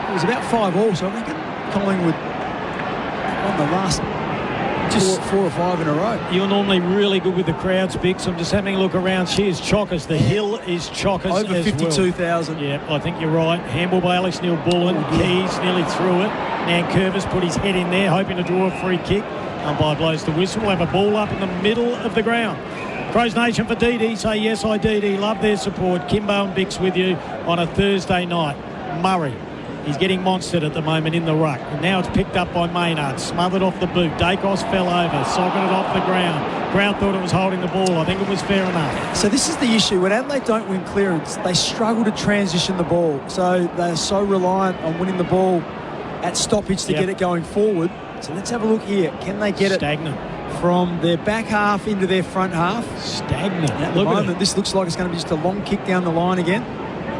It was about 5 all, so I think Collingwood won the last just 4 or 5 in a row. You're normally really good with the crowds, Bix. I'm just having a look around. She is chockers. The hill is chockers. Over 52,000. Well. Yeah, I think you're right. Handball by Alex Neil-Bullen. Keys nearly through it. Nankervis put his head in there, hoping to draw a free kick. Umpire blows the whistle. We'll have a ball up in the middle of the ground. Crows Nation for DD. Say yes, I DD. Love their support. Kimbo and Bix with you on a Thursday night. Murray. He's getting monstered at the moment in the ruck. And now it's picked up by Maynard. Smothered off the boot. Dacos fell over. Socketed off the ground. Ground thought it was holding the ball. I think it was fair enough. So this is the issue. When Adelaide don't win clearance, they struggle to transition the ball. So they're so reliant on winning the ball at stoppage to get it going forward. So let's have a look here. Can they get it from their back half into their front half? Stagnant. At the moment, this looks like it's going to be just a long kick down the line again.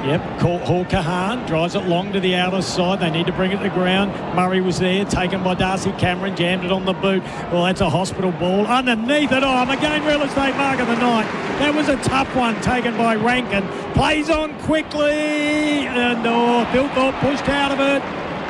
Yep, Hall Kahan drives it long to the outer side. They need to bring it to the ground. Murray was there, taken by Darcy Cameron, jammed it on the boot. Well, that's a hospital ball. Underneath it, again, real estate mark of the night. That was a tough one taken by Rankin. Plays on quickly. And Philthorpe pushed out of it.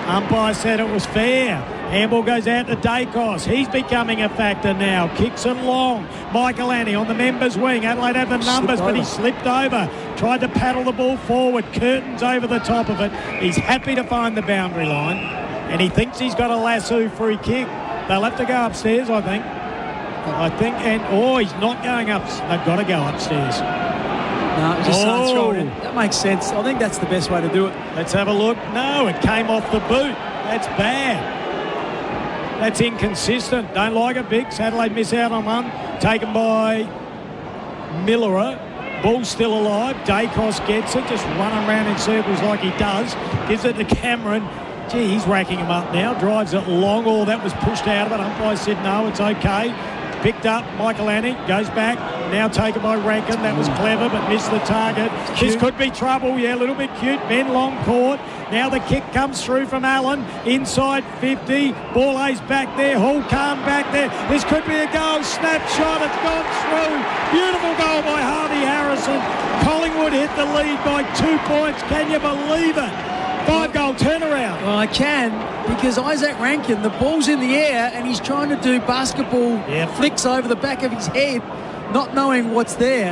Umpire said it was fair. Handball goes out to Dacos. He's becoming a factor now. Kicks it long. Michael Annie on the members' wing. Adelaide have the numbers, but he slipped over. Tried to paddle the ball forward. Curtains over the top of it. He's happy to find the boundary line. And he thinks he's got a lasso free kick. They'll have to go upstairs, I think. He's not going up. They've got to go upstairs. No, just throw it in. That makes sense. I think that's the best way to do it. Let's have a look. No, it came off the boot. That's bad. That's inconsistent. Don't like it, Bix. Adelaide miss out on one. Taken by Millerer. Ball's still alive. Dacos gets it, just running around in circles like he does. Gives it to Cameron. Gee, he's racking him up now. Drives it long. All that was pushed out of it. Umpire said no, it's okay. Picked up. Michael Annie goes back. Now taken by Rankin. That was clever, but missed the target. This could be trouble. Yeah, a little bit cute. Ben Long caught. Now the kick comes through from Allen. Inside 50. Ball lays back there. Hall calm back there. This could be a goal. Snapshot. It's gone through. Beautiful goal by Harvey Harrison. Collingwood hit the lead by 2 points. Can you believe it? 5-goal turnaround. Well, I can, because Isaac Rankin, the ball's in the air and he's trying to do basketball flicks over the back of his head, not knowing what's there.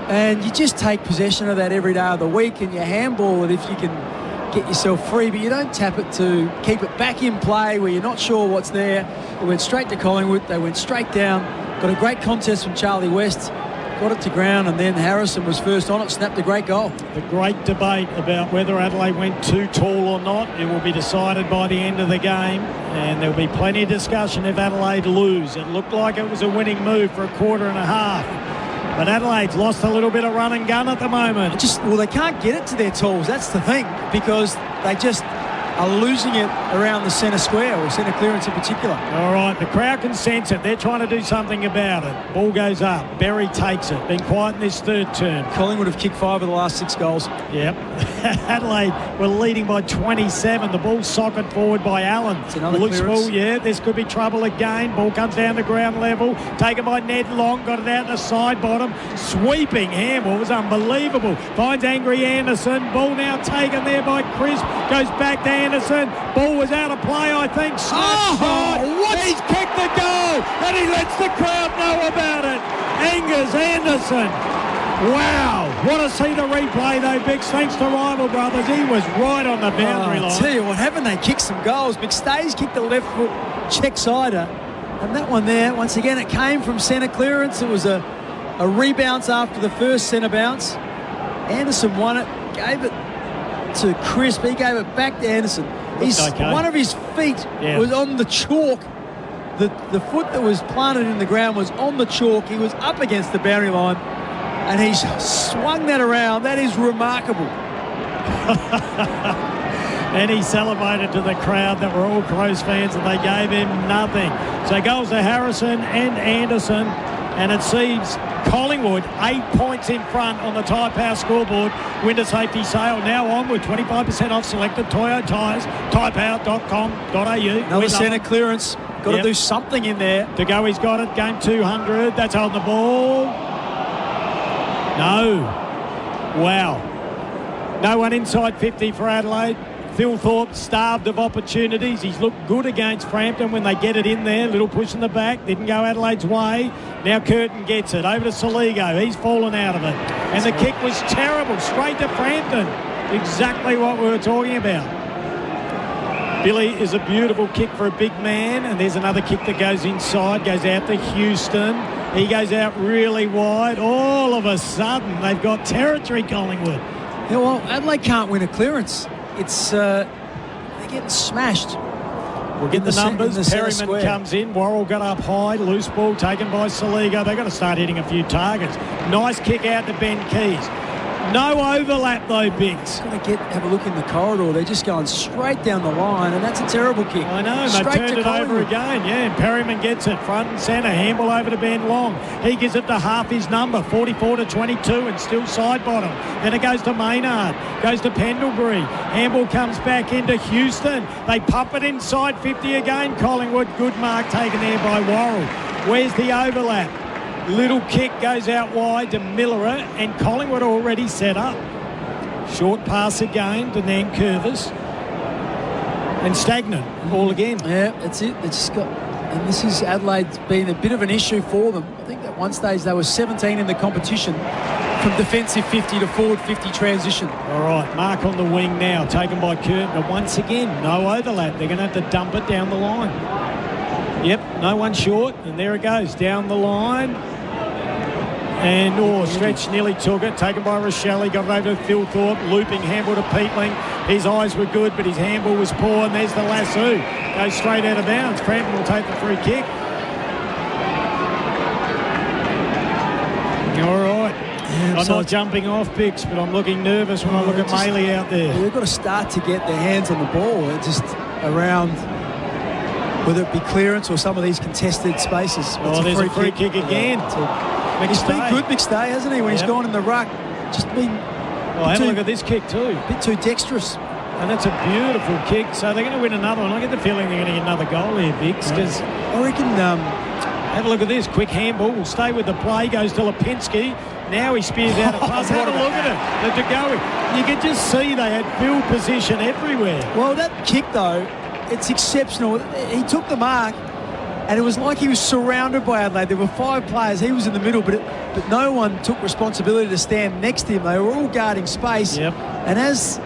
And you just take possession of that every day of the week and you handball it if you can get yourself free, but you don't tap it to keep it back in play where you're not sure what's there. It went straight to Collingwood. They went straight down. Got a great contest from Charlie West. Got it to ground, and then Harrison was first on it, snapped a great goal. The great debate about whether Adelaide went too tall or not, it will be decided by the end of the game, and there'll be plenty of discussion if Adelaide lose. It looked like it was a winning move for a quarter and a half, but Adelaide's lost a little bit of run and gun at the moment. Well, they can't get it to their tools, that's the thing, because they just are losing it around the centre square, or centre clearance in particular. All right, the crowd can sense it. They're trying to do something about it. Ball goes up. Berry takes it. Been quiet in this third term. Collingwood have kicked 5 of the last 6 goals. Yep. Adelaide were leading by 27. The ball socket forward by Allen. It's another Looks clearance. full, yeah. This could be trouble again. Ball comes down to ground level. Taken by Ned Long. Got it out the side bottom. Sweeping handball was unbelievable. Finds Angry Anderson. Ball now taken there by Crisp. Goes back to Anderson. Ball was out of play, I think. Shot. He's kicked the goal, and he lets the crowd know about it. Angus Anderson. Wow. Want to see the replay, though, Bix. Thanks to Rival Brothers. He was right on the boundary line. I tell you what, haven't they kicked some goals? McStay's kicked the left foot check-sider. And that one there, once again, it came from centre clearance. It was a rebounce after the first centre bounce. Anderson won it, gave it to Crisp. He gave it back to Anderson. One of his feet was on the chalk. The foot that was planted in the ground was on the chalk. He was up against the boundary line, and he swung that around. That is remarkable. And he celebrated to the crowd that were all Crows fans, and they gave him nothing. So goes to Harrison and Anderson, and it seems Collingwood 8 points in front on the Tyre Power scoreboard. Winter safety sale now on with 25% off selected Toyo tyres. tyrepower.com.au. Another centre clearance. Got to do something in there. To go, he's got it. Game 200. That's holding the ball. No. Wow. No one inside 50 for Adelaide. Phil Thorpe starved of opportunities. He's looked good against Frampton when they get it in there. Little push in the back. Didn't go Adelaide's way. Now Curtin gets it. Over to Soligo. He's fallen out of it. And the kick was terrible. Straight to Frampton. Exactly what we were talking about. Billy is a beautiful kick for a big man. And there's another kick that goes inside. Goes out to Houston. He goes out really wide. All of a sudden, they've got territory, Collingwood. Yeah, well, Adelaide can't win a clearance. It's they're getting smashed. We'll get the numbers. Perryman comes in. Worrell got up high. Loose ball taken by Soligo. They've got to start hitting a few targets. Nice kick out to Ben Keys. No overlap though, Biggs. Got to have a look in the corridor. They're just going straight down the line, and that's a terrible kick. I know. They've turned it over again. Yeah, and Perryman gets it front and centre. Handball over to Ben Long. He gives it to half his number, 44-22, and still side bottom. Then it goes to Maynard. Goes to Pendlebury. Handball comes back into Houston. They pump it inside 50 again. Collingwood. Good mark taken there by Worrell. Where's the overlap? Little kick goes out wide to Millerer, and Collingwood already set up. Short pass again to Nankervis. And stagnant all again. Yeah, that's it. They just got... And this is Adelaide's been a bit of an issue for them. I think at one stage they were 17 in the competition from defensive 50 to forward 50 transition. All right, mark on the wing now, taken by Curtin. But once again, no overlap. They're going to have to dump it down the line. Yep, no one short, and there it goes, down the line. And Stretch nearly took it, taken by Rochelle. Got it over to Phil Thorpe, looping handball to Peatling. His eyes were good, but his handball was poor, and there's the lasso. Goes straight out of bounds. Crampton will take the free kick. All right. I'm not jumping off, Bix, but I'm looking nervous when I look at Maley out there. They've got to start to get their hands on the ball. They're just around, whether it be clearance or some of these contested spaces. There's a free kick again. He's been good, McStay, hasn't he, when he's gone in the ruck. Just been... have a look at this kick too. A bit too dexterous. And that's a beautiful kick. So they're going to win another one. I get the feeling they're going to get another goal here, Bix, because I reckon... have a look at this. Quick handball. Will stay with the play. Goes to Lipinski. Now he spears out a pass. Have a look at it. The Degoe. You could just see they had field position everywhere. Well, that kick, though, it's exceptional. He took the mark, and it was like he was surrounded by Adelaide. There were 5 players. He was in the middle, but no one took responsibility to stand next to him. They were all guarding space. Yep. And as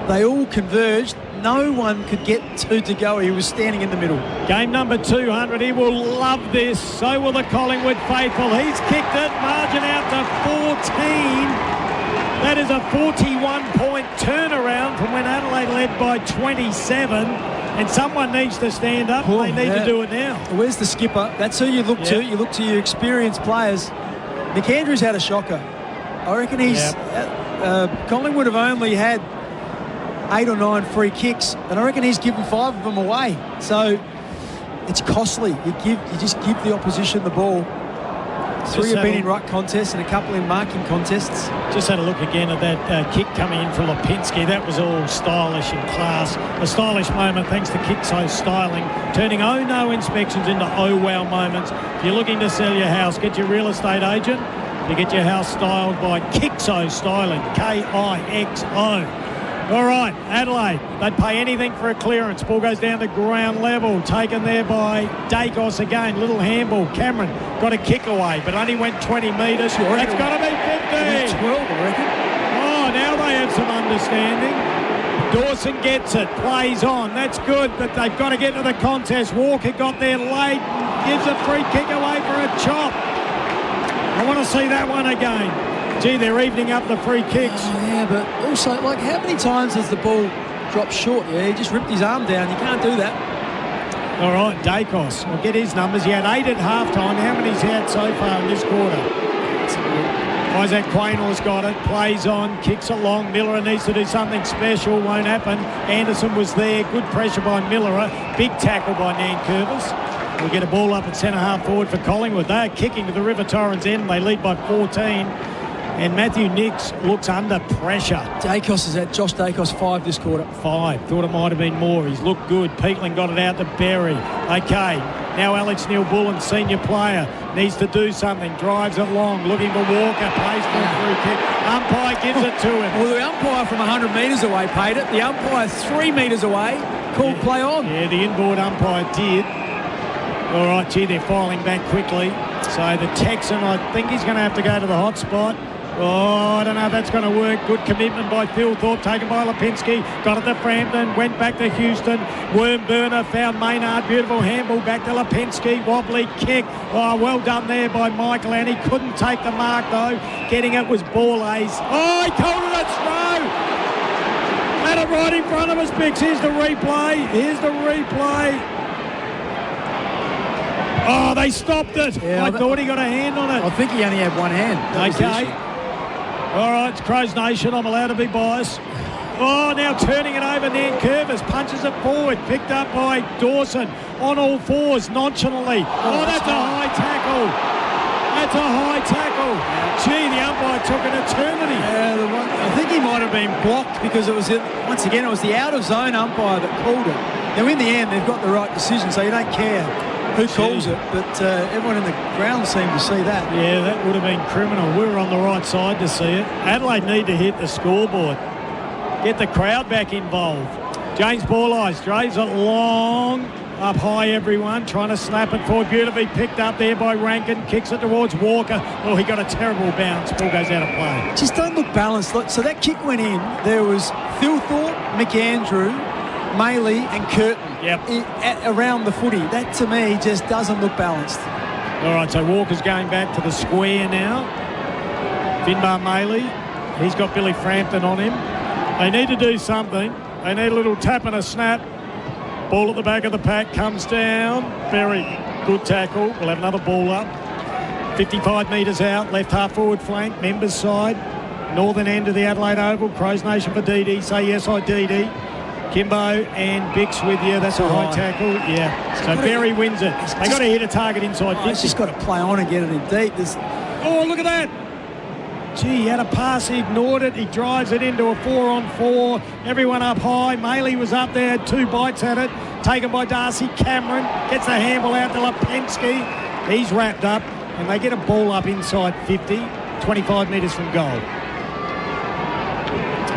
they all converged, no one could get to Degoe. He was standing in the middle. Game number 200. He will love this. So will the Collingwood faithful. He's kicked it. Margin out to 14. That is a 41-point turnaround from when Adelaide led by 27. And someone needs to stand up. They need to do it now. Where's the skipper? That's who you look to. You look to your experienced players. McAndrew's had a shocker. I reckon he's... Collingwood have only had 8 or 9 free kicks, and I reckon he's given 5 of them away. So it's costly. You just give the opposition the ball. 3 have been in ruck contests and a couple in marking contests. Just had a look again at that kick coming in from Lipinski. That was all stylish and class. A stylish moment thanks to Kickso Styling, turning oh no inspections into oh wow moments. If you're looking to sell your house, get your real estate agent. You get your house styled by Kickso Styling, Kixo. All right, Adelaide, they'd pay anything for a clearance. Ball goes down to ground level, taken there by Dacos again. Little handball. Cameron got a kick away, but only went 20 metres. That's got to be 15. 12, I reckon. Oh, now they have some understanding. Dawson gets it, plays on. That's good, but they've got to get to the contest. Walker got there late, gives a free kick away for a chop. I want to see that one again. Gee, they're evening up the free kicks. But also, like, how many times has the ball dropped short? He just ripped his arm down. You can't do that. All right, Dacos. We'll get his numbers. He had 8 at halftime. How many's he had so far in this quarter? Isaac Quaynell's got it. Plays on, kicks it long. Miller needs to do something special. Won't happen. Anderson was there. Good pressure by Miller. Big tackle by Nankervis. We'll get a ball up at centre-half forward for Collingwood. They're kicking to the River Torrens end. They lead by 14. And Matthew Nicks looks under pressure. Dacos is at Josh Dacos 5 this quarter. 5. Thought it might have been more. He's looked good. Peatling got it out to Berry. Okay. Now Alex Neil-Bullen, senior player, needs to do something. Drives it long. Looking for Walker. Plays for a free kick. Umpire gives it to him. Well, the umpire from 100 metres away paid it. The umpire 3 metres away called play on. Yeah, the inboard umpire did. All right, gee, they're filing back quickly. So the Texan, I think he's going to have to go to the hot spot. Oh, I don't know if that's going to work. Good commitment by Phil Thorpe, taken by Lipinski. Got it to Frampton, went back to Houston. Worm burner, found Maynard. Beautiful handball back to Lipinski. Wobbly kick. Oh, well done there by Michael, and he couldn't take the mark, though. Getting it was Borlase. Oh, he called it a throw. Had it right in front of us, Bix. Here's the replay. Here's the replay. Oh, they stopped it. Yeah, I thought he got a hand on it. I think he only had one hand. Okay. All right, it's Crows Nation. I'm allowed to be biased. Oh, now turning it over. Nankervis punches it forward. Picked up by Dawson on all fours nonchalantly. Oh, that's a high tackle. That's a high tackle. Gee, the umpire took an eternity. I think he might have been blocked because it was, once again, it was the out-of-zone umpire that called it. Now, in the end, they've got the right decision, so you don't care who calls it, but everyone in the ground seemed to see that. Yeah, that would have been criminal. We were on the right side to see it. Adelaide need to hit the scoreboard. Get the crowd back involved. James Borlase draws it long. Up high, everyone. Trying to snap it forward. Beautifully picked up there by Rankin. Kicks it towards Walker. Oh, he got a terrible bounce. Ball goes out of play. Just don't look balanced. So that kick went in. There was Phil Thorpe, McAndrew, Maley and Curtin around the footy. That, to me, just doesn't look balanced. All right, so Walker's going back to the square now. Finbar Maley. He's got Billy Frampton on him. They need to do something. They need a little tap and a snap. Ball at the back of the pack comes down. Very good tackle. We'll have another ball up. 55 metres out, left half forward flank, members side, northern end of the Adelaide Oval. Crows Nation for DD. Say yes, I DD. Kimbo and Bix with you. That's a high tackle. Yeah. So Berry wins it. They got to hit a target inside 50. He's just got to play on and get it in deep. Oh, look at that. Gee, he had a pass, he ignored it. He drives it into a 4-on-4. Everyone up high. Maley was up there, had 2 bites at it. Taken by Darcy Cameron. Gets the handball out to Lipinski. He's wrapped up. And they get a ball up inside 50. 25 metres from goal.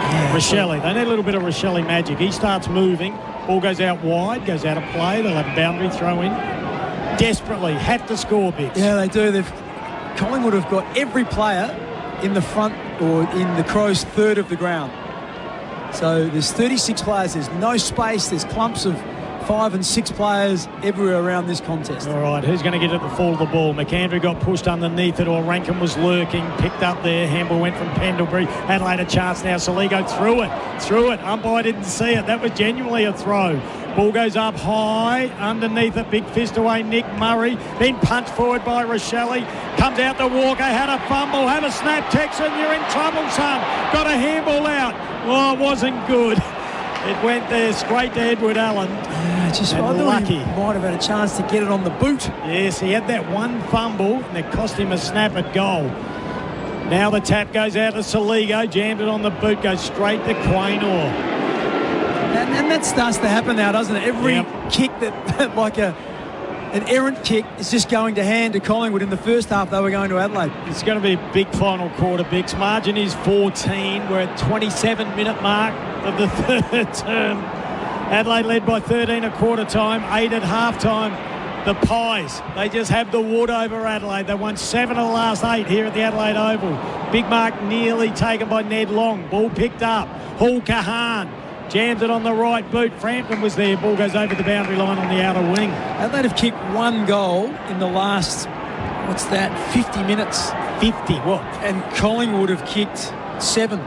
Yeah, Rochelle, they need a little bit of Rochelle magic. He starts moving. Ball goes out wide, goes out of play. They'll have a boundary throw in. Desperately have to score, Bix. Yeah, they do. Collingwood have got every player in the front or in the Crows' third of the ground. So there's 36 players. There's no space. There's clumps of 5 and 6 players everywhere around this contest. All right, who's going to get at the fall of the ball? McAndrew got pushed underneath it, or Rankin was lurking, picked up there. Handball went from Pendlebury. Adelaide a chance now. Saligo threw it. Umpire didn't see it. That was genuinely a throw. Ball goes up high, underneath it, big fist away, Nick Murray. Then punched forward by Rochelle. Comes out to Walker, had a fumble, had a snap. Texan, you're in trouble, son. Got a handball out. Oh, it wasn't good. It went there straight to Edward Allen. I thought lucky. He might have had a chance to get it on the boot. Yes, he had that one fumble, and it cost him a snap at goal. Now the tap goes out to Saligo, jammed it on the boot, goes straight to Quaynor. And that starts to happen now, doesn't it? Every kick that like an errant kick is just going to hand to Collingwood. In the first half, they were going to Adelaide. It's going to be a big final quarter, Bix. Margin is 14. We're at 27-minute mark of the third term. Adelaide led by 13 at quarter time, 8 at half time. The Pies, they just have the wood over Adelaide. They won 7 of the last 8 here at the Adelaide Oval. Big mark nearly taken by Ned Long. Ball picked up. Hall Kahan jams it on the right boot. Frampton was there. Ball goes over the boundary line on the outer wing. Adelaide have kicked 1 goal in the last, 50 minutes? 50, what? And Collingwood have kicked 7.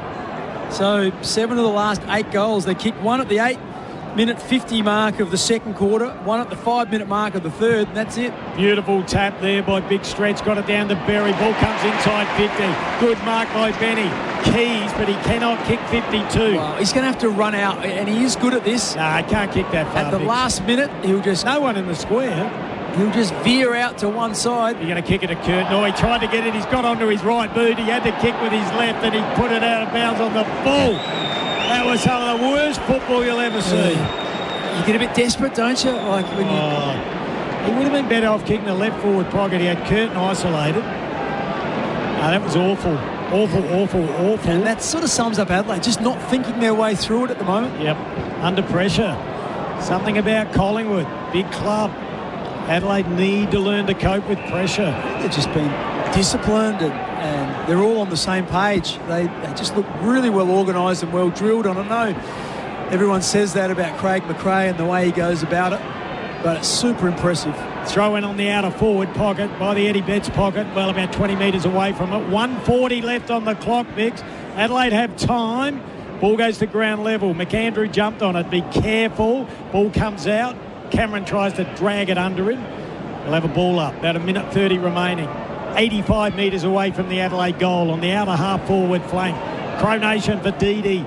So 7 of the last 8 goals. They kicked 1 at the 8-minute 50 mark of the second quarter, 1 at the 5-minute mark of the third, and that's it. Beautiful tap there by Big Stretch. Got it down to Berry. Ball comes inside 50. Good mark by Benny. Keys, but he cannot kick 52. Well, he's going to have to run out, and he is good at this. Nah, he can't kick that far. At the last minute, he'll just... No one in the square. He'll just veer out to one side. You're going to kick it to Kurt. No, he tried to get it. He's got onto his right boot. He had to kick with his left, and he put it out of bounds on the full. That was some of the worst football you'll ever see. You get a bit desperate, don't you? Like when he would have been better off kicking the left forward pocket. He had Curtin isolated. That was awful. Awful. And that sort of sums up Adelaide, just not thinking their way through it at the moment. Yep, under pressure. Something about Collingwood, big club. Adelaide need to learn to cope with pressure. They've just been disciplined and they're all on the same page. They just look really well organised and well drilled. And I know everyone says that about Craig McRae and the way he goes about it, but it's super impressive. Throw in on the outer forward pocket by the Eddie Betts pocket, well about 20 metres away from it. 1:40 left on the clock, Bix. Adelaide have time. Ball goes to ground level. McAndrew jumped on it. Be careful. Ball comes out. Cameron tries to drag it under him. We'll have a ball up. About 1:30 remaining. 85 metres away from the Adelaide goal on the outer half forward flank. Crow Nation for DD.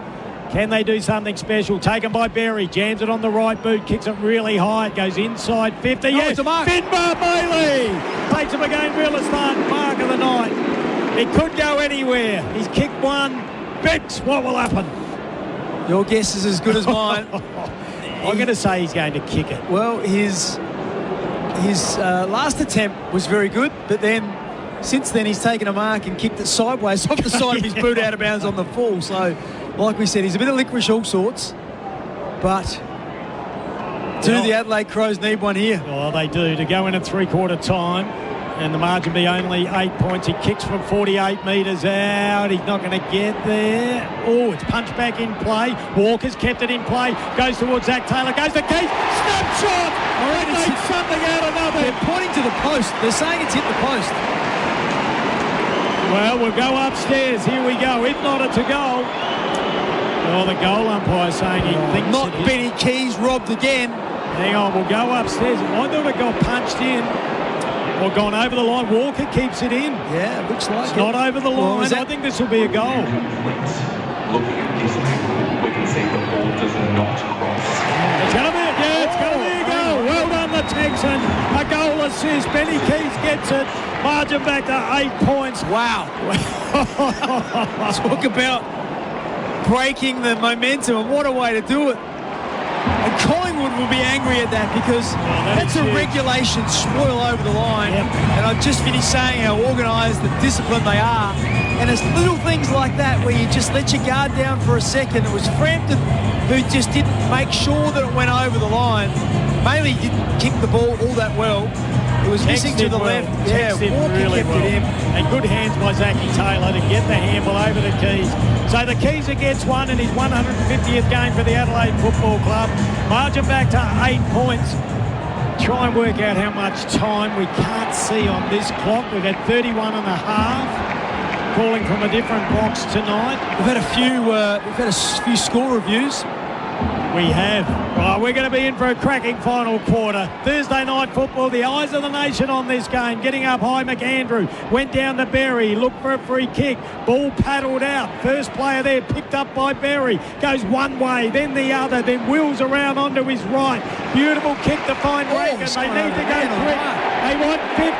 Can they do something special? Taken by Berry. Jams it on the right boot. Kicks it really high. It goes inside 50. Yes, it's a mark. Finbar Bailey takes him again. Real start. Mark of the night. It could go anywhere. He's kicked one. Bix, what will happen? Your guess is as good as mine. I'm going to say he's going to kick it. Well, his last attempt was very good, but then since then he's taken a mark and kicked it sideways off the side of his boot out of bounds on the full. So, like we said, he's a bit of licorice all sorts, but do the Adelaide Crows need one here? Oh, they do. To go in at three-quarter time and the margin be only 8 points. He kicks from 48 metres out. He's not going to get there. Oh, it's punched back in play. Walker's kept it in play. Goes towards Zach Taylor. Goes to Keith. Snapshot! All right, it's something out of nothing. They're pointing to the post. They're saying it's hit the post. Well, we'll go upstairs. Here we go. If not, it's a goal. Oh, the goal umpire saying he thinks not Benny Keys robbed again. Hang on, we'll go upstairs. I thought it got punched in. Or gone over the line. Walker keeps it in. Yeah, it looks like it's not over the line. Well, I think this will be a goal. Looking at this angle, we can see the ball does not cross. It's going to be a goal. Well done, the Texan. A goal assist. Benny Keys gets it. Margin back to 8 points. Wow. Talk about breaking the momentum, and what a way to do it. And Collingwood will be angry at that because that's a regulation spoil over the line. Yep. And I've just finished saying how organised and disciplined they are. And it's little things like that where you just let your guard down for a second. It was Frampton who just didn't make sure that it went over the line. Mainly didn't kick the ball all that well. It was missing to the left. Yeah, Walker really kept well. it in. And good hands by Zachy Taylor to get the handball over the Keys. So the Keys gets one in his 150th game for the Adelaide Football Club. Margin back to 8 points. Try and work out how much time we can't see on this clock. We've had 31 and a half. Calling from a different box tonight. We've had a few score reviews. We have. Right, we're going to be in for a cracking final quarter. Thursday night football, the eyes of the nation on this game. Getting up high, McAndrew went down to Berry, looked for a free kick. Ball paddled out. First player there picked up by Berry. Goes one way, then the other, then wheels around onto his right. Beautiful kick to find Rankin. They need to go quick. They want 50.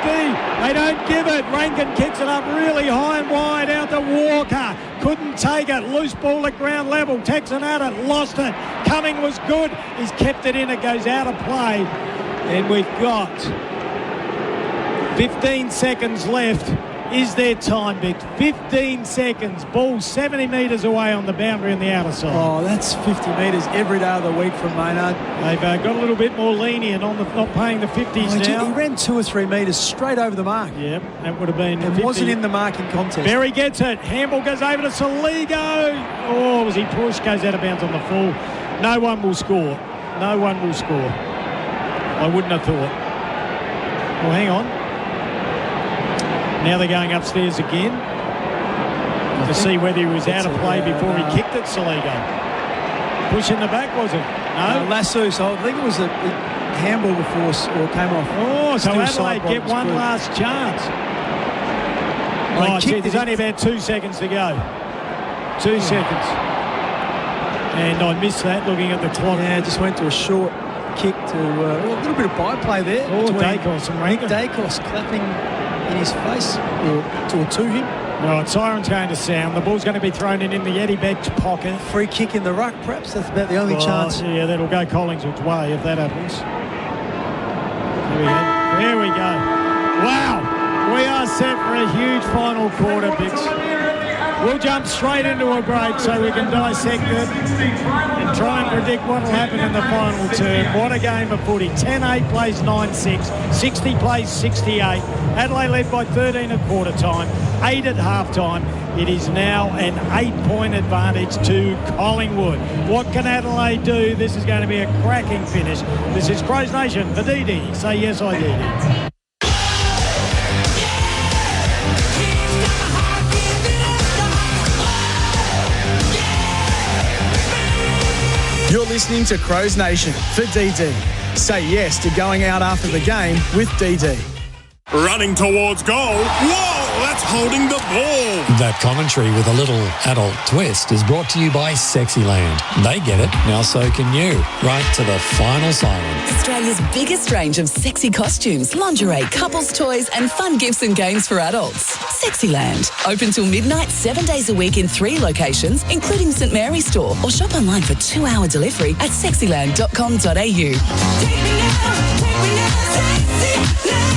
They don't give it. Rankin kicks it up really high and wide out to Walker. Couldn't take it. Loose ball at ground level. Texan had it. Lost it. Cumming was good. He's kept it in. It goes out of play. And we've got 15 seconds left. Is there time, Vic? 15 seconds. Ball 70 metres away on the boundary on the outer side. Oh, that's 50 metres every day of the week from Maynard. They've got a little bit more lenient on the not paying the 50s now. He ran 2 or 3 metres straight over the mark. Yep, that would have been. It wasn't in the marking contest. Berry gets it. Handball goes over to Saligo. Oh, was he pushed? Goes out of bounds on the full. No one will score. No one will score. I wouldn't have thought. Well, hang on. Now they're going upstairs again to see whether he was out of play before he kicked it, Saligo. Push in the back, was it? No? Lasso, so I think it was a handball before or came off. Oh, so Adelaide get one last chance. Oh, gee, there's only about 2 seconds to go. 2 seconds. And I missed that looking at the clock. Yeah, just went to a short kick to a little bit of byplay there. Oh, Dacos and Rankin. Dacos clapping in his face or to him. Right, siren's going to sound. The ball's going to be thrown in the Eddie Beck's pocket. Free kick in the ruck, perhaps. That's about the only chance. Yeah, that'll go Collingwood's way if that happens. There we go. Wow, we are set for a huge final quarter, Bix. We'll jump straight into a break so we can dissect it and try and predict what will happen in the final term. What a game of footy. 10-8 plays 9-6. 60 plays 68. Adelaide led by 13 at quarter time, 8 at half time. It is now an 8-point advantage to Collingwood. What can Adelaide do? This is going to be a cracking finish. This is Crows Nation for DD. Say yes, I did. You're listening to Crows Nation for DD. Say yes to going out after the game with DD. Running towards goal. Whoa, that's holding the ball. That commentary with a little adult twist is brought to you by Sexyland. They get it, now so can you. Right to the final siren. Australia's biggest range of sexy costumes, lingerie, couples toys and fun gifts and games for adults. Sexyland. Open till midnight, 7 days a week in 3 locations, including St Mary's Store. Or shop online for 2-hour delivery at sexyland.com.au. Take me now, Sexyland.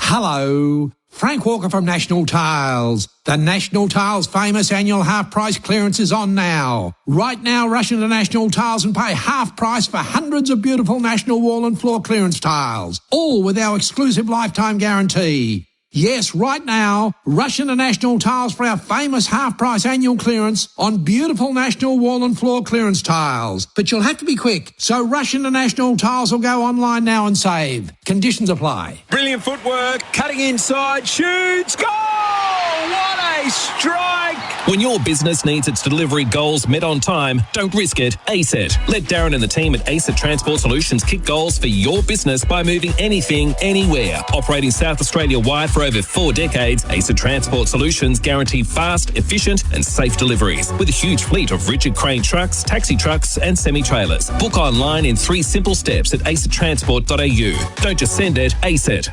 Hello, Frank Walker from National Tiles. The National Tiles famous annual half price clearance is on now. Right now, rush into National Tiles and pay half price for hundreds of beautiful National wall and floor clearance tiles, all with our exclusive lifetime guarantee. Yes, right now, rush into National Tiles for our famous half-price annual clearance on beautiful National wall and floor clearance tiles. But you'll have to be quick, so rush into National Tiles or go online now and save. Conditions apply. Brilliant footwork, cutting inside, shoots, goal! What a strike! When your business needs its delivery goals met on time, don't risk it. ASET. Let Darren and the team at ASET Transport Solutions kick goals for your business by moving anything, anywhere. Operating South Australia-wide for over 4 decades, ASET Transport Solutions guarantee fast, efficient and safe deliveries with a huge fleet of rigid crane trucks, taxi trucks and semi-trailers. Book online in 3 simple steps at asettransport.au. Don't just send it, ASET.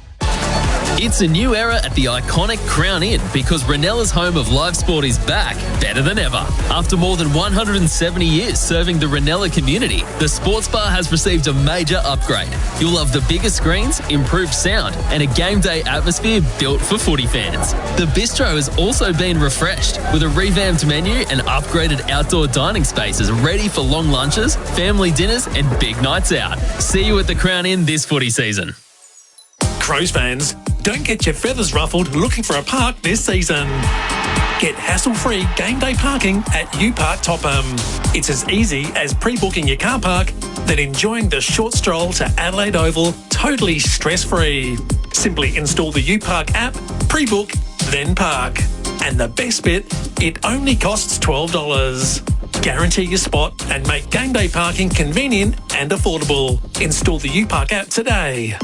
It's a new era at the iconic Crown Inn because Renella's home of live sport is back, better than ever. After more than 170 years serving the Renella community, the sports bar has received a major upgrade. You'll love the bigger screens, improved sound, and a game day atmosphere built for footy fans. The bistro has also been refreshed with a revamped menu and upgraded outdoor dining spaces ready for long lunches, family dinners, and big nights out. See you at the Crown Inn this footy season. Crows fans, don't get your feathers ruffled looking for a park this season. Get hassle-free game day parking at UPark Topham. It's as easy as pre-booking your car park, then enjoying the short stroll to Adelaide Oval totally stress-free. Simply install the UPark app, pre-book, then park. And the best bit, it only costs $12. Guarantee your spot and make game day parking convenient and affordable. Install the UPark app today.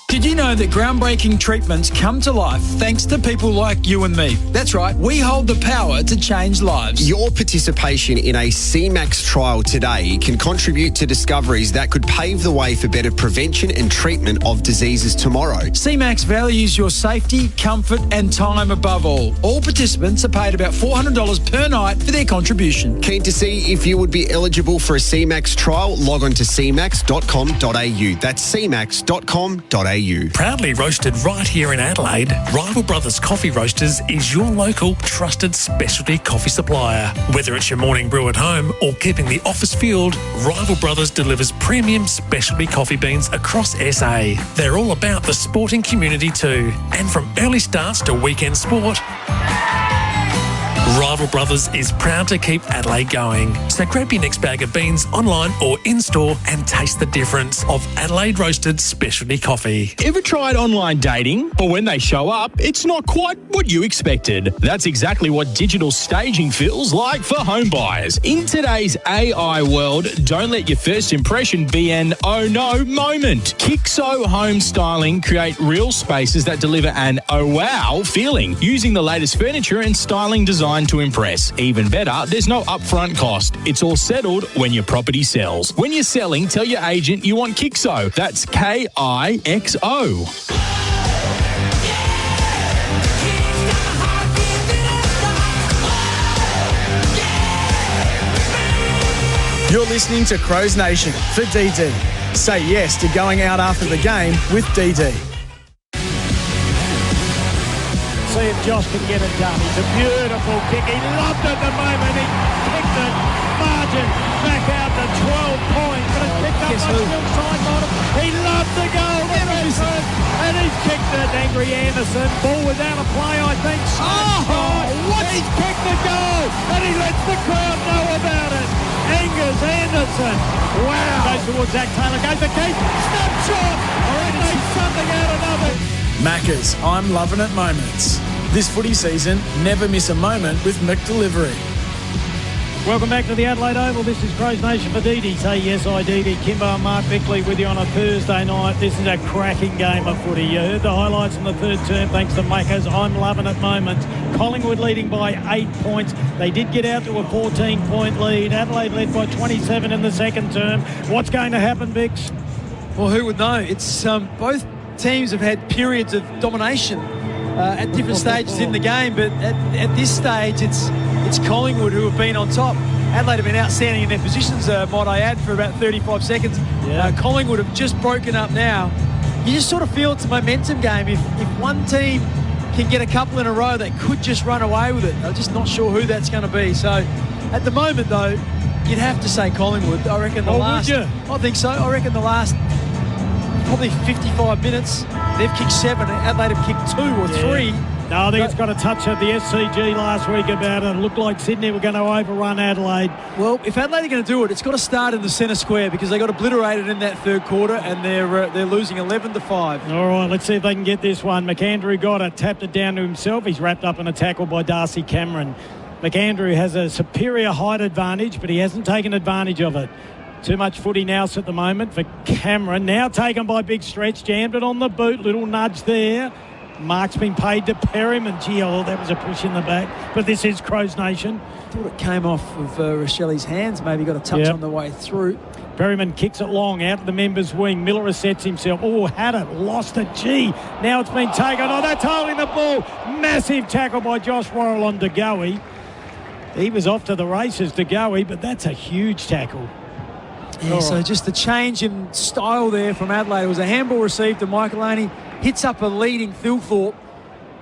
Did you know that groundbreaking treatments come to life thanks to people like you and me? That's right, we hold the power to change lives. Your participation in a CMAX trial today can contribute to discoveries that could pave the way for better prevention and treatment of diseases tomorrow. CMAX values your safety, comfort and time above all. All participants are paid about $400 per night for their contribution. Keen to see if you would be eligible for a CMAX trial? Log on to cmax.com.au. That's cmax.com.au. Proudly roasted right here in Adelaide, Rival Brothers Coffee Roasters is your local trusted specialty coffee supplier. Whether it's your morning brew at home or keeping the office fueled, Rival Brothers delivers premium specialty coffee beans across SA. They're all about the sporting community too, and from early starts to weekend sport, Rival Brothers is proud to keep Adelaide going. So grab your next bag of beans online or in-store and taste the difference of Adelaide roasted specialty coffee. Ever tried online dating? But when they show up, it's not quite what you expected. That's exactly what digital staging feels like for home buyers. In today's AI world, don't let your first impression be an oh no moment. Kixo Home Styling create real spaces that deliver an oh wow feeling using the latest furniture and styling design to impress. Even better, there's no upfront cost. It's all settled when your property sells. When you're selling, tell your agent you want Kixo. That's KIXO. You're listening to Crows Nation for DD. Say yes to going out after the game with DD. See if Josh can get it done. It's a beautiful kick. He loved it at the moment. He kicked it. Margin back out to 12 points. But it's picked up by Phil Sidebottom. He loved the goal. And he's kicked it. Angry Anderson. Ball without a play, I think. He's kicked the goal. And he lets the crowd know about it. Angus Anderson. Wow. Goes towards Zach Taylor. Goes the keep. Snapshot. And makes something out of nothing. Macca's, I'm loving it moments. This footy season, never miss a moment with McDelivery. Welcome back to the Adelaide Oval. This is Crows Nation for DD. Say yes, I DD. Kimbo and Mark Bickley with you on a Thursday night. This is a cracking game of footy. You heard the highlights in the third term thanks to Macca's. I'm loving it moments. Collingwood leading by 8 points. They did get out to a 14-point lead. Adelaide led by 27 in the second term. What's going to happen, Bix? Well, who would know? It's both teams have had periods of domination at different stages in the game, but at this stage it's Collingwood who have been on top. Adelaide have been outstanding in their positions, might I add, for about 35 seconds. Yeah. Collingwood have just broken up now. You just sort of feel it's a momentum game. If one team can get a couple in a row, they could just run away with it. I'm just not sure who that's going to be. So at the moment, though, you'd have to say Collingwood. I reckon the last... Would you? I think so. I reckon the last... probably 55 minutes. They've kicked 7. Adelaide have kicked 2 or 3. No, I think it's got a touch of the SCG last week about it. It looked like Sydney were going to overrun Adelaide. Well, if Adelaide are going to do it, it's got to start in the centre square because they got obliterated in that third quarter and they're losing 11-5. All right, let's see if they can get this one. McAndrew got it, tapped it down to himself. He's wrapped up in a tackle by Darcy Cameron. McAndrew has a superior height advantage, but he hasn't taken advantage of it. Too much footy now at the moment for Cameron. Now taken by Big Stretch. Jammed it on the boot. Little nudge there. Mark's been paid to Perryman. Gee, that was a push in the back. But this is Crows Nation. Thought it came off of Rochelle's hands. Maybe got a touch on the way through. Perryman kicks it long out to the members' wing. Miller resets himself. Oh, had it. Lost it. Gee. Now it's been taken. Oh, that's holding the ball. Massive tackle by Josh Worrell on DeGoey. He was off to the races, DeGoey, but that's a huge tackle. Yeah, so just the change in style there from Adelaide. It was a handball received to Michaelani. Hits up a leading Thilthorpe.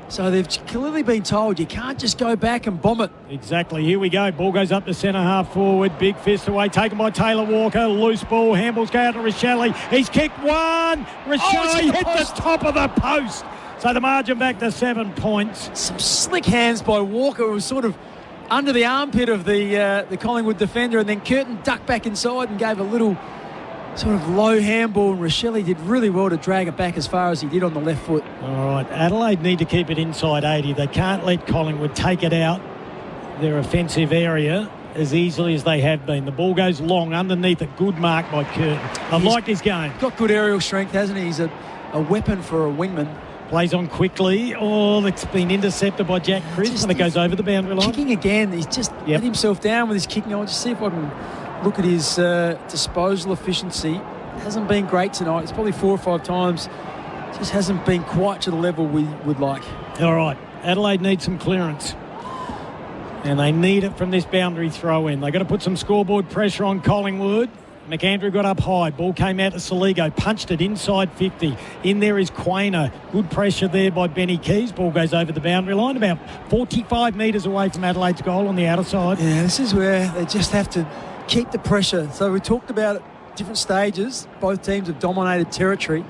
So they've clearly been told you can't just go back and bomb it. Exactly. Here we go. Ball goes up to centre half forward. Big fist away. Taken by Taylor Walker. Loose ball. Handballs go out to Rochelle. He's kicked one. Rochelle hit the top of the post. So the margin back to 7 points. Some slick hands by Walker. It was sort of under the armpit of the Collingwood defender, and then Curtin ducked back inside and gave a little sort of low handball, and Rochelle did really well to drag it back as far as he did on the left foot. All right, Adelaide need to keep it inside 80. They can't let Collingwood take it out their offensive area as easily as they have been. The ball goes long underneath a good mark by Curtin. I liked his game. Got good aerial strength, hasn't he? He's a weapon for a wingman. Plays on quickly. Oh, it's been intercepted by Jack Crisp, and it goes over the boundary line. Kicking again. He's just let himself down with his kicking. I'll just see if I can look at his disposal efficiency. Hasn't been great tonight. It's probably 4 or 5 times. Just hasn't been quite to the level we would like. All right. Adelaide needs some clearance. And they need it from this boundary throw in. They've got to put some scoreboard pressure on Collingwood. McAndrew got up high. Ball came out to Saligo. Punched it inside 50. In there is Quainer. Good pressure there by Benny Keys. Ball goes over the boundary line. About 45 metres away from Adelaide's goal on the outer side. Yeah, this is where they just have to keep the pressure. So we talked about it, different stages. Both teams have dominated territory.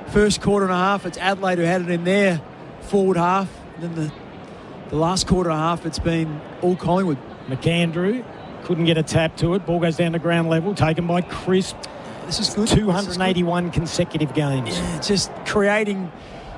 First quarter and a half, it's Adelaide who had it in their forward half. And then the last quarter and a half, it's been all Collingwood. McAndrew couldn't get a tap to it. Ball goes down to ground level, taken by Crisp. This is good. 281 consecutive games. Yeah, just creating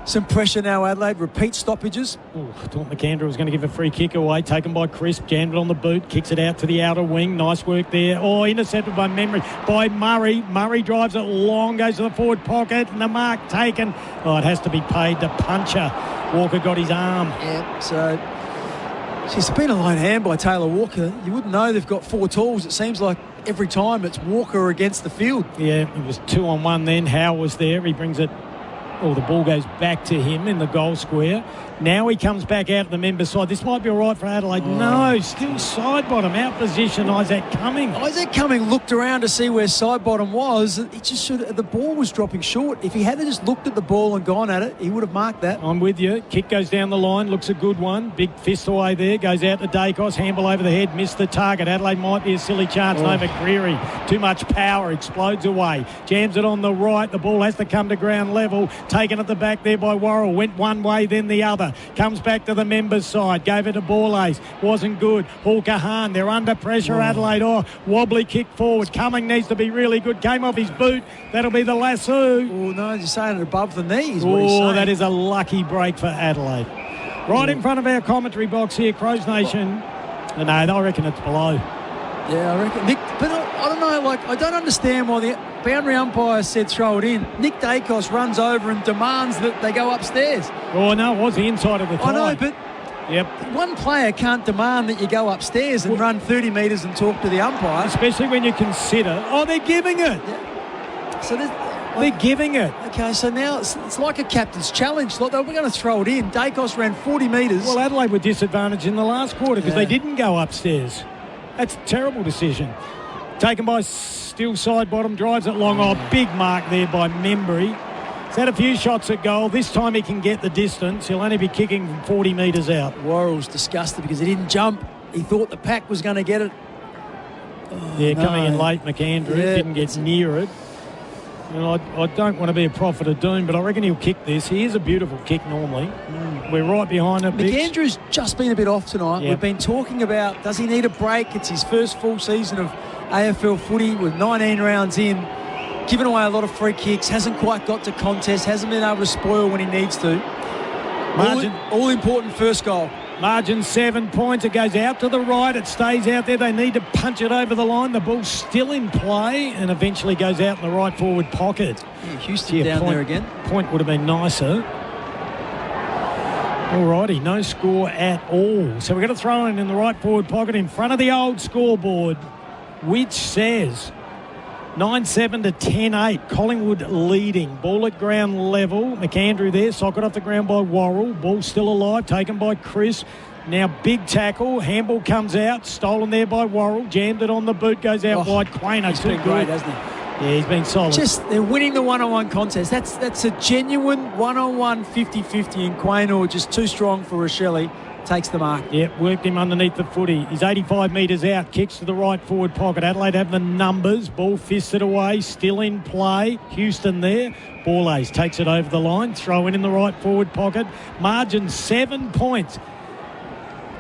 some pressure now, Adelaide. Repeat stoppages. I thought McAndrew was going to give a free kick away. Taken by Crisp. Jammed it on the boot. Kicks it out to the outer wing. Nice work there. Oh, intercepted by Murray. Murray drives it long. Goes to the forward pocket. And the mark taken. Oh, it has to be paid to Puncher. Walker got his arm. Yeah, so it's been a lone hand by Taylor Walker. You wouldn't know they've got 4 tools. It seems like every time it's Walker against the field. Yeah, it was 2-on-1 then. Howe was there. He brings it. Oh, the ball goes back to him in the goal square. Now he comes back out to the member side. This might be all right for Adelaide. Oh. No, still side bottom. Out position, Isaac Cumming. Isaac Cumming looked around to see where side bottom was. It just the ball was dropping short. If he had just looked at the ball and gone at it, he would have marked that. I'm with you. Kick goes down the line. Looks a good one. Big fist away there. Goes out to Dacos. Handball over the head. Missed the target. Adelaide might be a silly chance. No, McCreary. Too much power. Explodes away. Jams it on the right. The ball has to come to ground level. Taken at the back there by Worrell. Went one way, then the other. Comes back to the members' side. Gave it to Borlase. Wasn't good. Hawker Hahn. They're under pressure, Adelaide. Oh, wobbly kick forward. Cumming needs to be really good. Came off his boot. That'll be the lasso. Oh, no, you're saying it above the knees. Oh, that is a lucky break for Adelaide. Right in front of our commentary box here, Crows Nation. No, I reckon it's below. Yeah, I reckon. Nick, but I don't know, I don't understand why the boundary umpire said throw it in. Nick Dacos runs over and demands that they go upstairs. Oh, no, it was the inside of the thigh. I know, but one player can't demand that you go upstairs and run 30 metres and talk to the umpire. Especially when you consider, they're giving it. Yeah. So they're giving it. Okay, so now it's like a captain's challenge. Like they were going to throw it in. Dacos ran 40 metres. Well, Adelaide were disadvantaged in the last quarter because they didn't go upstairs. That's a terrible decision. Taken by still side bottom, drives it long. Oh, big mark there by Membry. He's had a few shots at goal. This time he can get the distance. He'll only be kicking from 40 metres out. Worrell's disgusted because he didn't jump. He thought the pack was going to get it. Coming in late, McAndrew didn't get near it. And I don't want to be a prophet of doom, but I reckon he'll kick this. He is a beautiful kick normally. We're right behind it. McAndrew's just been a bit off tonight. We've been talking about, does he need a break? It's his first full season of AFL footy with 19 rounds in. Given away a lot of free kicks, hasn't quite got to contest, hasn't been able to spoil when he needs to. Margin. All important first goal. Margin 7 points. It goes out to the right. It stays out there. They need to punch it over the line. The ball's still in play and eventually goes out in the right forward pocket. Yeah, Houston down there again. Point would have been nicer. Alrighty, no score at all. So we're going to throw it in the right forward pocket in front of the old scoreboard, which says 9-7 to 10-8. Collingwood leading. Ball at ground level. McAndrew there. Socket off the ground by Worrell. Ball still alive. Taken by Chris. Now big tackle. Handball comes out. Stolen there by Worrell. Jammed it on the boot. Goes out wide. Quainer. He's been great, hasn't he? Yeah, he's been solid. Just, they're winning the one-on-one contest. That's a genuine one-on-one 50-50, and Quaynor just too strong for Rochelle. Takes the mark. Yep, worked him underneath the footy. He's 85 metres out. Kicks to the right forward pocket. Adelaide have the numbers. Ball fisted away. Still in play. Houston there. Ball ace takes it over the line. Throw in the right forward pocket. Margin 7 points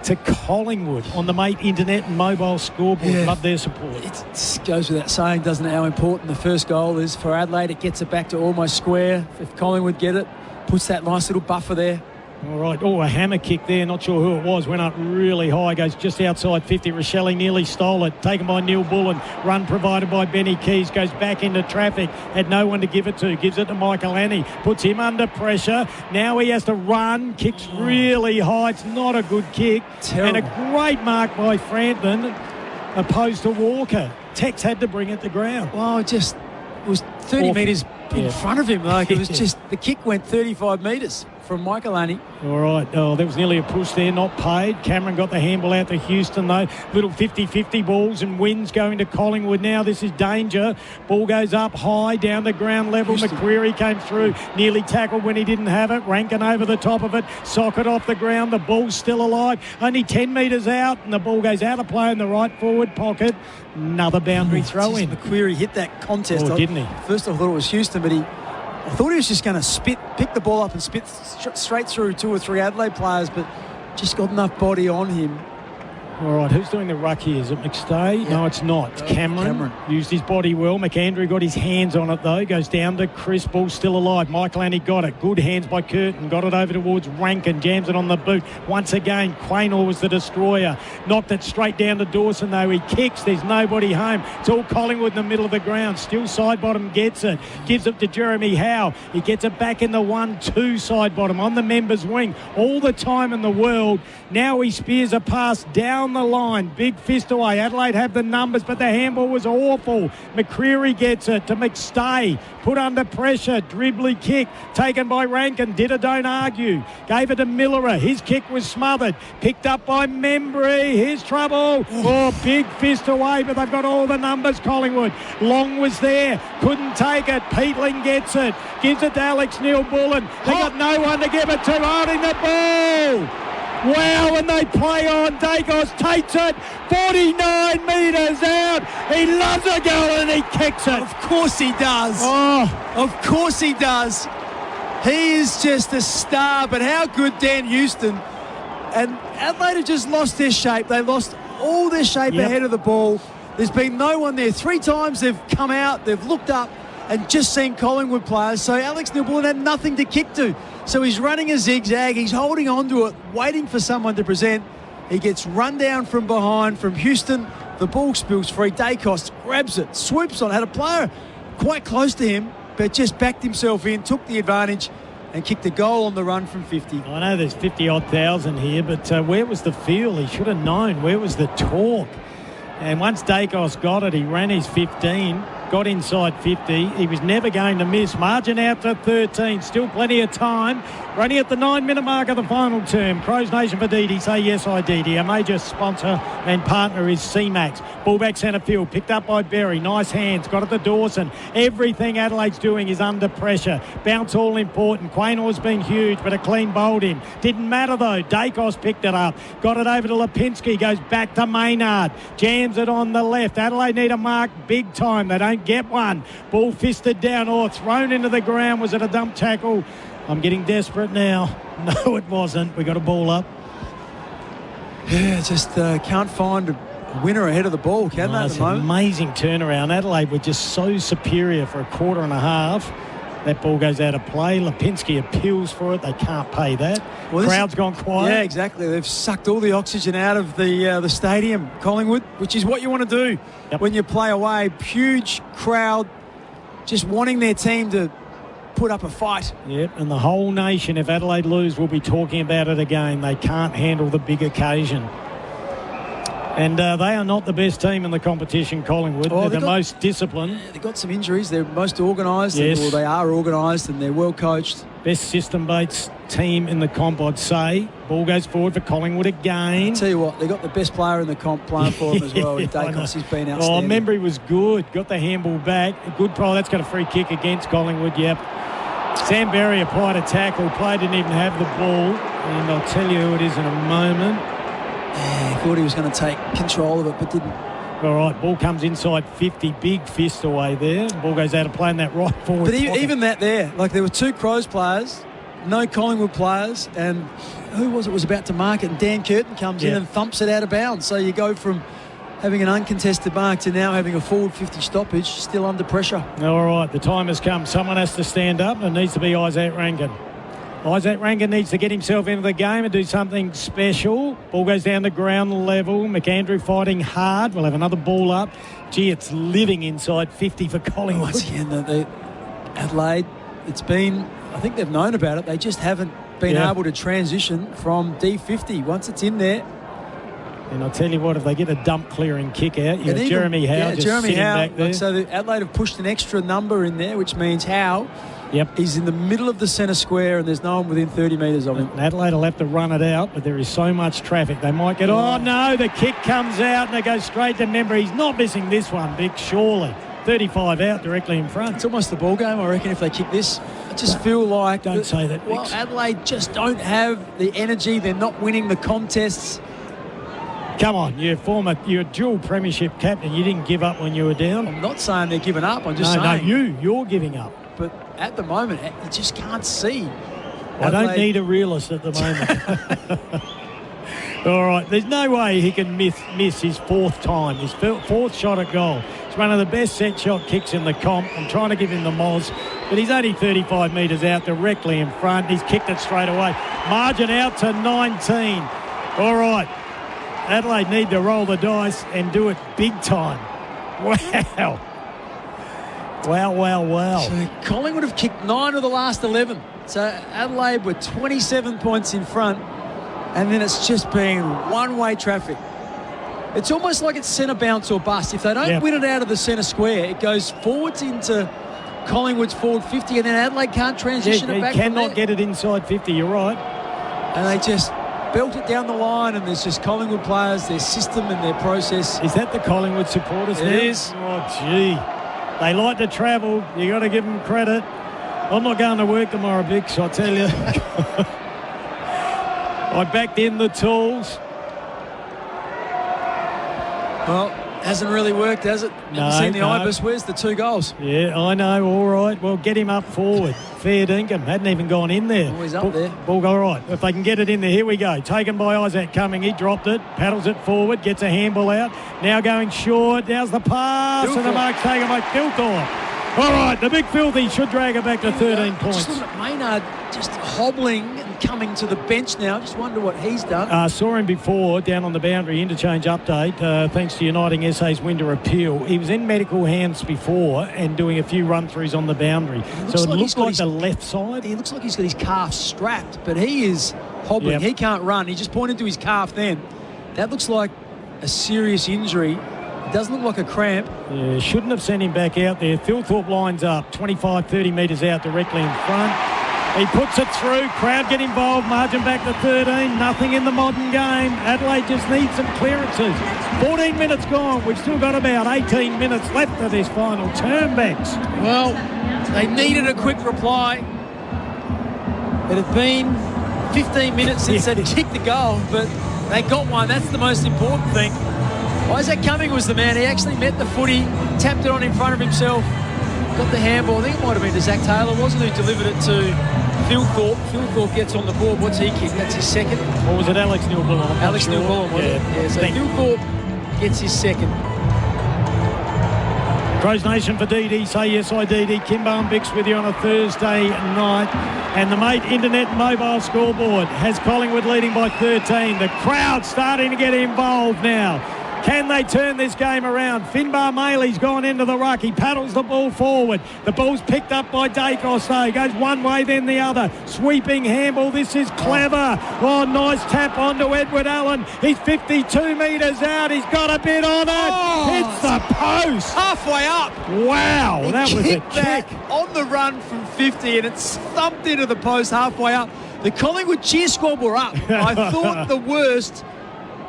to Collingwood on the Mate Internet and mobile scoreboard. Yeah. Love their support. It goes without saying, doesn't it, how important the first goal is for Adelaide. It gets it back to almost square. If Collingwood get it, puts that nice little buffer there. All right. Oh, a hammer kick there. Not sure who it was. Went up really high. Goes just outside 50. Rochelle nearly stole it. Taken by Neil Bullen. Run provided by Benny Keys. Goes back into traffic. Had no one to give it to. Gives it to Michael Annie. Puts him under pressure. Now he has to run. Kicks really high. It's not a good kick. Terrible. And a great mark by Frampton opposed to Walker. Tex had to bring it to ground. Well, it was 30 metres in front of him. Like, it was just, the kick went 35 metres from Michael Annie. All right. Oh, there was nearly a push there, not paid. Cameron got the handball out to Houston, though. Little 50-50 balls and wins going to Collingwood now. This is danger. Ball goes up high, down to ground level. Houston. McQuarrie came through, nearly tackled when he didn't have it. Rankin over the top of it. Socket off the ground. The ball's still alive. Only 10 metres out, and the ball goes out of play in the right forward pocket. Another boundary throw in. McQuarrie hit that contest. Oh, didn't he? First I thought it was Houston, but I thought he was just going to pick the ball up and spit straight through 2 or 3 Adelaide players, but just got enough body on him. All right, who's doing the ruck here? Is it McStay? Yeah. No, it's not. It's Cameron. Used his body well. McAndrew got his hands on it, though. Goes down to Chris. Ball still alive. Michael Annie got it. Good hands by Curtin. Got it over towards Rankin. Jams it on the boot. Once again, Quaynor was the destroyer. Knocked it straight down to Dawson, though. He kicks. There's nobody home. It's all Collingwood in the middle of the ground. Still side bottom gets it. Gives it to Jeremy Howe. He gets it back in the 1-2 side bottom on the members' wing. All the time in the world. Now he spears a pass down the line. Big fist away. Adelaide have the numbers, but the handball was awful. McCreary gets it to McStay. Put under pressure. Dribbly kick. Taken by Rankin. Did it, don't argue. Gave it to Millerer. His kick was smothered. Picked up by Membry. Here's trouble. Oh, big fist away, but they've got all the numbers, Collingwood. Long was there. Couldn't take it. Peatling gets it. Gives it to Alex Neil-Bullen. They got no one to give it to. Holding the ball. Wow, and they play on. Dacos takes it 49 metres out. He loves a goal and he kicks it. Of course he does. Oh, of course he does. He is just a star, but how good Dan Houston. And Adelaide have just lost their shape. They lost all their shape ahead of the ball. There's been no one there. 3 times they've come out, they've looked up and just seen Collingwood players. So Alex Neil-Bullen had nothing to kick to. So he's running a zigzag. He's holding on to it, waiting for someone to present. He gets run down from behind from Houston. The ball spills free. Dacos grabs it, swoops on. Had a player quite close to him, but just backed himself in, took the advantage and kicked a goal on the run from 50. I know there's 50-odd thousand here, but where was the feel? He should have known. Where was the talk? And once Dacos got it, he ran his 15. Got inside 50. He was never going to miss. Margin out to 13. Still plenty of time. Running at the 9-minute mark of the final term. Crows Nation for Didi. Say yes, I Didi. Our major sponsor and partner is C-Max. Ball back centre field. Picked up by Berry. Nice hands. Got it to Dawson. Everything Adelaide's doing is under pressure. Bounce all important. Quaynor's been huge, but a clean bowled him. Didn't matter though. Dacos picked it up. Got it over to Lipinski. Goes back to Maynard. Jams it on the left. Adelaide need a mark big time. They don't get one. Ball fisted down or thrown into the ground. Was it a dump tackle? I'm getting desperate now. No, it wasn't. We got a ball up. Yeah, just can't find a winner ahead of the ball, can they, at the moment? Amazing turnaround. Adelaide were just so superior for a quarter and a half. That ball goes out of play. Lipinski appeals for it. They can't pay that. Well, Crowd's gone quiet. Yeah, exactly. They've sucked all the oxygen out of the stadium, Collingwood, which is what you want to do when you play away. Huge crowd just wanting their team to put up a fight. Yep, and the whole nation, if Adelaide lose, will be talking about it again. They can't handle the big occasion. And they are not the best team in the competition, Collingwood. They're the most disciplined. They've got some injuries. They're most organised. Yes. Or they are organised and they're well coached. Best system-based team in the comp, I'd say. Ball goes forward for Collingwood again. I'll tell you what, they've got the best player in the comp playing for them as well. Dacos has been outstanding. Membry was good. Got the handball back. A good try. That's got a free kick against Collingwood, yep. Sam Berry applied a tackle. Player didn't even have the ball. And I'll tell you who it is in a moment. Yeah, he thought he was going to take control of it, but didn't. All right, ball comes inside 50. Big fist away there. Ball goes out of play in that right forward. But even that there, like there were two Crows players, no Collingwood players, and who was it was about to mark it? And Dan Curtin comes in and thumps it out of bounds. So you go from having an uncontested mark to now having a forward 50 stoppage, still under pressure. All right, the time has come. Someone has to stand up, and it needs to be Isaac Rankin. Isaac Rankin needs to get himself into the game and do something special. Ball goes down to ground level. McAndrew fighting hard. We'll have another ball up. Gee, it's living inside 50 for Collingwood. Once again, the Adelaide, it's been, I think they've known about it. They just haven't been able to transition from D50 once it's in there. And I'll tell you what, if they get a dump clearing kick out, you've got Jeremy Howe just sitting back there. So the Adelaide have pushed an extra number in there, which means Howe he's in the middle of the centre square and there's no one within 30 metres of him. And Adelaide will have to run it out, but there is so much traffic. They might get, oh no, the kick comes out and they go straight to Membry. He's not missing this one, Vic, surely. 35 out directly in front. It's almost the ball game, I reckon, if they kick this. I just feel like... Don't say that, Vic. Well, Adelaide just don't have the energy. They're not winning the contests. Come on, you're a dual premiership captain. You didn't give up when you were down. I'm not saying they're giving up. I'm just saying... No, you're giving up. But at the moment, you just can't see. I don't need a realist at the moment. All right, there's no way he can miss his fourth time, his fourth shot at goal. It's one of the best set shot kicks in the comp. I'm trying to give him the moz, but he's only 35 metres out, directly in front. He's kicked it straight away. Margin out to 19. All right, Adelaide need to roll the dice and do it big time. Wow. Wow. So Collingwood have kicked 9 of the last 11. So Adelaide were 27 points in front, and then it's just been one-way traffic. It's almost like it's centre bounce or bust. If they don't win it out of the centre square, it goes forwards into Collingwood's forward 50, and then Adelaide can't transition it back. They cannot get it inside 50, you're right. And they just belt it down the line, and there's just Collingwood players, their system and their process. Is that the Collingwood supporters now? It is. Oh, gee. They like to travel. You got to give them credit. I'm not going to work tomorrow, Bix, I tell you. I backed in the tools. Well, hasn't really worked, has it? Haven't seen the Ibis. Where's the 2 goals? Yeah, I know. All right. Well, get him up forward. Fair dinkum. Hadn't even gone in there. Oh, he's up there. Ball all right. If they can get it in there, here we go. Taken by Isaac Cumming. He dropped it. Paddles it forward. Gets a handball out. Now going short. Now's the pass. And the mark's taken by Kilthorpe. All right. The big filthy should drag it back to 13 points. Just look at Maynard just hobbling and coming to the bench now. Just wonder what he's done. Saw him before down on the boundary. Interchange update. Thanks to Uniting SA's winter appeal. He was in medical hands before and doing a few run-throughs on the boundary. So it looks like the left side. He looks like he's got his calf strapped, but he is hobbling. He can't run. He just pointed to his calf then. That looks like a serious injury. It doesn't look like a cramp. Yeah, shouldn't have sent him back out there. Philthorpe lines up 25, 30 metres out directly in front. He puts it through. Crowd get involved. Margin back to 13. Nothing in the modern game. Adelaide just needs some clearances. 14 minutes gone. We've still got about 18 minutes left of this final term, Bex. Well, they needed a quick reply. It had been 15 minutes since they'd kicked the goal, but they got one. That's the most important thing. Isaac Cumming was the man. He actually met the footy, tapped it on in front of himself, got the handball. I think it might have been to Zach Taylor, wasn't it, who delivered it to Philthorpe. Philthorpe gets on the board. What's he kicked? That's his second. Or was it Alex Neil-Bullen? Alex Neil-Bullen, was it? Yeah, so Philthorpe gets his second. Crows Nation for DD. Say yes, I DD. Kimbo and Bix with you on a Thursday night. And the Mate Internet Mobile Scoreboard has Collingwood leading by 13. The crowd starting to get involved now. Can they turn this game around? Finbar Maley's gone into the ruck. He paddles the ball forward. The ball's picked up by Dacos, though. Goes one way, then the other. Sweeping handball. This is clever. Oh, nice tap onto Edward Allen. He's 52 metres out. He's got a bit on it. Hits the post. Halfway up. Wow, that was a kick. That on the run from 50, and it's thumped into the post halfway up. The Collingwood cheer squad were up. I thought the worst,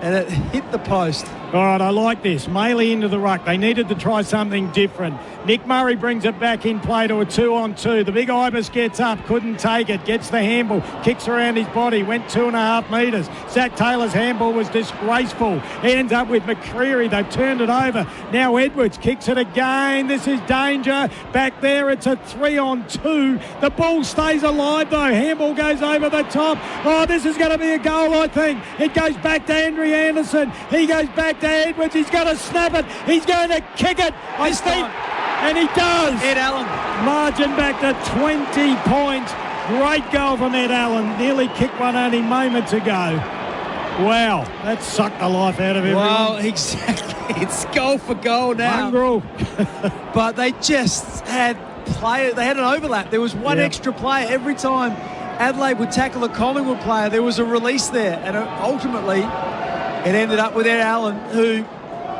and it hit the post. All right, I like this. Maley into the ruck. They needed to try something different. Nick Murray brings it back in play to a 2-on-2. The big Ibis gets up, couldn't take it, gets the handball, kicks around his body, went 2.5 metres. Zach Taylor's handball was disgraceful. He ends up with McCreery. They've turned it over. Now Edwards kicks it again. This is danger. Back there, it's a 3-on-2. The ball stays alive, though. Handball goes over the top. Oh, this is going to be a goal, I think. It goes back to Andrew Anderson. He goes back to Edwards. He's going to snap it. He's going to kick it. I think. And he does. Ed Allen. Margin back to 20 points. Great goal from Ed Allen. Nearly kicked one only moments ago. Wow, that sucked the life out of everyone. Well, exactly. It's goal for goal now. Mongrel. But they just had player. They had an overlap. There was one extra player every time Adelaide would tackle a Collingwood player. There was a release there, and ultimately it ended up with Ed Allen, who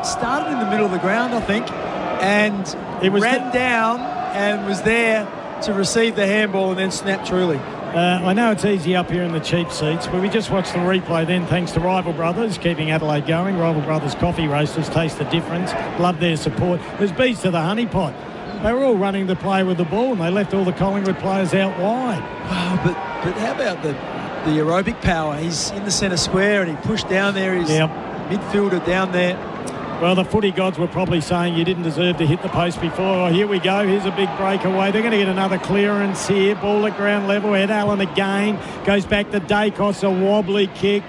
started in the middle of the ground, I think, and ran down and was there to receive the handball and then snapped truly. I know it's easy up here in the cheap seats, but we just watched the replay then, thanks to Rival Brothers, keeping Adelaide going. Rival Brothers coffee roasters, taste the difference. Love their support. There's bees to the honey pot. They were all running the play with the ball, and they left all the Collingwood players out wide. Oh, but how about the aerobic power? He's in the centre square and he pushed down there. His midfielder down there. Well, the footy gods were probably saying you didn't deserve to hit the post before. Oh, here we go. Here's a big breakaway. They're going to get another clearance here. Ball at ground level. Ed Allen again. Goes back to Dacos. A wobbly kick.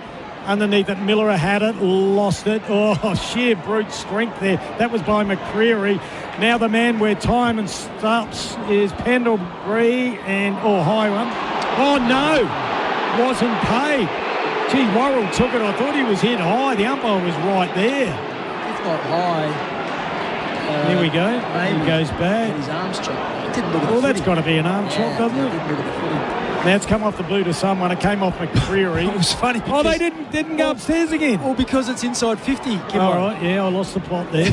Underneath it, Miller had it. Lost it. Oh, sheer brute strength there. That was by McCreery. Now the man where time and stops is Pendlebury and high one. Oh, no. Wasn't paid. Gee, Worrell took it. I thought he was hit high. The umpire was right there. Not high. Here we go. Maybe. He goes back. His arm's chopped. Didn't look at the well, that's footy. got to be an arm chop, doesn't it? Didn't look at the footy. Now it's come off the boot of someone. It came off McCreery. It was funny. Oh, they didn't go upstairs again. Well, because it's inside 50. All right, yeah, I lost the plot there.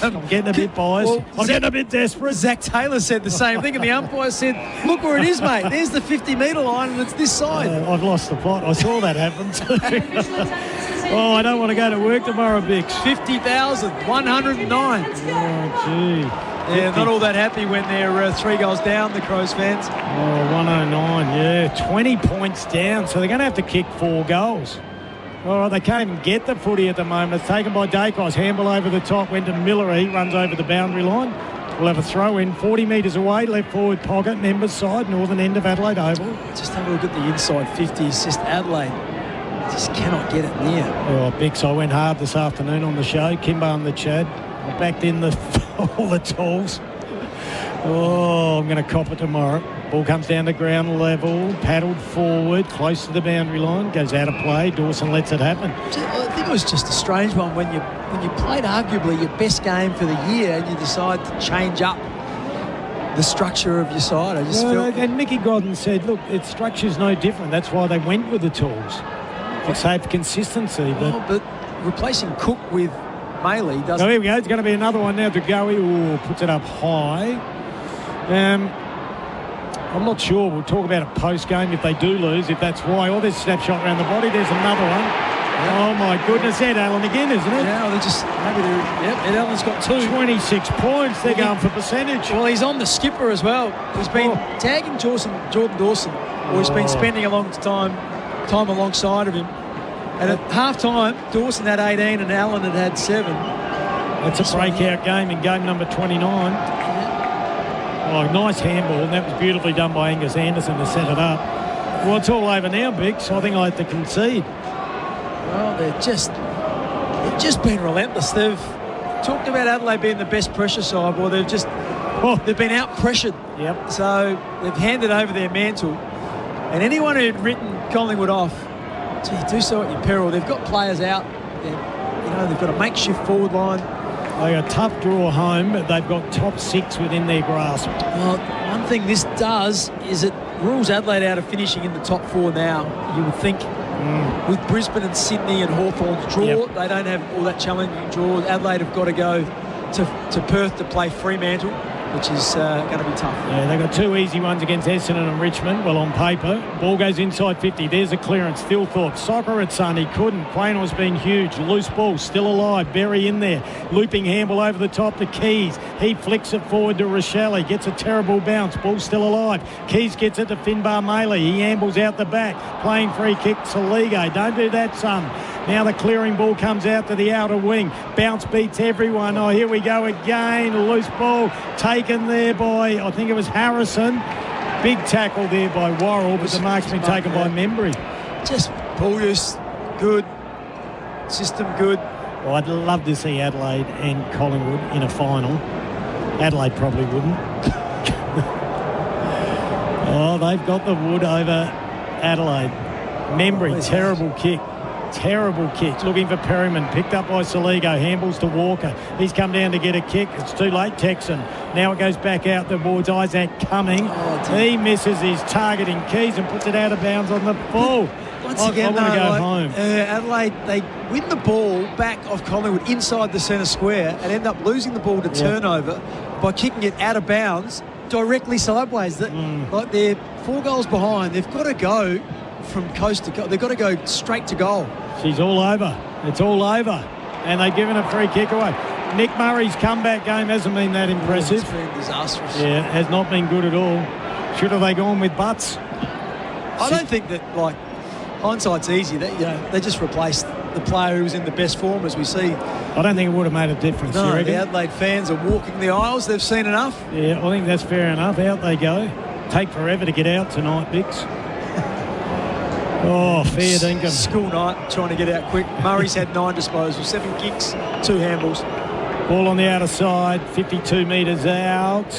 I'm getting a bit biased. I'm getting a bit desperate. Zach Taylor said the same thing, and the umpire said, look where it is, mate. There's the 50-metre line, and it's this side. I've lost the plot. I saw that happen too. Oh, I don't want to go to work tomorrow, Bix. 50,109. Oh, gee. Yeah, not all that happy when they're 3 goals down, the Crows fans. Oh, 109, yeah. 20 points down, so they're going to have to kick 4 goals. All right, they can't even get the footy at the moment. It's taken by Dacos. Handball over the top, went to Miller. He runs over the boundary line. We'll have a throw in 40 metres away, left forward pocket, Members side, northern end of Adelaide Oval. Just have a look at the inside 50. It's just Adelaide just cannot get it near. Oh, Bix, I went hard this afternoon on the show. Kimbo and the Chad. I backed in all the tools. Oh, I'm going to cop it tomorrow. Ball comes down to ground level, paddled forward, close to the boundary line, goes out of play. Dawson lets it happen. I think it was just a strange one when you played arguably your best game for the year and you decide to change up the structure of your side. I just felt... And Mickey Godden said, look, its structure's no different. That's why they went with the tools. To save consistency. But replacing Cook with Maley doesn't... Oh, here we go. It's going to be another one now to Goey. Ooh, puts it up high. I'm not sure. We'll talk about it post-game if they do lose, if that's why. Oh, there's a snapshot around the body. There's another one. Yeah. Oh, my goodness. Ed Allen again, isn't it? Yeah, they're just... Maybe they're... Yep, Ed Allen's got 2. 26 points. They're going for percentage. Well, he's on the skipper as well. He's been tagging Jordan Dawson, or he's been spending a long time alongside of him. And at half-time, Dawson had 18 and Allen had 7. That's a breakout game in game number 29. Oh, nice handball, and that was beautifully done by Angus Anderson to set it up. Well, it's all over now, Bix. I think I have to concede. Well, they've just been relentless. They've talked about Adelaide being the best pressure side. Well, they've been out-pressured. Yep. So they've handed over their mantle. And anyone who'd written Collingwood off, gee, do so at your peril. They've got players out. They've got a makeshift forward line. They got a tough draw home, but they've got top 6 within their grasp. Well, one thing this does is it rules Adelaide out of finishing in the top 4 now. You would think with Brisbane and Sydney and Hawthorn's draw, they don't have all that challenging draws. Adelaide have got to go to Perth to play Fremantle, which is going to be tough. Yeah, they've got 2 easy ones against Essendon and Richmond. Well, on paper, ball goes inside 50. There's a clearance. Thilthorpe, soccer at Sun. He couldn't. Quaynor's been huge. Loose ball, still alive. Berry in there. Looping handball over the top to Keys. He flicks it forward to Rochelle. He gets a terrible bounce. Ball still alive. Keys gets it to Finbar Maley. He ambles out the back. Playing free kick to Ligo. Don't do that, son. Now the clearing ball comes out to the outer wing. Bounce beats everyone. Oh, here we go again. Loose ball taken there by, I think it was Harrison. Big tackle there by Worrell, but the mark's been taken by Membry. Just ball use, good. System good. Well, I'd love to see Adelaide and Collingwood in a final. Adelaide probably wouldn't. Oh, they've got the wood over Adelaide. Membry, terrible kick. Terrible kick. Looking for Perryman. Picked up by Saligo. Handballs to Walker. He's come down to get a kick. It's too late, Texan. Now it goes back out towards Isaac Cumming. He misses his targeting Keys and puts it out of bounds on the full. Once again, I want to go home. Adelaide, they win the ball back off Collingwood inside the centre square and end up losing the ball to turnover by kicking it out of bounds directly sideways. Like they're 4 goals behind. They've got to go from coast to coast. They've got to go straight to goal. She's all over. It's all over. And they've given a free kick away. Nick Murray's comeback game hasn't been that impressive. It's been disastrous. Yeah, has not been good at all. Should have they gone with Butts? I don't think that, hindsight's easy. They just replaced the player who was in the best form, as we see. I don't think it would have made a difference. No, the Adelaide fans are walking the aisles. They've seen enough. Yeah, I think that's fair enough. Out they go. Take forever to get out tonight, Bix. Oh, fair dinkum. School night, trying to get out quick. Murray's had 9 disposals, 7 kicks, 2 handballs. Ball on the outer side, 52 metres out.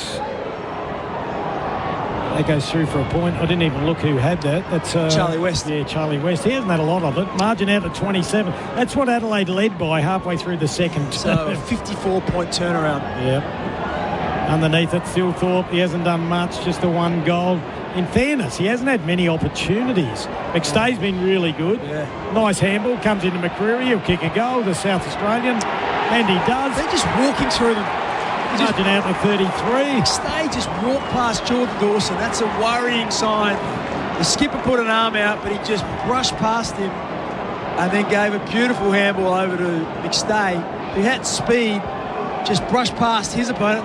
That goes through for a point. I didn't even look who had that. That's Charlie West. Yeah, Charlie West. He hasn't had a lot of it. Margin out at 27. That's what Adelaide led by halfway through the second. So a 54-point turnaround. Yep. Underneath it, Thilthorpe. He hasn't done much, just the 1 goal. In fairness, he hasn't had many opportunities. McStay's been really good. Yeah. Nice handball. Comes into McCreary. He'll kick a goal. The South Australian. And he does. They're just walking through them. Margin out to 33. McStay just walked past Jordan Dawson. That's a worrying sign. The skipper put an arm out, but he just brushed past him and then gave a beautiful handball over to McStay, who had speed, just brushed past his opponent.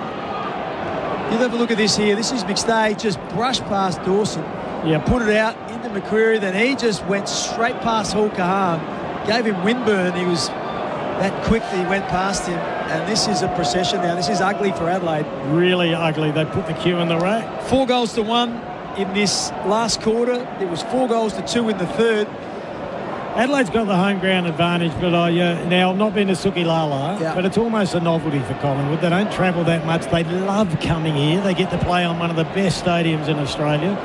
You'll have a look at this here. This is McStay just brushed past Dawson. Yep. Put it out into McCreary. Then he just went straight past Hall Kahan. Gave him windburn. He was that quick that he went past him. And this is a procession now. This is ugly for Adelaide. Really ugly. They put the cue in the rack. 4 goals to 1 in this last quarter. It was 4 goals to 2 in the third. Adelaide's got the home ground advantage, but now I've not been to Sukilala, but it's almost a novelty for Collingwood. They don't travel that much. They love coming here. They get to play on one of the best stadiums in Australia.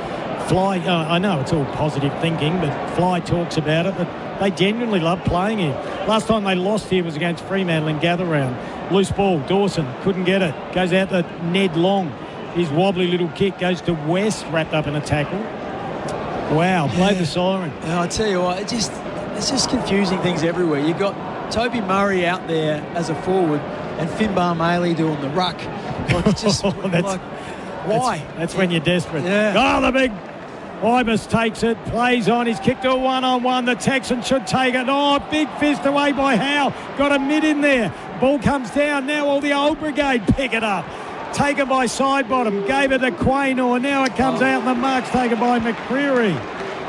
Fly, I know it's all positive thinking, but Fly talks about it, but they genuinely love playing here. Last time they lost here was against Fremantle in gather round. Loose ball, Dawson couldn't get it. Goes out to Ned Long. His wobbly little kick goes to West, wrapped up in a tackle. Wow, play the siren. I tell you what, it's just confusing things everywhere. You've got Toby Murray out there as a forward and Finbar Maley doing the ruck. Why? That's when you're desperate. Yeah. Oh, the big Ibis takes it, plays on. He's kicked to a 1-on-1. The Texans should take it. Oh, big fist away by Howe. Got a mid in there. Ball comes down. Now all the old brigade pick it up. Taken by Sidebottom. Gave it to Quaynor. Now it comes out and the mark's taken by McCreary.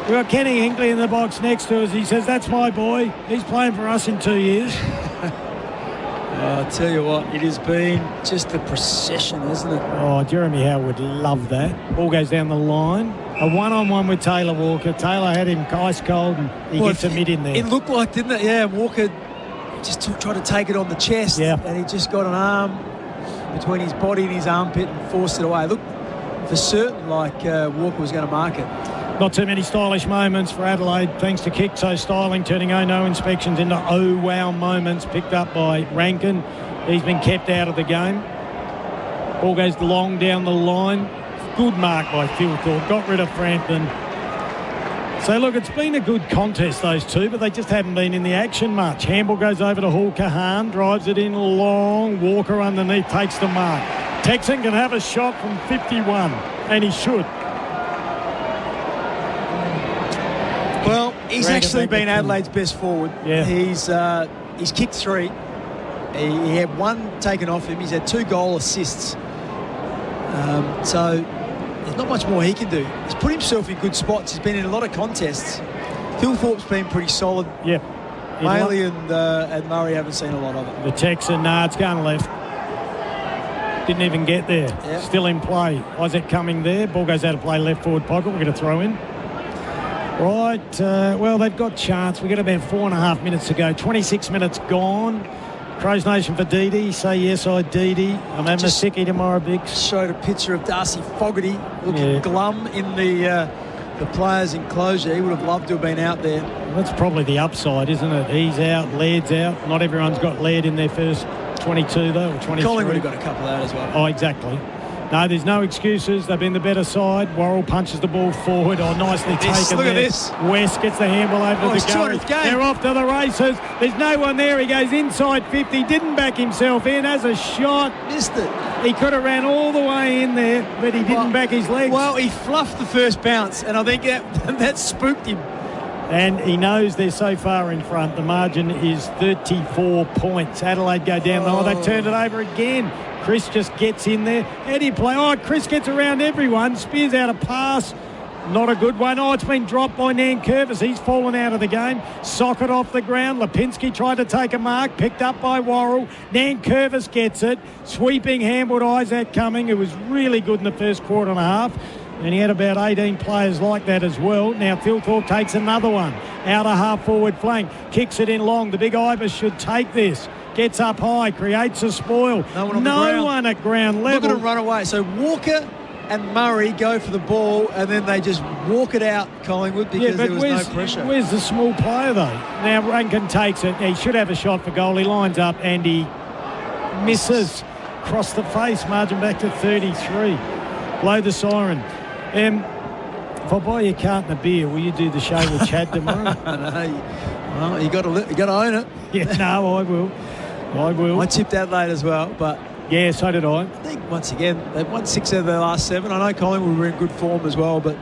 We've got Kenny Hinkley in the box next to us. He says, that's my boy. He's playing for us in 2 years. I'll tell you what, it has been just a procession, isn't it? Oh, Jeremy Howe would love that. Ball goes down the line. A 1-on-1 with Taylor Walker. Taylor had him ice cold and he gets a mid in there. It looked like, didn't it? Yeah, Walker just tried to take it on the chest, and he just got an arm between his body and his armpit and forced it away. Look, for certain, Walker was going to mark it. Not too many stylish moments for Adelaide, thanks to kick. So styling, turning no inspections into wow moments, picked up by Rankin. He's been kept out of the game. Ball goes long down the line. Good mark by Phil Thorpe. Got rid of Frampton. So, look, it's been a good contest, those two, but they just haven't been in the action much. Handball goes over to Hall Kahan, drives it in long. Walker underneath takes the mark. Texan can have a shot from 51, and he should. Well, he's actually been Adelaide's best forward. Yeah. He's kicked 3. He had 1 taken off him. He's had 2 goal assists. So there's not much more he can do. He's put himself in good spots. He's been in a lot of contests. Phil Thorpe's been pretty solid. Yep. Maley and Murray haven't seen a lot of it. The Texan, it's going left. Didn't even get there. Yep. Still in play. Isaac coming there. Ball goes out of play, left forward pocket. We're going to throw in. Right, well, they've got chance. We've got about 4.5 minutes to go. 26 minutes gone. Crows Nation for Dee. Say yes, I Dee. I'm having a sickie tomorrow, Biggs. Showed a picture of Darcy Fogarty looking glum in the players' enclosure. He would have loved to have been out there. That's probably the upside, isn't it? He's out, Laird's out. Not everyone's got Laird in their first 22, though, or 23. Collingwood have got a couple out as well. Oh, exactly. No, there's no excuses. They've been the better side. Worrell punches the ball forward. Nicely taken. Look there. at this. West gets the handball over to the goal. They're off to the races. There's no one there. He goes inside 50. Didn't back himself in. Has a shot. Missed it. He could have ran all the way in there, but he didn't back his legs. Well, he fluffed the first bounce, and I think that spooked him. And he knows they're so far in front. The margin is 34 points. Adelaide go down. They've turned it over again. Chris just gets in there. How do you play? Chris gets around everyone. Spears out a pass. Not a good one. It's been dropped by Nankervis. He's fallen out of the game. Socket off the ground. Lipinski tried to take a mark. Picked up by Worrell. Nankervis gets it. Sweeping handball to Isaac Cumming, who was really good in the first quarter and a half. And he had about 18 players like that as well. Now Phil Thorpe takes another one. Out of half-forward flank. Kicks it in long. The big Ibis should take this. Gets up high. Creates a spoil. No one at ground level. Look at him run away. So Walker and Murray go for the ball, and then they just walk it out, Collingwood, because there was no pressure. Where's the small player, though? Now Rankin takes it. He should have a shot for goal. He lines up, and he misses. Across the face. Margin back to 33. Blow the siren. If I buy you a carton of beer, will you do the show with Chad tomorrow? Well, you got to own it. Yeah, no, I will. I tipped Adelaide as well, but yeah, so did I. I think once again they've won 6 out of their last 7. I know Collingwood were in good form as well, but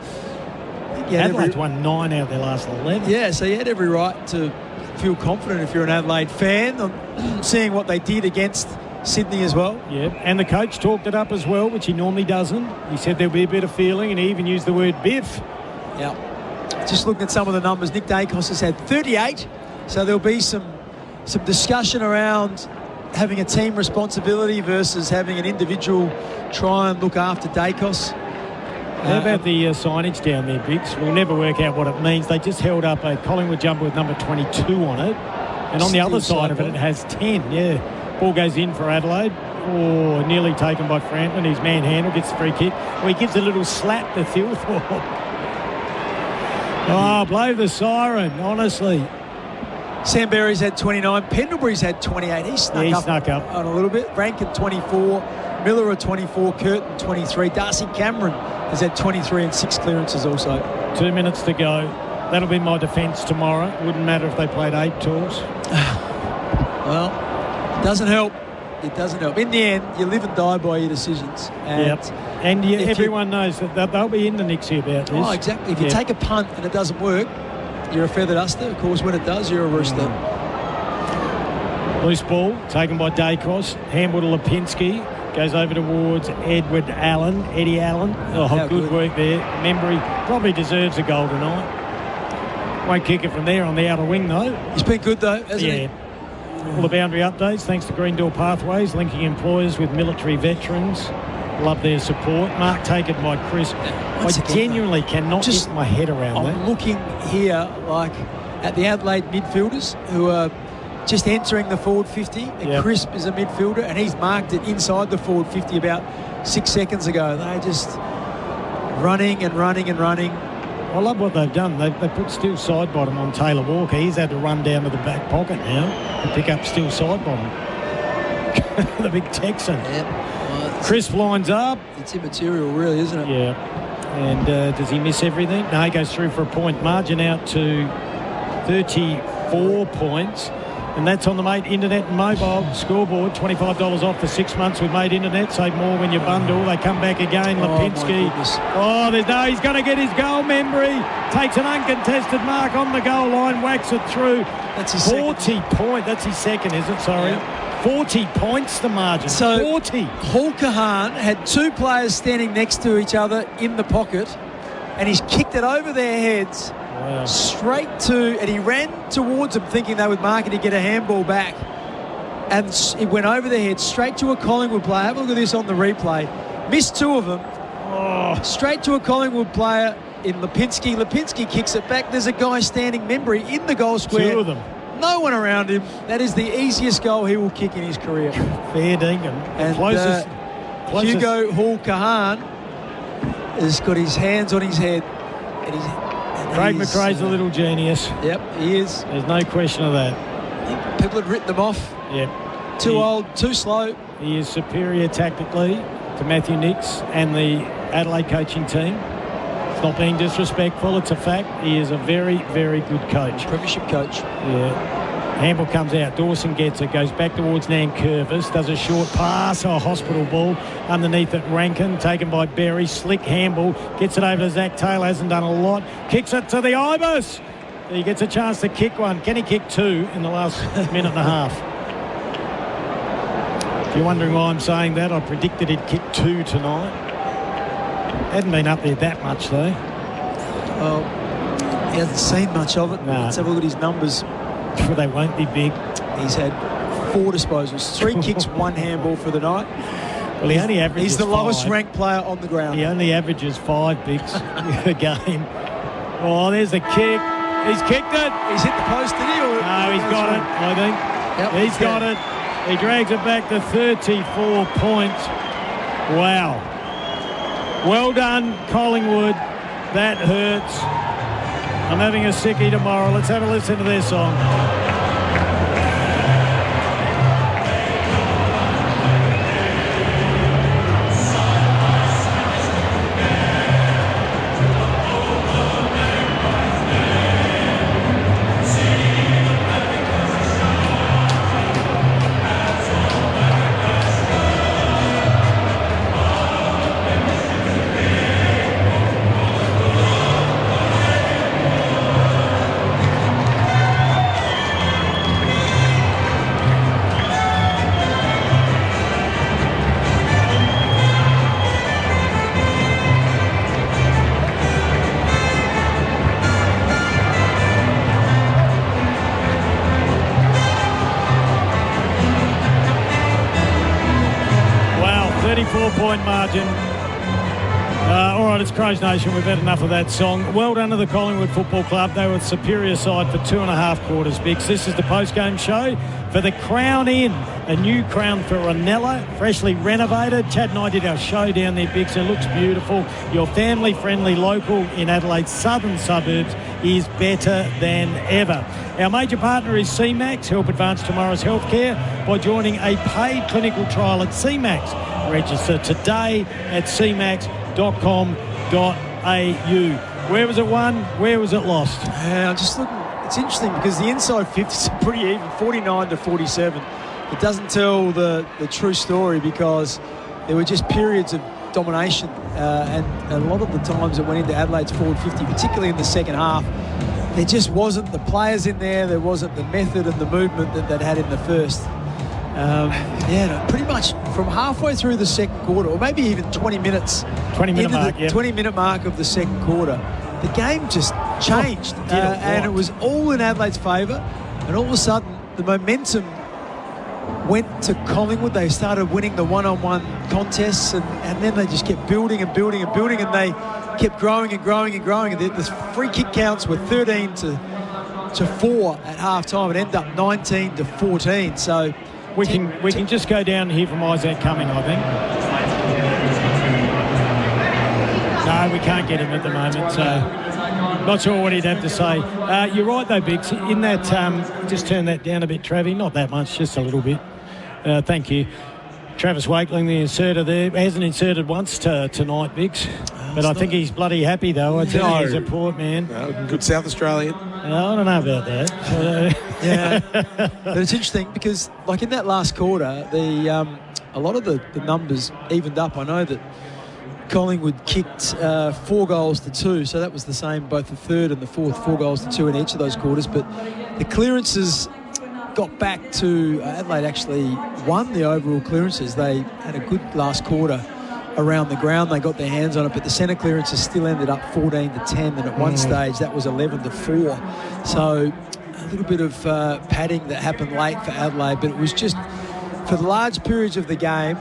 Adelaide's won 9 out of their last 11. Yeah, so you had every right to feel confident if you're an Adelaide fan on seeing what they did against Sydney as well. Yeah, and the coach talked it up as well, which he normally doesn't. He said there'll be a bit of feeling, and he even used the word biff. Yeah. Just looking at some of the numbers, Nick Dacos has had 38, so there'll be some discussion around having a team responsibility versus having an individual try and look after Dacos. How about the signage down there, Biggs? We'll never work out what it means. They just held up a Collingwood jumper with number 22 on it, and on the other side of it has 10. Yeah. Ball goes in for Adelaide. Oh, nearly taken by Frampton. He's manhandled, gets the free kick. Well, he gives a little slap to Phil Thorpe. Blow the siren, honestly. Sam Berry's had 29. Pendlebury's had 28. He snuck up on a little bit. Rankin 24. Miller at 24. Curtin 23. Darcy Cameron has had 23 and 6 clearances also. 2 minutes to go. That'll be my defence tomorrow. Wouldn't matter if they played 8 tools. Well, it doesn't help. It doesn't help. In the end, you live and die by your decisions. And And everyone knows that they'll be in the Nixie about this. Oh, exactly. If you take a punt and it doesn't work, you're a feather duster. Of course, when it does, you're a rooster. Loose ball taken by Dacos. Handball to Lipinski. Goes over towards Eddie Allen. Oh, good work there. Remember, he probably deserves a goal tonight. Won't kick it from there on the outer wing, though. He's been good, though, hasn't he? All the boundary updates, thanks to Green Door Pathways, linking employers with military veterans. Love their support. Mark taken by Chris. I genuinely cannot get my head around that. I'm looking here, like, at the Adelaide midfielders who are just entering the forward 50, and Crisp is a midfielder, and he's marked it inside the forward 50 about 6 seconds ago. They're just running and running and running. I love what they've done. They put Still Sidebottom on Taylor Walker. He's had to run down to the back pocket now to pick up Still Sidebottom. The big Texan. Yep. Well, Crisp lines up. It's immaterial, really, isn't it? Yeah. And does he miss everything? No, he goes through for a point. Margin out to 34 points. And that's on the Mate Internet and Mobile scoreboard. $25 off for 6 months with Mate Internet. Save more when you bundle. They come back again. Lipinski. He's going to get his goal. Membry takes an uncontested mark on the goal line, whacks it through. That's his 40 points. That's his second, is it? Sorry. Yeah. 40 points the margin. So 40. Hall Kahan had two players standing next to each other in the pocket, and he's kicked it over their heads. Wow. Straight to, and he ran towards them thinking they would mark it to get a handball back. And it went over their head straight to a Collingwood player. Have a look at this on the replay. Missed two of them. Straight to a Collingwood player in Lipinski. Lipinski kicks it back. There's a guy standing, Membry, in the goal square. Two of them. No one around him. That is the easiest goal he will kick in his career. Fair dinkum. And closest. Hugo Hall Kahan has got his hands on his head. And Craig McRae's a little genius. Yep, he is. There's no question of that. People had written them off. Yep. Too old, too slow. He is superior tactically to Matthew Nicks and the Adelaide coaching team. It's not being disrespectful, it's a fact. He is a very, very good coach. Premiership coach. Yeah. Handball comes out. Dawson gets it. Goes back towards Nankervis. Does a short pass. A hospital ball underneath it. Rankin taken by Berry. Slick handball. Gets it over to Zach Taylor. Hasn't done a lot. Kicks it to the Ibis. He gets a chance to kick one. Can he kick two in the last minute and a half? If you're wondering why I'm saying that, I predicted he'd kick two tonight. Hadn't been up there that much though. Well, he hasn't seen much of it. Nah. Let's have a look at his numbers. They won't be big. He's had 4 disposals, 3 kicks, 1 handball for the night. Well, he only averages He's the 5. lowest ranked player on the ground. He only averages 5 bigs a game. Oh, there's the kick. He's kicked it. He's hit the post, did he? Or no, he's got it, I think. Yep, he's got it. He drags it back to 34 points. Wow. Well done, Collingwood. That hurts. I'm having a sickie tomorrow. Let's have a listen to their song. Point margin. All right, it's Crows Nation. We've had enough of that song. Well done to the Collingwood Football Club. They were the superior side for 2.5 quarters, Bix. This is the post-game show for the Crown Inn, a new crown for Ranella, freshly renovated. Chad and I did our show down there, Bix. It looks beautiful. Your family-friendly local in Adelaide's southern suburbs is better than ever. Our major partner is CMAX. Help advance tomorrow's healthcare by joining a paid clinical trial at CMAX. Register today at cmax.com.au. Where was it won? Where was it lost? Yeah, I'm just looking. It's interesting because the inside 50s are pretty even, 49 to 47. It doesn't tell the true story because there were just periods of domination and a lot of the times it went into Adelaide's forward 50, particularly in the second half. There just wasn't the players in there wasn't the method and the movement that they'd had in the first. Pretty much from halfway through the second quarter, or maybe even 20 minutes. 20-minute mark, yeah. 20-minute mark of the second quarter. The game just changed, and it was all in Adelaide's favour. And all of a sudden, the momentum went to Collingwood. They started winning the one-on-one contests, and then they just kept building and building and building, and they kept growing and growing and growing. And the free kick counts were 13 to to 4 at half-time and end up 19-14. So we can just go down and hear from Isaac Cumming, I think. No, we can't get him at the moment, so not sure what he'd have to say. You're right, though, Bix. In that, just turn that down a bit, Travie. Not that much, just a little bit. Thank you. Travis Wakeling, the inserter there, hasn't inserted once tonight, Bix. But I think he's bloody happy, though. I tell you, he's a port man. Good South Australian. I don't know about that. Yeah, but it's interesting because, like in that last quarter, a lot of the numbers evened up. I know that Collingwood kicked 4 goals to 2, so that was the same both the third and the fourth, 4 goals to 2 in each of those quarters. But the clearances got back to Adelaide actually won the overall clearances. They had a good last quarter around the ground. They got their hands on it, but the centre clearances still ended up 14-10, and at one stage that was 11-4. So a little bit of padding that happened late for Adelaide, but it was just for the large periods of the game,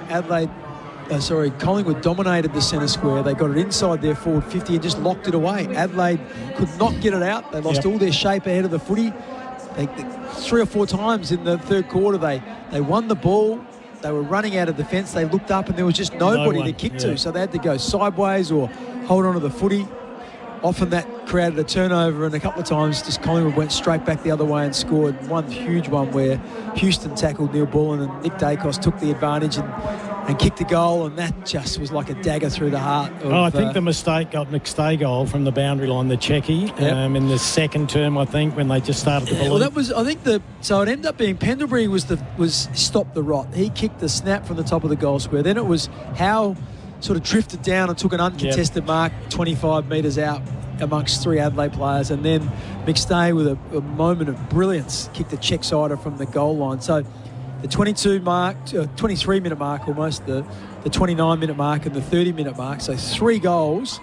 Collingwood dominated the centre square. They got it inside their forward 50 and just locked it away. Adelaide could not get it out. They lost all their shape ahead of the footy. They 3 or 4 times in the third quarter, they won the ball. They were running out of defence. They looked up and there was just nobody to kick to. So they had to go sideways or hold on to the footy. Often that created a turnover, and a couple of times just Collingwood went straight back the other way and scored one huge one where Houston tackled Neil Bullen and Nick Dacos took the advantage and kicked a goal, and that just was like a dagger through the heart. I think the mistake got McStay goal from the boundary line, the Checky, in the second term, I think, when they just started to believe. Well, that was, I think, so it ended up being Pendlebury was stopped the rot. He kicked the snap from the top of the goal square. Then it was Howe sort of drifted down and took an uncontested mark 25 metres out amongst 3 Adelaide players, and then McStay with a moment of brilliance kicked a check-sider from the goal line. So the 23-minute mark almost, the 29-minute mark and the 30-minute mark, so 3 goals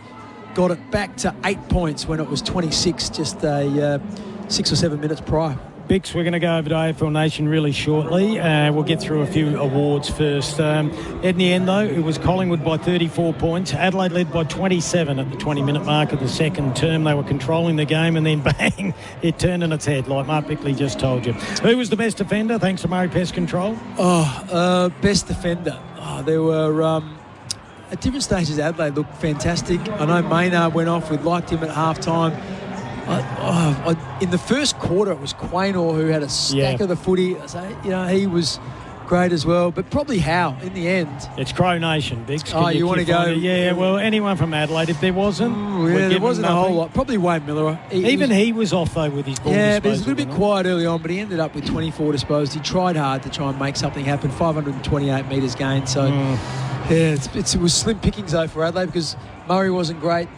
got it back to 8 points when it was 26 just 6 or 7 minutes prior. Bix, we're going to go over to AFL Nation really shortly. We'll get through a few awards first. In the end, though, it was Collingwood by 34 points. Adelaide led by 27 at the 20-minute mark of the second term. They were controlling the game, and then bang, it turned on its head, like Mark Bickley just told you. Who was the best defender, thanks to Murray Pest Control? Best defender. There were... at different stages, Adelaide looked fantastic. I know Maynard went off. We liked him at half-time. In the first quarter, it was Quaynor who had a stack of the footy. So, he was great as well, but probably Howe in the end. It's Crow Nation, Bix. You want to go? Yeah, well, anyone from Adelaide, if there wasn't. There wasn't a whole lot. Probably Wayne Miller. He was off, though, with his ball disposal. But he was a little bit quiet early on, but he ended up with 24 disposed. He tried hard to try and make something happen. 528 metres gained. So, it was slim pickings, though, for Adelaide because Murray wasn't great.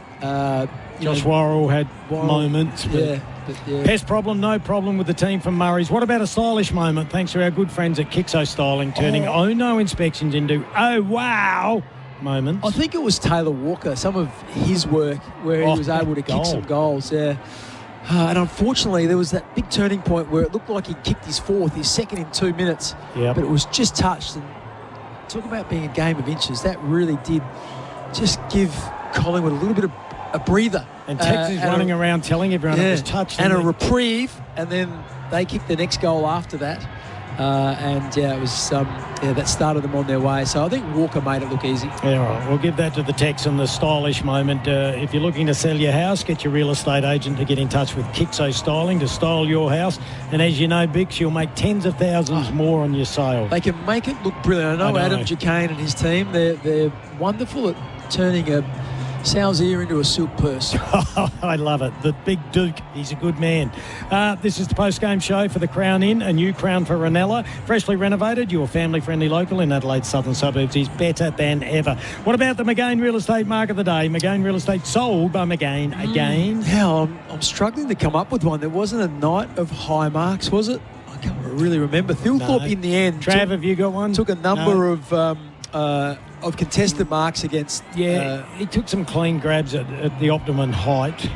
Josh Worrell had moments. But Pest problem, no problem with the team from Murray's. What about a stylish moment, thanks to our good friends at Kixo Styling, turning no inspections into wow moments? I think it was Taylor Walker, some of his work where he was able to kick some goals. And unfortunately, there was that big turning point where it looked like he kicked his second in 2 minutes, but it was just touched. And talk about being a game of inches. That really did just give Collingwood a little bit of a breather. And Texas running around telling everyone it was touched. And a reprieve, and then they kicked the next goal after that. It was that started them on their way. So I think Walker made it look easy. Yeah, right. We'll give that to the Texan, the stylish moment. If you're looking to sell your house, get your real estate agent to get in touch with Kixo Styling to style your house. And as you know, Bix, you'll make tens of thousands more on your sale. They can make it look brilliant. I know Adam Jacane and his team, they're wonderful at turning a Sal's ear into a silk purse. I love it. The Big Duke, he's a good man. This is the post-game show for the Crown Inn, a new crown for Ranella. Freshly renovated, your family-friendly local in Adelaide's southern suburbs is better than ever. What about the McGain Real Estate Mark of the Day? McGain Real Estate sold by McGain again. Yeah, I'm struggling to come up with one. There wasn't a night of high marks, was it? I can't really remember. Thilthorpe in the end. Trav, have you got one? Took a number of contested marks against... he took some clean grabs at the optimum height.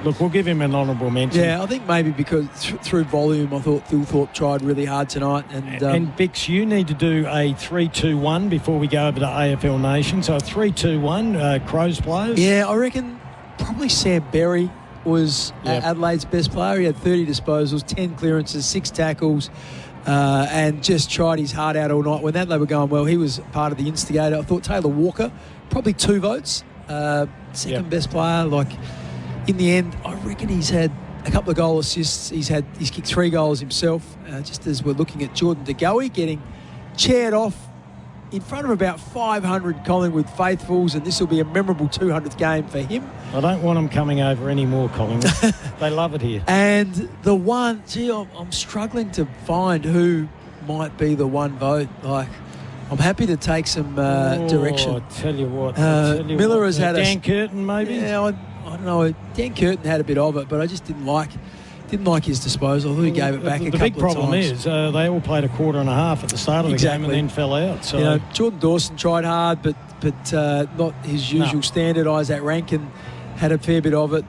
Look, we'll give him an honourable mention. Yeah, I think maybe because through volume, I thought Thilthorpe tried really hard tonight. And Bix, you need to do a 3-2-1 before we go over to AFL Nation. So a 3-2-1, Crows players. Yeah, I reckon probably Sam Berry was Adelaide's best player. He had 30 disposals, 10 clearances, 6 tackles, and just tried his heart out all night. When Adelaide were going well, he was part of the instigator. I thought Taylor Walker, probably 2 votes, second best player. Like, in the end, I reckon he's had a couple of goal assists. He's kicked 3 goals himself. Just as we're looking at Jordan De Goey getting chaired off in front of about 500 Collingwood faithfuls, and this will be a memorable 200th game for him. I don't want them coming over anymore, Collingwood. They love it here. And the one, I'm struggling to find who might be the one vote. Like, I'm happy to take some direction. I tell you what. Miller has had Dan Curtin, maybe? Yeah, I don't know. Dan Curtin had a bit of it, but I just didn't like his disposal. I thought he gave it back a couple of times. The big problem is they all played a quarter and a half at the start of the game and then fell out. So Jordan Dawson tried hard, but not his usual standard. Isaac Rankin had a fair bit of it.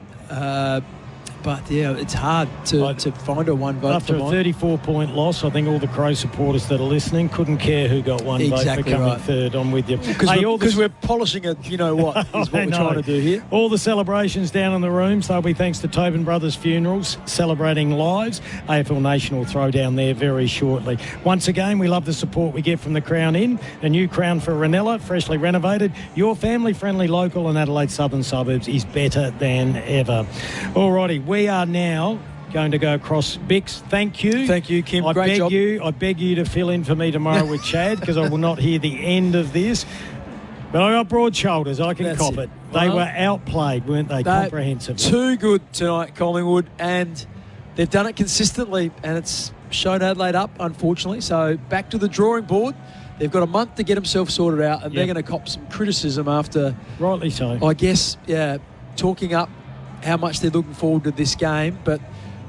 But, yeah, it's hard to find a one vote. After a 34-point loss, I think all the Crow supporters that are listening couldn't care who got one vote for coming third. I'm with you. Because we're polishing it, is what we're trying to do here. All the celebrations down in the rooms, they'll be thanks to Tobin Brothers Funerals, celebrating lives. AFL Nation will throw down there very shortly. Once again, we love the support we get from the Crown Inn. A new Crown for Ranella, freshly renovated. Your family-friendly local in Adelaide's southern suburbs is better than ever. All righty. We are now going to go across. Bix, thank you. Thank you, Kim. Great job. I beg you to fill in for me tomorrow with Chad, because I will not hear the end of this. But I got broad shoulders. I can cop it. They were outplayed, weren't they, comprehensively? Too good tonight, Collingwood, and they've done it consistently, and it's shown Adelaide up, unfortunately. So back to the drawing board. They've got a month to get themselves sorted out, and they're going to cop some criticism after... Rightly so. I guess, talking up how much they're looking forward to this game. But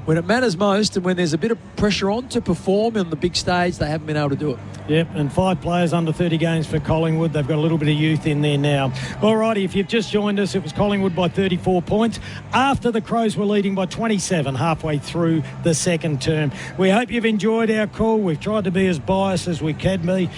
when it matters most and when there's a bit of pressure on to perform on the big stage, they haven't been able to do it. Yep, and 5 players under 30 games for Collingwood. They've got a little bit of youth in there now. All righty, if you've just joined us, it was Collingwood by 34 points after the Crows were leading by 27 halfway through the second term. We hope you've enjoyed our call. We've tried to be as biased as we can be.